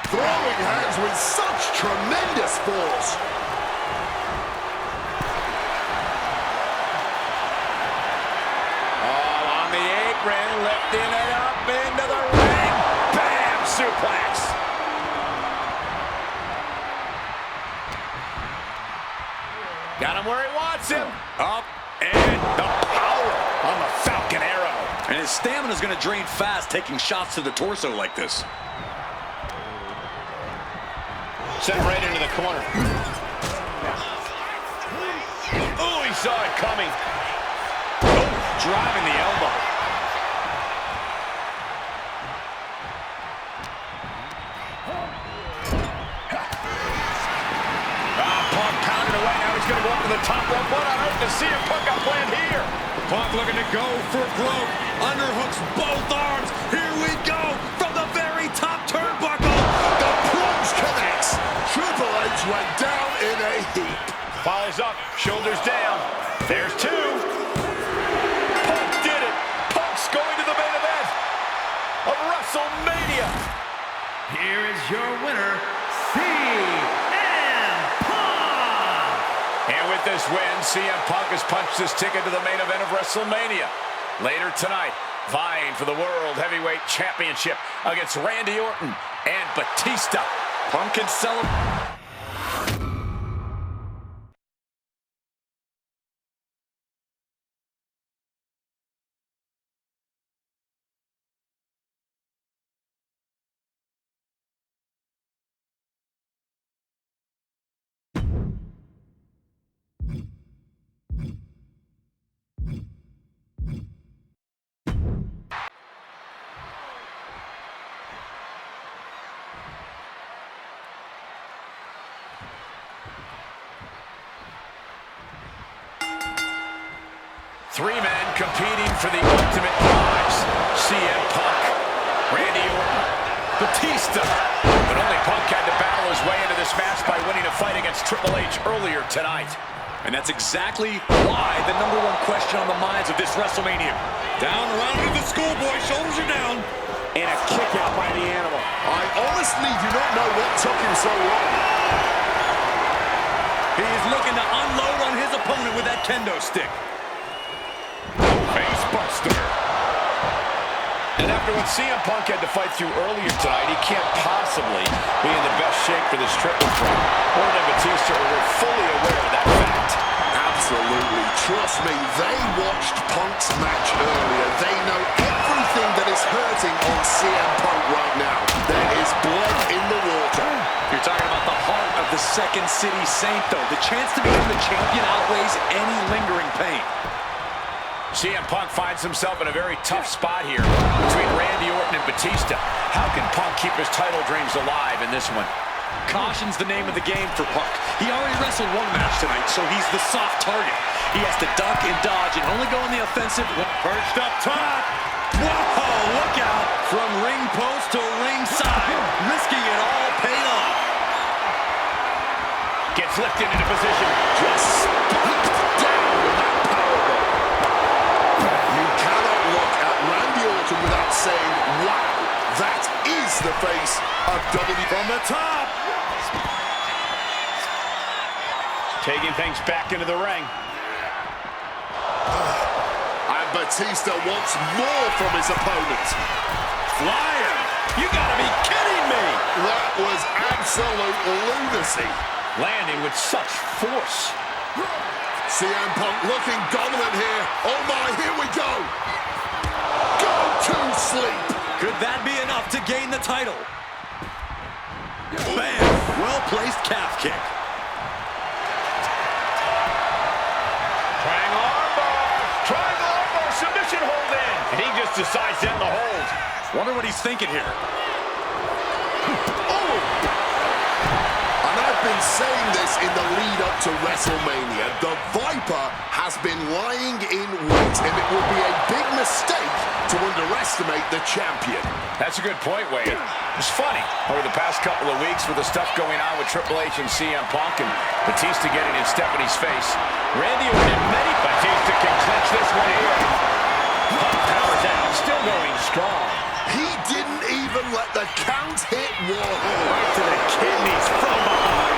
Throwing hands with such tremendous force. All on the apron, lifting it up into the ring. Bam! Suplex. Got him where he wants him. Up and the power on the Falcon Arrow. And his stamina is going to drain fast taking shots to the torso like this. Sent right into the corner. Oh, he saw it coming. Oh, driving the elbow. Punk pounding away. Now he's going to go up to the top rope. What on earth does CM Punk got planned here? Punk looking to go for broke. Underhooks both arms. Here we go from the very top turnbuckle. The plunge connects. Triple H went down in a heap. Follows up, shoulders down. There's two. Punk did it. Punk's going to the main event of WrestleMania. Here is your winner, CM Punk! And with this win, CM Punk has punched his ticket to the main event of WrestleMania. Later tonight, vying for the World Heavyweight Championship against Randy Orton and Batista. Punk can celebrate. Three men competing for the ultimate prize. CM Punk, Randy Orton, Batista. But only Punk had to battle his way into this match by winning a fight against Triple H earlier tonight. And that's exactly why the #1 question on the minds of this WrestleMania. Down around into the Schoolboy, shoulders are down. And a kick out by the animal. I honestly do not know what took him so long. He is looking to unload on his opponent with that kendo stick. Face buster. And after what CM Punk had to fight through earlier tonight, he can't possibly be in the best shape for this triple threat. Orton and Batista were fully aware of that fact. Absolutely. Trust me, they watched Punk's match earlier. They know everything that is hurting on CM Punk right now. There is blood in the water. You're talking about the heart of the Second City Saint, though. The chance to become the champion outweighs any lingering pain. CM Punk finds himself in a very tough spot here between Randy Orton and Batista. How can Punk keep his title dreams alive in this one? Caution's the name of the game for Punk. He already wrestled one match tonight, so he's the soft target. He has to duck and dodge and only go on the offensive. Perched up top. Whoa, look out. From ring post to ringside, risking it all paid off. Gets lifted into position. Just spiked down with that powerbomb. You cannot look at Randy Orton without saying, wow, that is the face of WWE. From the top. Taking things back into the ring. And Batista wants more from his opponent. Flyer. You gotta be kidding me. That was absolute lunacy. Landing with such force. CM Punk looking dominant here. Oh my, here we go. Go to sleep. Could that be enough to gain the title? Bam! Well-placed calf kick. Triangle armbar, submission hold in. And he just decides to end the hold. Wonder what he's thinking here. Oh! And I've been saying this in the lead up to WrestleMania. The Viper has been lying in wait, and it would be a big mistake to underestimate the champion. That's a good point, Wade. It's funny, over the past couple of weeks with the stuff going on with Triple H and CM Punk and Batista getting in Stephanie's face, Randy Orton and many Batista can clinch this one here. Punk powers out, still going strong. He didn't even let the count hit Warhol. Right to the kidneys from behind.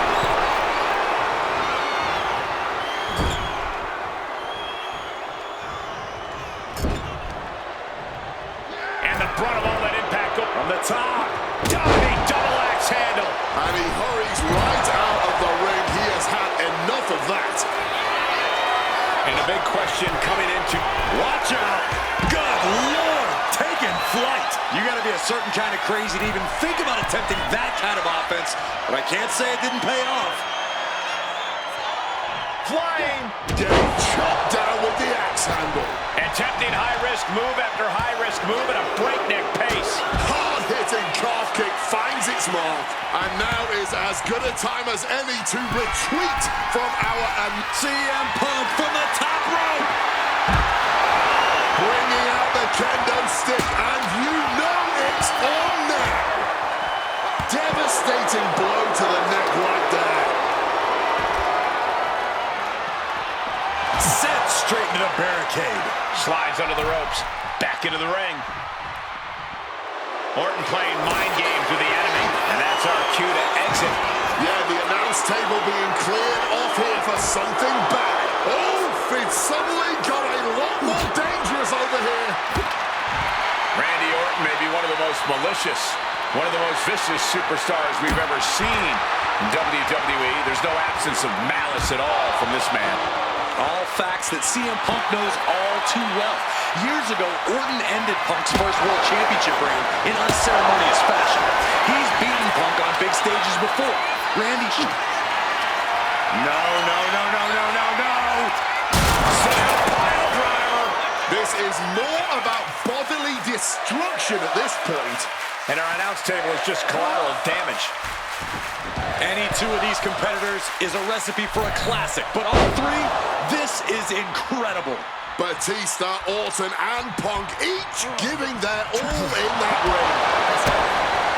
And the brunt of all that impact from the top. Dominating double axe handle. And he hurries right out of the ring. He has had enough of that. And a big question coming into, Watch out! Good Lord! Taking flight! You gotta be a certain kind of crazy to even think about attempting that kind of offense, but I can't say it didn't pay off. flying. Getting chopped down with the axe handle. Attempting high-risk move after high-risk move at a breakneck pace. Hard-hitting calf kick finds its mark. And now is as good a time as any to retreat from our CM Punk from the top rope. Bringing out the kendo stick, and you know it's on now. Devastating blow to the neck right there. Sent straight into the barricade. Slides under the ropes. Back into the ring. Orton playing mind games with the enemy, and that's our cue to exit. Yeah, the announce table being cleared off here for something bad. Oh, it's suddenly got a lot more dangerous over here. Randy Orton may be one of the most malicious, one of the most vicious superstars we've ever seen in WWE. There's no absence of malice at all from this man. All facts that CM Punk knows all too well. Years ago, Orton ended Punk's first World Championship reign in unceremonious fashion. He's beaten Punk on big stages before. Randy... No. Pile driver. This is more about bodily destruction at this point. And our announce table is just collateral damage. Any two of these competitors is a recipe for a classic, but all three, this is incredible. Batista, Orton, and Punk each giving their all in that ring.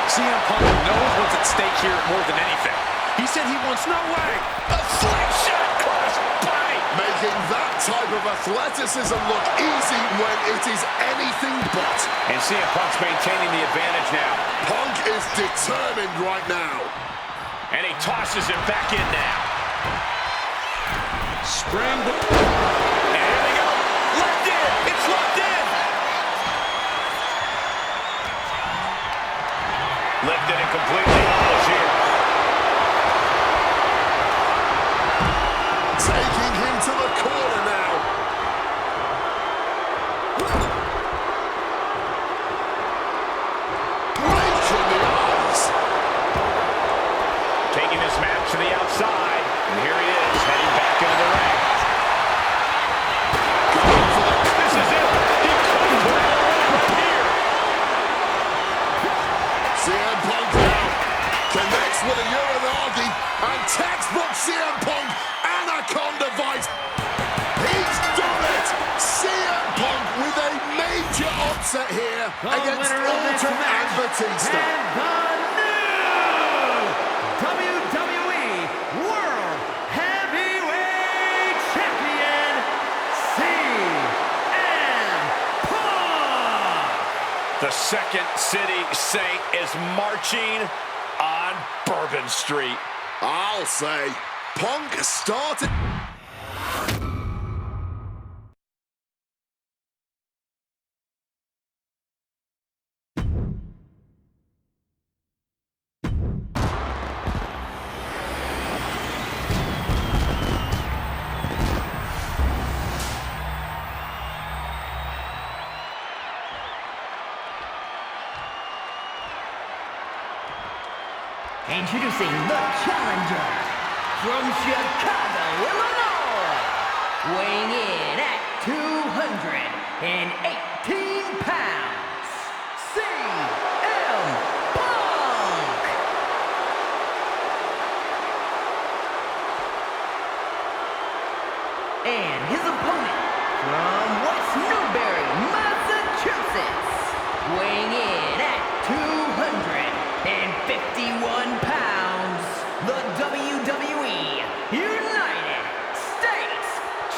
CM Punk knows what's at stake here more than anything. He said he wants no way. A slingshot cross body. Making that type of athleticism look easy when it is anything but. And CM Punk's maintaining the advantage now. Punk is determined right now. And he tosses him back in now. Springboard. And here we go. Locked in. It's locked in. Lifted and completely helpless here. Taking him to the corner. upset here The against winner of this Orton and match Batista. and the new WWE World Heavyweight Champion, CM Punk. The Second City Saint is marching on Bourbon Street. I'll say, Punk started... Introducing the challenger from Chicago, Illinois, weighing in at 218 pounds, CM Punk. And his opponent from West Newbury, Massachusetts, weighing in at 251 pounds, the WWE United States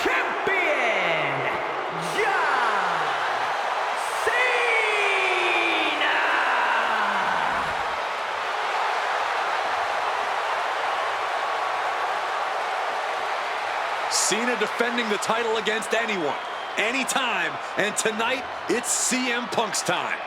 Champion, John Cena! Cena defending the title against anyone, anytime, and tonight, it's CM Punk's time.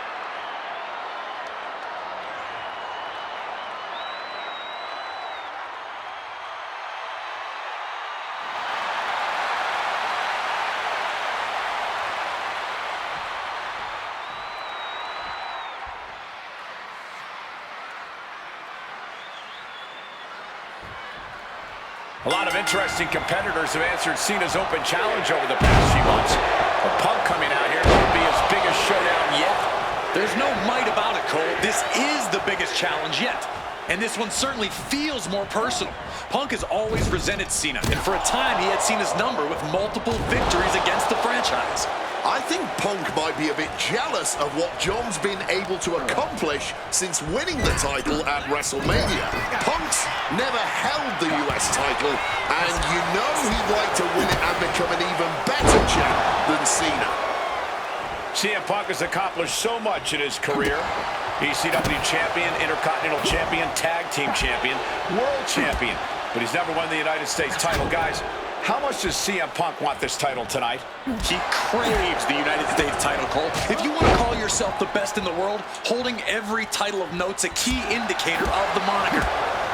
A lot of interesting competitors have answered Cena's open challenge over the past few months. But Punk coming out here could be his biggest showdown yet. There's no might about it, Cole. This is the biggest challenge yet. And this one certainly feels more personal. Punk has always resented Cena, and for a time he had Cena's number with multiple victories against the franchise. I think Punk might be a bit jealous of what John's been able to accomplish since winning the title at WrestleMania. Punk's never held the US title, and you know he'd like to win it and become an even better champ than Cena. CM Punk has accomplished so much in his career. ECW champion, Intercontinental champion, Tag Team champion, World champion. But he's never won the United States title. Guys, how much does CM Punk want this title tonight? He craves the United States title, Cole. If you want to call yourself the best in the world, holding every title of note's a key indicator of the moniker.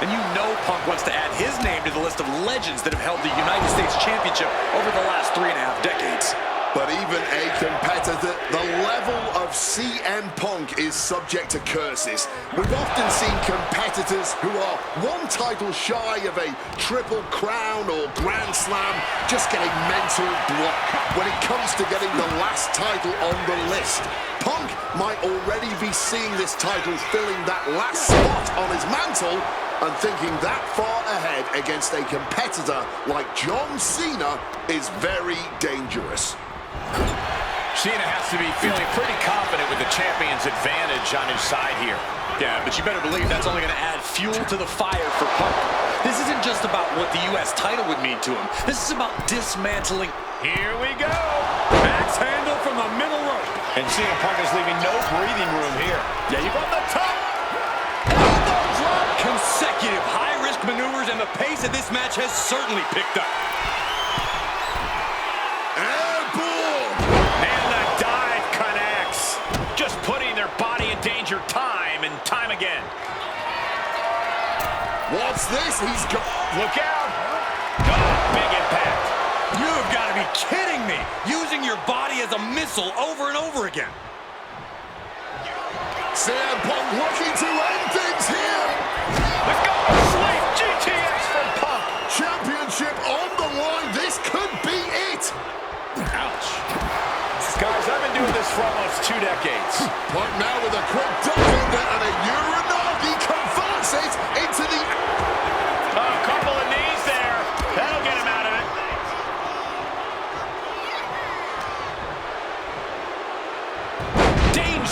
And you know Punk wants to add his name to the list of legends that have held the United States Championship over the last 3.5 decades. But even a competitor, the level of CM Punk is subject to curses. We've often seen competitors who are one title shy of a triple crown or grand slam just get a mental block when it comes to getting the last title on the list. Punk might already be seeing this title filling that last spot on his mantle and thinking that far ahead against a competitor like John Cena is very dangerous. Cena has to be feeling pretty confident with the champion's advantage on his side here. Yeah, but you better believe that's only going to add fuel to the fire for Punk. This isn't just about what the U.S. title would mean to him. This is about dismantling. Here we go. Axe handle from the middle rope. And CM Punk is leaving no breathing room here. Yeah, you From the top. elbow drop. Consecutive high-risk maneuvers, and the pace of this match has certainly picked up. And the dive connects. Just putting their body in danger time and time again. What's this? He's got... Look out. Oh, big impact. You have got to be kidding me. Using your body as a missile over and over again. CM Punk looking to end things here. Let's go. Sleep. GTS from Punk. Championship on the line. This could be it. Ouch. Guys, I've been doing this for almost 2 decades. Punk now with a quick double and a Uranagi converts it into the... A couple of knees there. That'll get him out of it.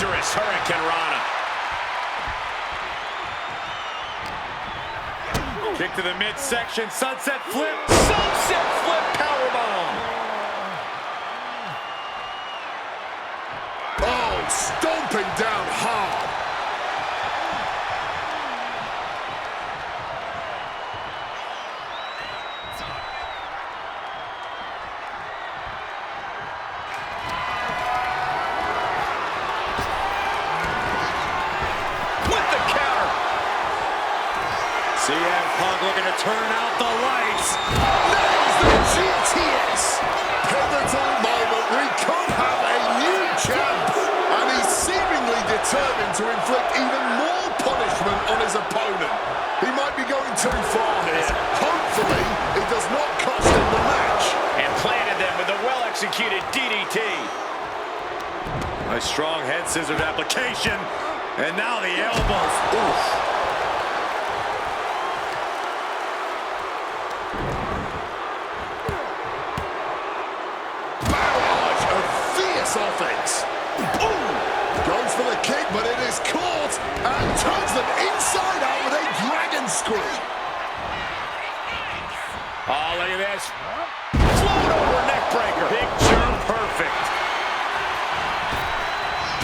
dangerous Hurricane Rana. Kick to the midsection, sunset flip. Sunset flip powerbomb. Oh, stomping down hard. CM Punk looking to turn out the lights. There's the GTS. Pivotal moment. We could have a new champ. And he's seemingly determined to inflict even more punishment on his opponent. He might be going too far here. Hopefully, it does not cost him the match. And planted them with a well-executed DDT. A strong head scissored application. And now the elbows. Oof. Offense. Ooh! Goes for the kick, but it is caught and turns them inside out with a dragon screw. Oh, look at this. Float over neck breaker. Picture perfect.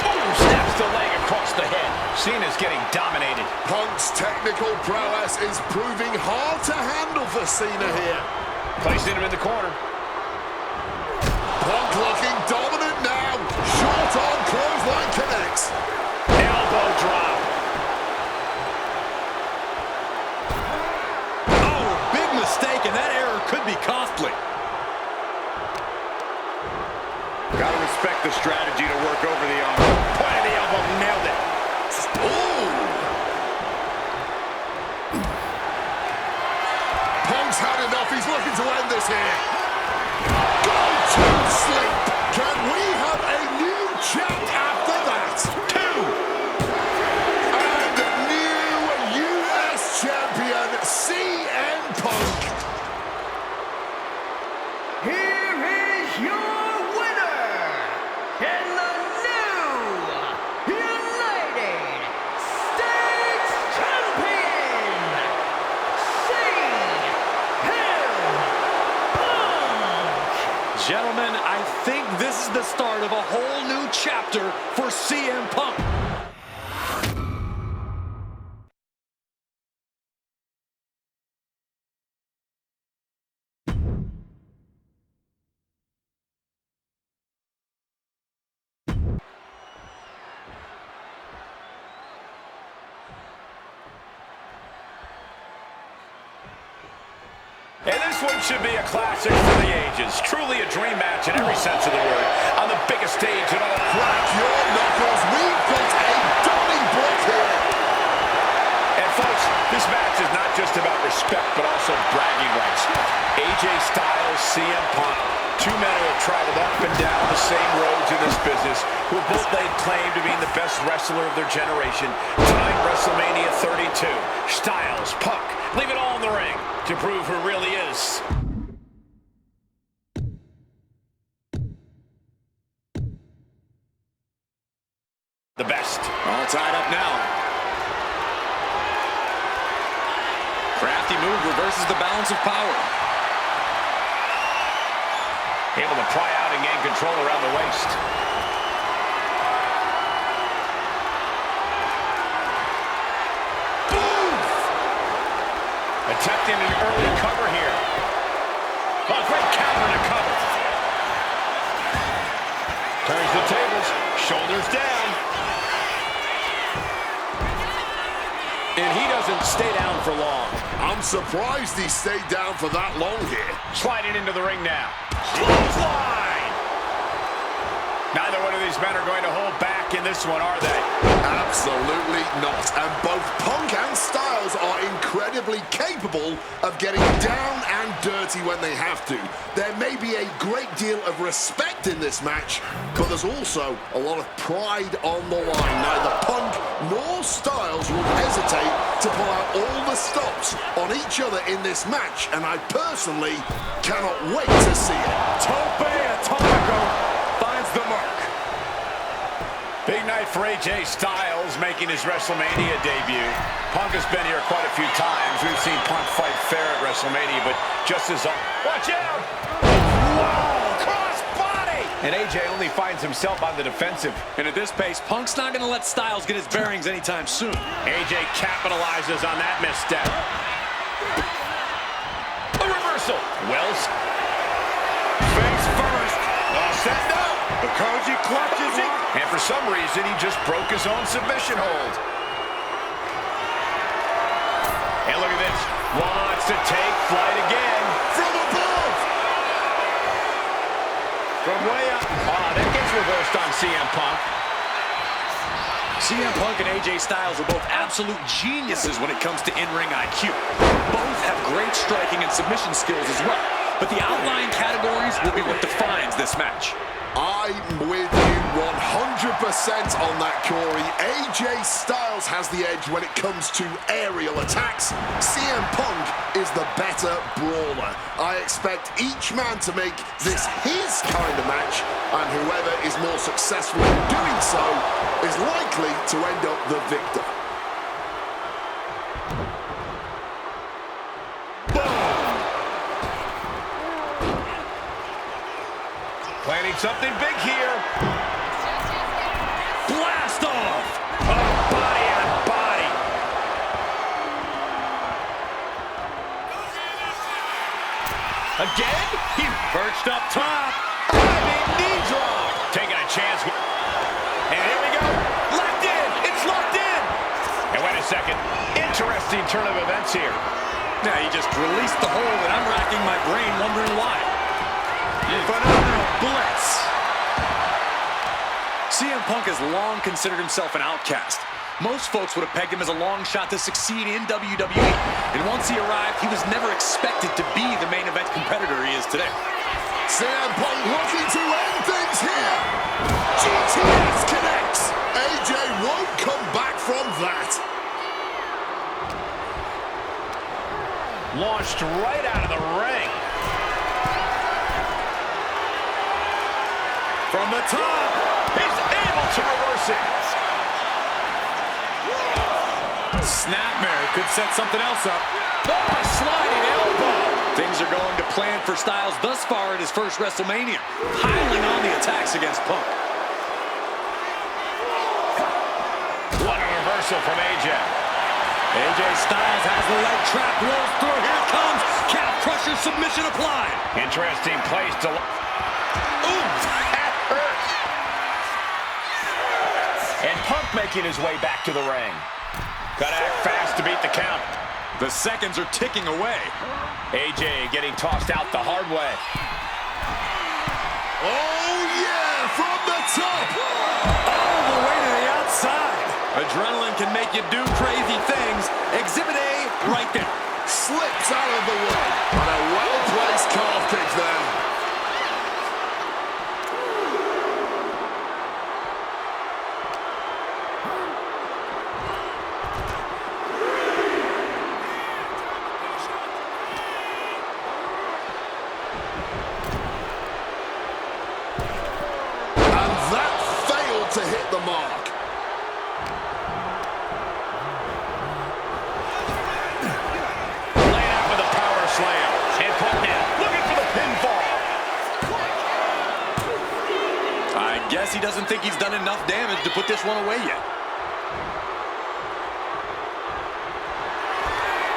Oh, snaps the leg across the head. Cena's getting dominated. Punk's technical prowess is proving hard to handle for Cena here. Placing him in the corner. Punk looking dominant now. Short arm clothesline connects. Elbow drop. Oh, big mistake, and that error could be costly. Gotta respect the strategy to work over the arm. Point of the elbow, nailed it. Ooh. Punk's had enough. He's looking to end this here. Go to sleep. Can we have a new champ after that? Two. And new U.S. champion, CM Punk. Here is your winner, and the new United States Champion, Gentlemen, I think this is the start of a whole new chapter for CM Punk. And this one should be a classic for the ages. Truly a dream match in every sense of the word. On the biggest stage in all. Crack your knuckles. We've got a Donnybrook here. And folks, this match is not just about respect, but also bragging rights. AJ Styles, CM Punk, two men who have traveled up and down the same roads in this business, who have both laid claim to being the best wrestler of their generation. Tonight, WrestleMania 32. Styles, Punk, leave it all in the ring to prove who really is. The best. All tied up now. Crafty move reverses the balance of power. Able to pry out and gain control around the waist. Attempting an early cover here. Oh, great counter to cover. Turns the tables, shoulders down. And he doesn't stay down for long. I'm surprised he stayed down for that long here. Sliding into the ring now. Clothesline! Neither one of these men are going to hold back in this one, are they? Absolutely not. And both Punk and Styles are incredibly capable of getting down and dirty when they have to. There may be a great deal of respect in this match, but there's also a lot of pride on the line. Neither Punk nor Styles will hesitate to pull out all the stops on each other in this match, and I personally cannot wait to see it. Tope Atomico finds the mark. Big night for AJ Styles making his WrestleMania debut. Punk has been here quite a few times. We've seen Punk fight fair at WrestleMania, but just as... Watch out! Whoa! Cross body! And AJ only finds himself on the defensive. And at this pace, Punk's not going to let Styles get his bearings anytime soon. AJ capitalizes on that misstep. A reversal. Wells. Face first. All set now. The Koji clutches it. And for some reason, he just broke his own submission hold. And look at this. Wants to take flight again. From above. From way up. That gets reversed on CM Punk. CM Punk and AJ Styles are both absolute geniuses when it comes to in-ring IQ. Both have great striking and submission skills as well. But the outlying categories will be what defines this match. I'm with you 100% on that, Corey. AJ Styles has the edge when it comes to aerial attacks. CM Punk is the better brawler. I expect each man to make this his kind of match, and whoever is more successful in doing so is likely to end up the victor. Planning something big here. Blast off! Body on body. Again? He's perched up top. Diving knee drop. Taking a chance. And here we go. Locked in. It's locked in. And wait a second. Interesting turn of events here. Now he just released the hold, and I'm racking my brain wondering why. Phenomenal blitz. CM Punk has long considered himself an outcast. Most folks would have pegged him as a long shot to succeed in WWE. And once he arrived, he was never expected to be the main event competitor he is today. CM Punk looking to end things here. GTS connects. AJ won't come back from that. Launched right out of the ring. From the top, he's able to reverse it. Snapmare could set something else up. Oh, sliding elbow. Things are going to plan for Styles thus far in his first WrestleMania, piling on the attacks against Punk. What a reversal from AJ. AJ Styles has the leg trap, rolls through, here it comes. Calf crusher submission applied. Interesting place to... Ooh, that hurt. And Punk making his way back to the ring. Gotta act fast to beat the count. The seconds are ticking away. AJ getting tossed out the hard way. Oh, yeah, from the top. All the way to the outside. Adrenaline can make you do crazy things. Exhibit A right there. Slips out of the way. And a well-placed calf kick there. To hit the mark. Laying out with a power slam. And Punk now looking for the pinfall. I guess he doesn't think he's done enough damage to put this one away yet.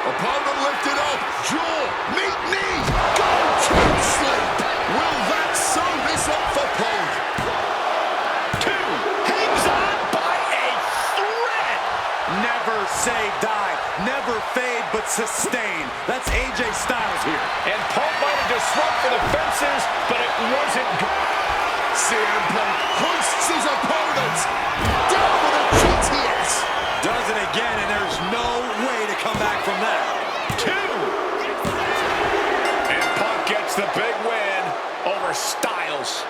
Opponent lifted up. Jaw. Meet knee. Go to sleep. Will that sew this up for Punk? Never say die, never fade, but sustain. That's AJ Styles here. And Punk might have just swung for the fences, but it wasn't good. CM Punk hoists his opponent. Down with a GTS. Does it again, and there's no way to come back from that. 2. And Punk gets the big win over Styles.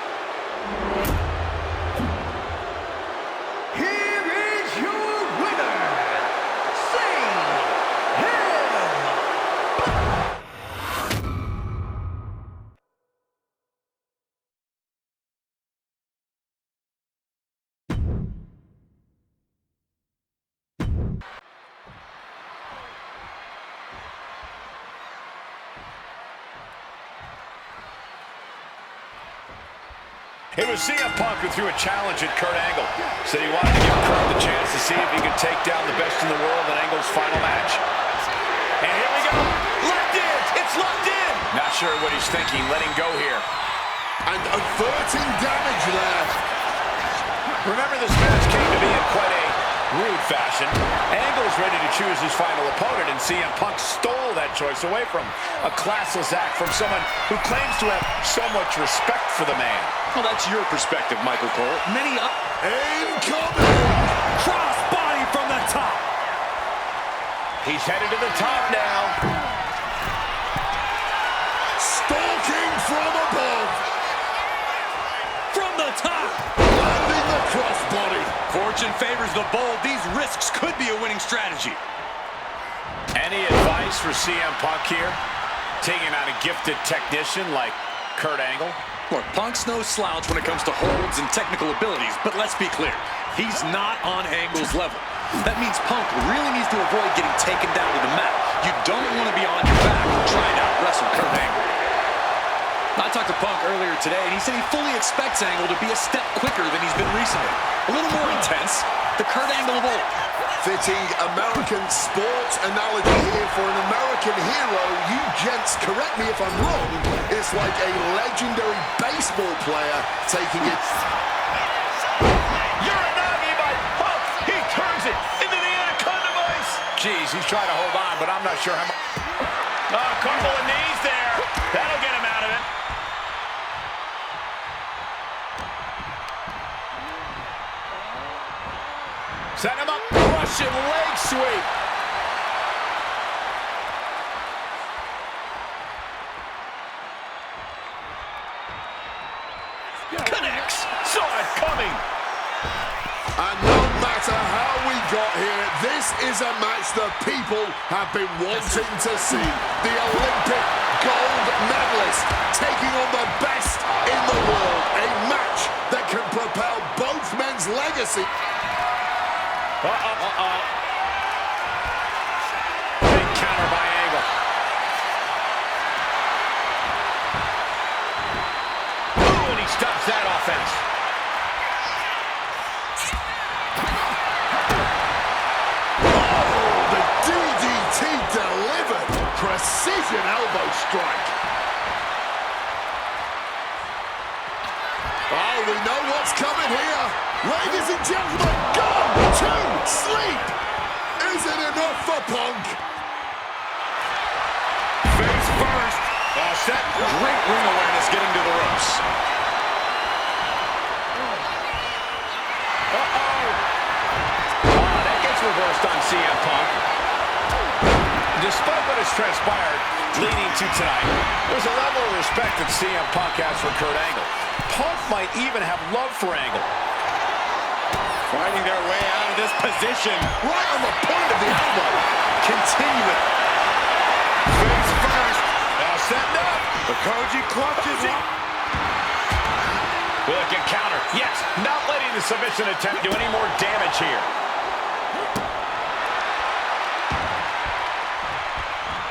It was CM Punk who threw a challenge at Kurt Angle. Said he wanted to give Kurt the chance to see if he could take down the best in the world in Angle's final match. And here we go. Locked in. It's locked in. Not sure what he's thinking, letting go here. And averting damage there. Remember, this match came to be in quite a rude fashion. Angle's ready to choose his final opponent, and CM Punk stole that choice away from him. A classless act from someone who claims to have so much respect for the man. Well, that's your perspective, Michael Cole. Many up. Incoming! Cross body from the top. He's headed to the top now. Stalking from above. From the top. Landing the crossbody. Fortune favors the bold. These risks could be a winning strategy. Any advice for CM Punk here? Taking out a gifted technician like Kurt Angle? Look, Punk's no slouch when it comes to holds and technical abilities, but let's be clear, he's not on Angle's level. That means Punk really needs to avoid getting taken down to the mat. You don't want to be on your back trying to out-wrestle Kurt Angle. I talked to Punk earlier today, and he said he fully expects Angle to be a step quicker than he's been recently. A little more intense, the Kurt Angle of old. Fitting American sports analogy here for an American hero. You gents, correct me if I'm wrong, it's like a legendary baseball player taking it. Uranagi by Punk. He turns it into the Anaconda Vice. Jeez, he's trying to hold on, but I'm not sure how much. Oh, a couple of knees there. That'll get him out of it. Set him up. Russian leg sweep. Connects. Saw it coming. And no matter how we got here, this is a match the people have been wanting to see. The Olympic gold medalist taking on the best in the world. A match that can propel both men's legacy. Big counter by Angle. Ooh, and he stops that offense. Oh, the DDT delivered. Precision elbow strike. Oh, we know what's coming here. Ladies and gentlemen, gone to sleep. Is it enough for Punk? Face first. All set. Great ring awareness getting to the ropes. That gets reversed on CM Punk. Despite what has transpired leading to tonight, there's a level of respect that CM Punk has for Kurt Angle. Punk might even have love for Angle. Fighting their way out of this position. Right on the point of the elbow. Continue it. Face first. Now setting up. The Koji clutches it. Look at counter. Yes, not letting the submission attempt do any more damage here.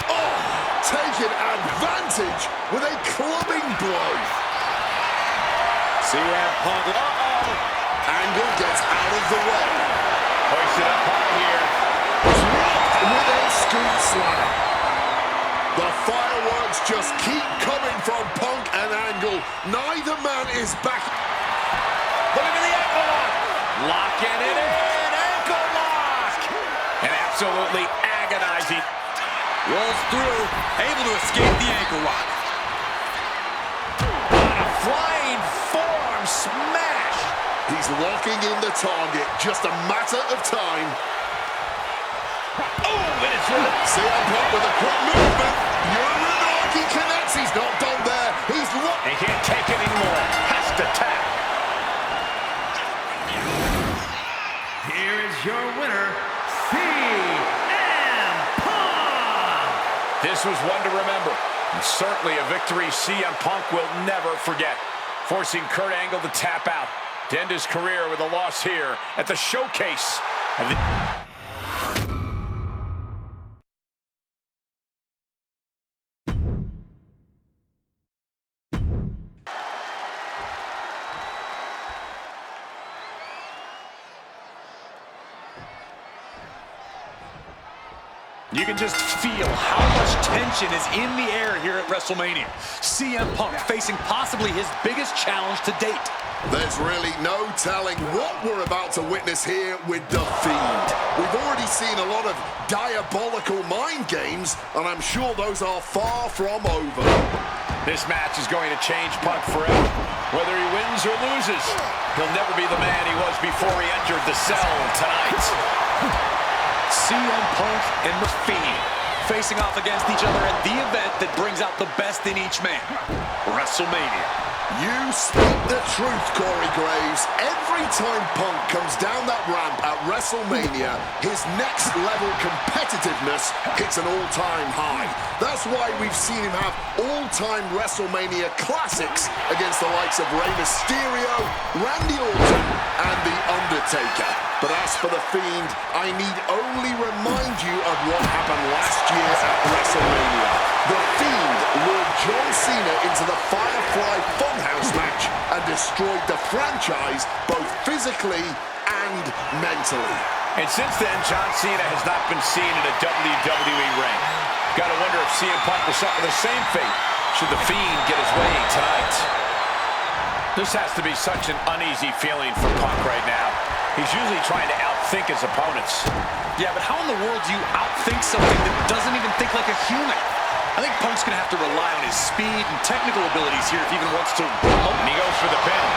Oh, taking advantage with a clubbing blow. CM Punk. Angle gets out of the way. Hoisted up high here. Dropped with a scoop slam. The fireworks just keep coming from Punk and Angle. Neither man is back. Look at the ankle lock. Locking it in. Ankle lock. And absolutely agonizing. Rolls through. Able to escape the ankle lock. A flying forearm smash. He's locking in the target. Just a matter of time. Oh, and it's with it. CM Punk with a quick movement. Uranagi connects. He's not done there. He's locked. He can't take it anymore. Has to tap. Here is your winner, CM Punk! This was one to remember. And certainly a victory CM Punk will never forget. Forcing Kurt Angle to tap out to end his career with a loss here at the showcase of the... You can just feel how much tension is in the air here at WrestleMania. CM Punk facing possibly his biggest challenge to date. There's really no telling what we're about to witness here with The Fiend. We've already seen a lot of diabolical mind games, and I'm sure those are far from over. This match is going to change Punk forever. Whether he wins or loses, he'll never be the man he was before he entered the cell tonight. CM Punk and The Fiend facing off against each other at the event that brings out the best in each man, WrestleMania. You speak the truth, Corey Graves. Every time Punk comes down that ramp at WrestleMania, his next level competitiveness hits an all-time high. That's why we've seen him have all-time WrestleMania classics against the likes of Rey Mysterio, Randy Orton, and The Undertaker. But as for The Fiend, I need only remind you of what happened last year at WrestleMania. The Fiend lured John Cena into the Firefly Funhouse match and destroyed the franchise both physically and mentally. And since then, John Cena has not been seen in a WWE ring. Gotta wonder if CM Punk will suffer the same fate should The Fiend get his way tonight. This has to be such an uneasy feeling for Punk right now. He's usually trying to outthink his opponents. Yeah, but how in the world do you outthink something that doesn't even think like a human? I think Punk's going to have to rely on his speed and technical abilities here if he even wants to. And he goes for the pin.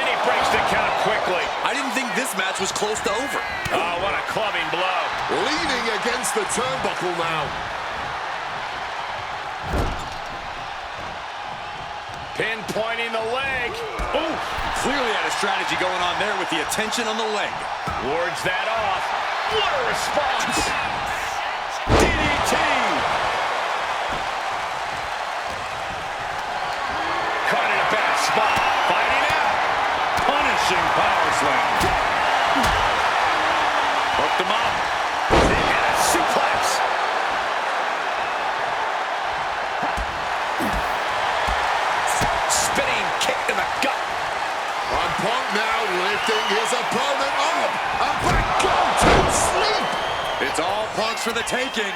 And he breaks the count quickly. I didn't think this match was close to over. Oh, what a clubbing blow. Leaning against the turnbuckle now. Pinpointing the leg. Ooh, clearly had a strategy going on there with the attention on the leg. Wards that off. What a response. DDT. Caught in a bad spot. Fighting out. Punishing power slam. Hooked him up. And a suplex. Spinning kick to the gut. And Punk now lifting his opponent up. And back go to sleep. It's all Punk's for the taking.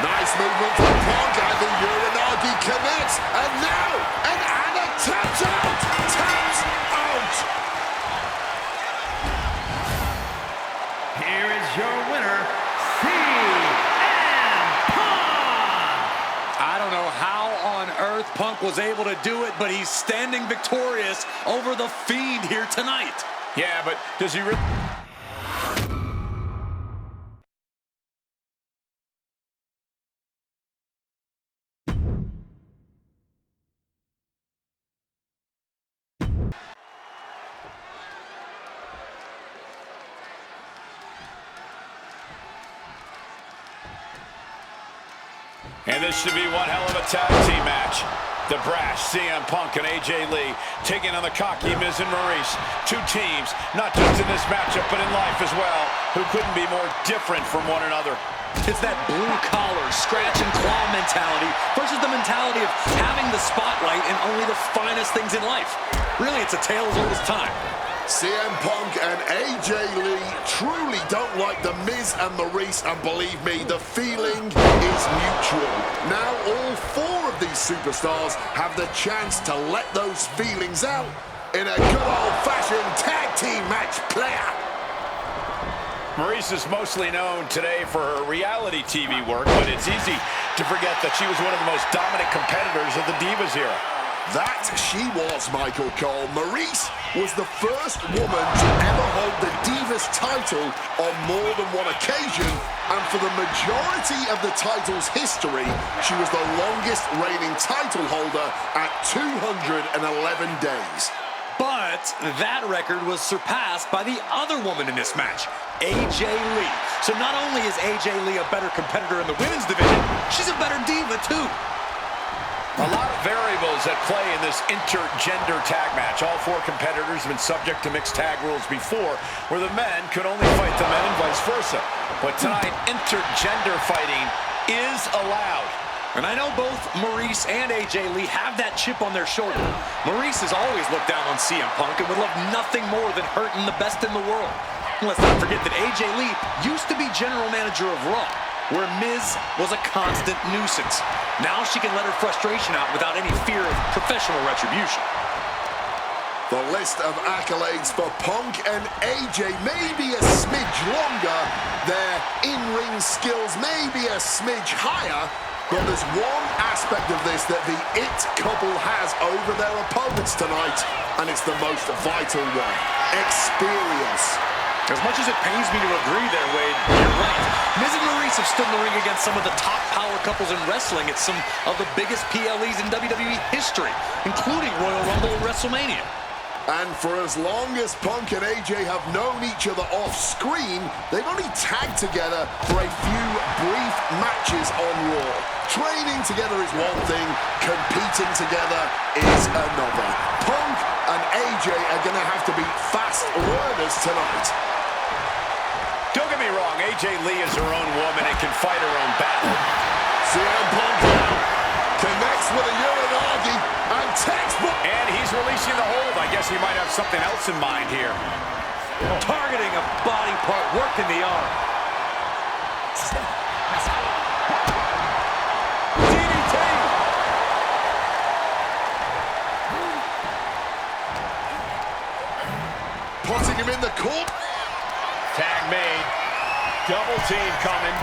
Nice movement from Punk, and the Uranagi connects. And now, an Anna taps out. Taps out. Here is your winner, CM Punk! I don't know how on earth Punk was able to do it, but he's standing victorious over The Fiend here tonight. Yeah, but does he really... And this should be one hell of a tag team match. The brash CM Punk and AJ Lee taking on the cocky Miz and Maurice. Two teams, not just in this matchup, but in life as well, who couldn't be more different from one another. It's that blue-collar, scratch-and-claw mentality versus the mentality of having the spotlight and only the finest things in life. Really, it's a tale as old as time. CM Punk and AJ Lee truly don't like the Miz and Maurice, and believe me, the feeling is mutual. Now all four of these superstars have the chance to let those feelings out in a good old-fashioned tag team match player. Maurice is mostly known today for her reality TV work, but it's easy to forget that she was one of the most dominant competitors of the Divas era. That she was, Michael Cole. Maurice was the first woman to ever hold the Divas title on more than one occasion, and for the majority of the title's history, she was the longest reigning title holder at 211 days. But that record was surpassed by the other woman in this match, AJ Lee. So not only is AJ Lee a better competitor in the women's division, she's a better diva too. A lot of variables at play in this intergender tag match. All four competitors have been subject to mixed tag rules before, where the men could only fight the men and vice versa. But tonight, intergender fighting is allowed. And I know both Maurice and AJ Lee have that chip on their shoulder. Maurice has always looked down on CM Punk and would love nothing more than hurting the best in the world. Let's not forget that AJ Lee used to be general manager of Raw, where Miz was a constant nuisance. Now she can let her frustration out without any fear of professional retribution. The list of accolades for Punk and AJ may be a smidge longer, their in-ring skills may be a smidge higher, but there's one aspect of this that the It couple has over their opponents tonight, and it's the most vital one: experience. As much as it pains me to agree there, Wade, you're right. Miz and Maurice have stood in the ring against some of the top power couples in wrestling at some of the biggest PLEs in WWE history, including Royal Rumble and WrestleMania. And for as long as Punk and AJ have known each other off-screen, they've only tagged together for a few brief matches on Raw. Training together is one thing, competing together is another. Punk and AJ are going to have to be fast learners tonight. Don't get me wrong, AJ Lee is her own woman and can fight her own battle. CM Punk now connects with a Uranagi and textbook. And he's releasing the hold. I guess he might have something else in mind here. Targeting a body part, working the arm. DDT! Putting him in the court. Tag made. Double team coming.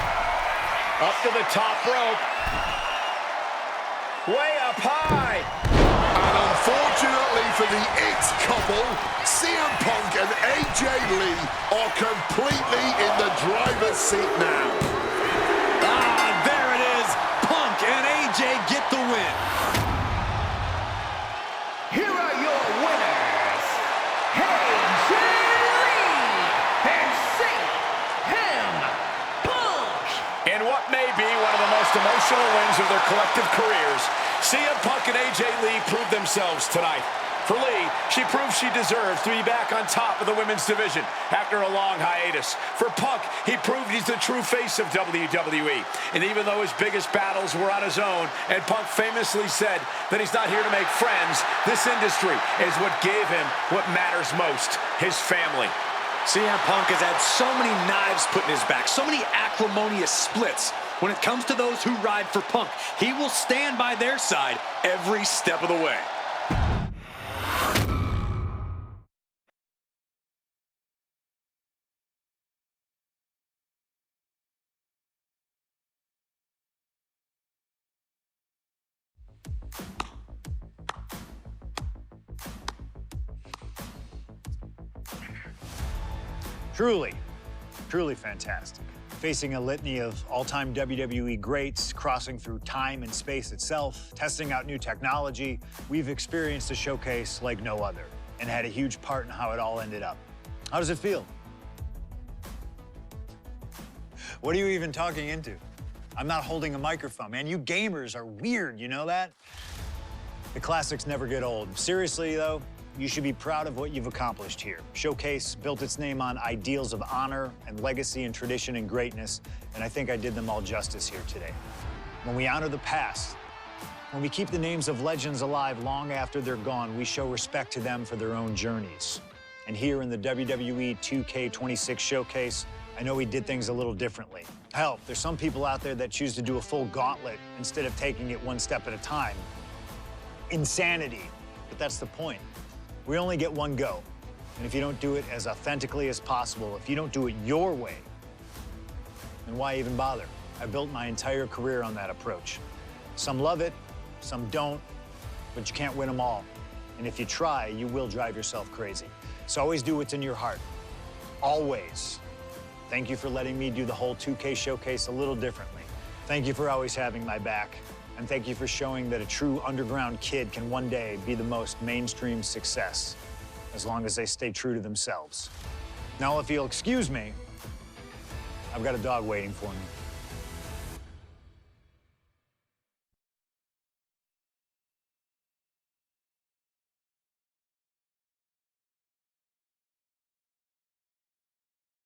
Up to the top rope. Way up high. And unfortunately for the It couple, CM Punk and AJ Lee are completely in the driver's seat now. Ah, there it is. Punk and AJ get the win. Here are your winners, AJ Lee and CM Punk. In what may be one of the most emotional wins of their collective careers, CM Punk and AJ Lee proved themselves tonight. For Lee, she proved she deserves to be back on top of the women's division after a long hiatus. For Punk, he proved he's the true face of WWE. And even though his biggest battles were on his own, and Punk famously said that he's not here to make friends, this industry is what gave him what matters most, his family. CM Punk has had so many knives put in his back, so many acrimonious splits. When it comes to those who ride for Punk, he will stand by their side every step of the way. Truly, truly fantastic. Facing a litany of all-time WWE greats, crossing through time and space itself, testing out new technology, we've experienced a showcase like no other and had a huge part in how it all ended up. How does it feel? What are you even talking into? I'm not holding a microphone, man. You gamers are weird, you know that? The classics never get old. Seriously, though, you should be proud of what you've accomplished here. Showcase built its name on ideals of honor and legacy and tradition and greatness, and I think I did them all justice here today. When we honor the past, when we keep the names of legends alive long after they're gone, we show respect to them for their own journeys. And here in the WWE 2K26 showcase, I know we did things a little differently. Hell, there's some people out there that choose to do a full gauntlet instead of taking it one step at a time. Insanity, but that's the point. We only get one go. And if you don't do it as authentically as possible, if you don't do it your way, then why even bother? I built my entire career on that approach. Some love it, some don't, but you can't win them all. And if you try, you will drive yourself crazy. So always do what's in your heart. Always. Thank you for letting me do the whole 2K showcase a little differently. Thank you for always having my back. And thank you for showing that a true underground kid can one day be the most mainstream success, as long as they stay true to themselves. Now, if you'll excuse me, I've got a dog waiting for me.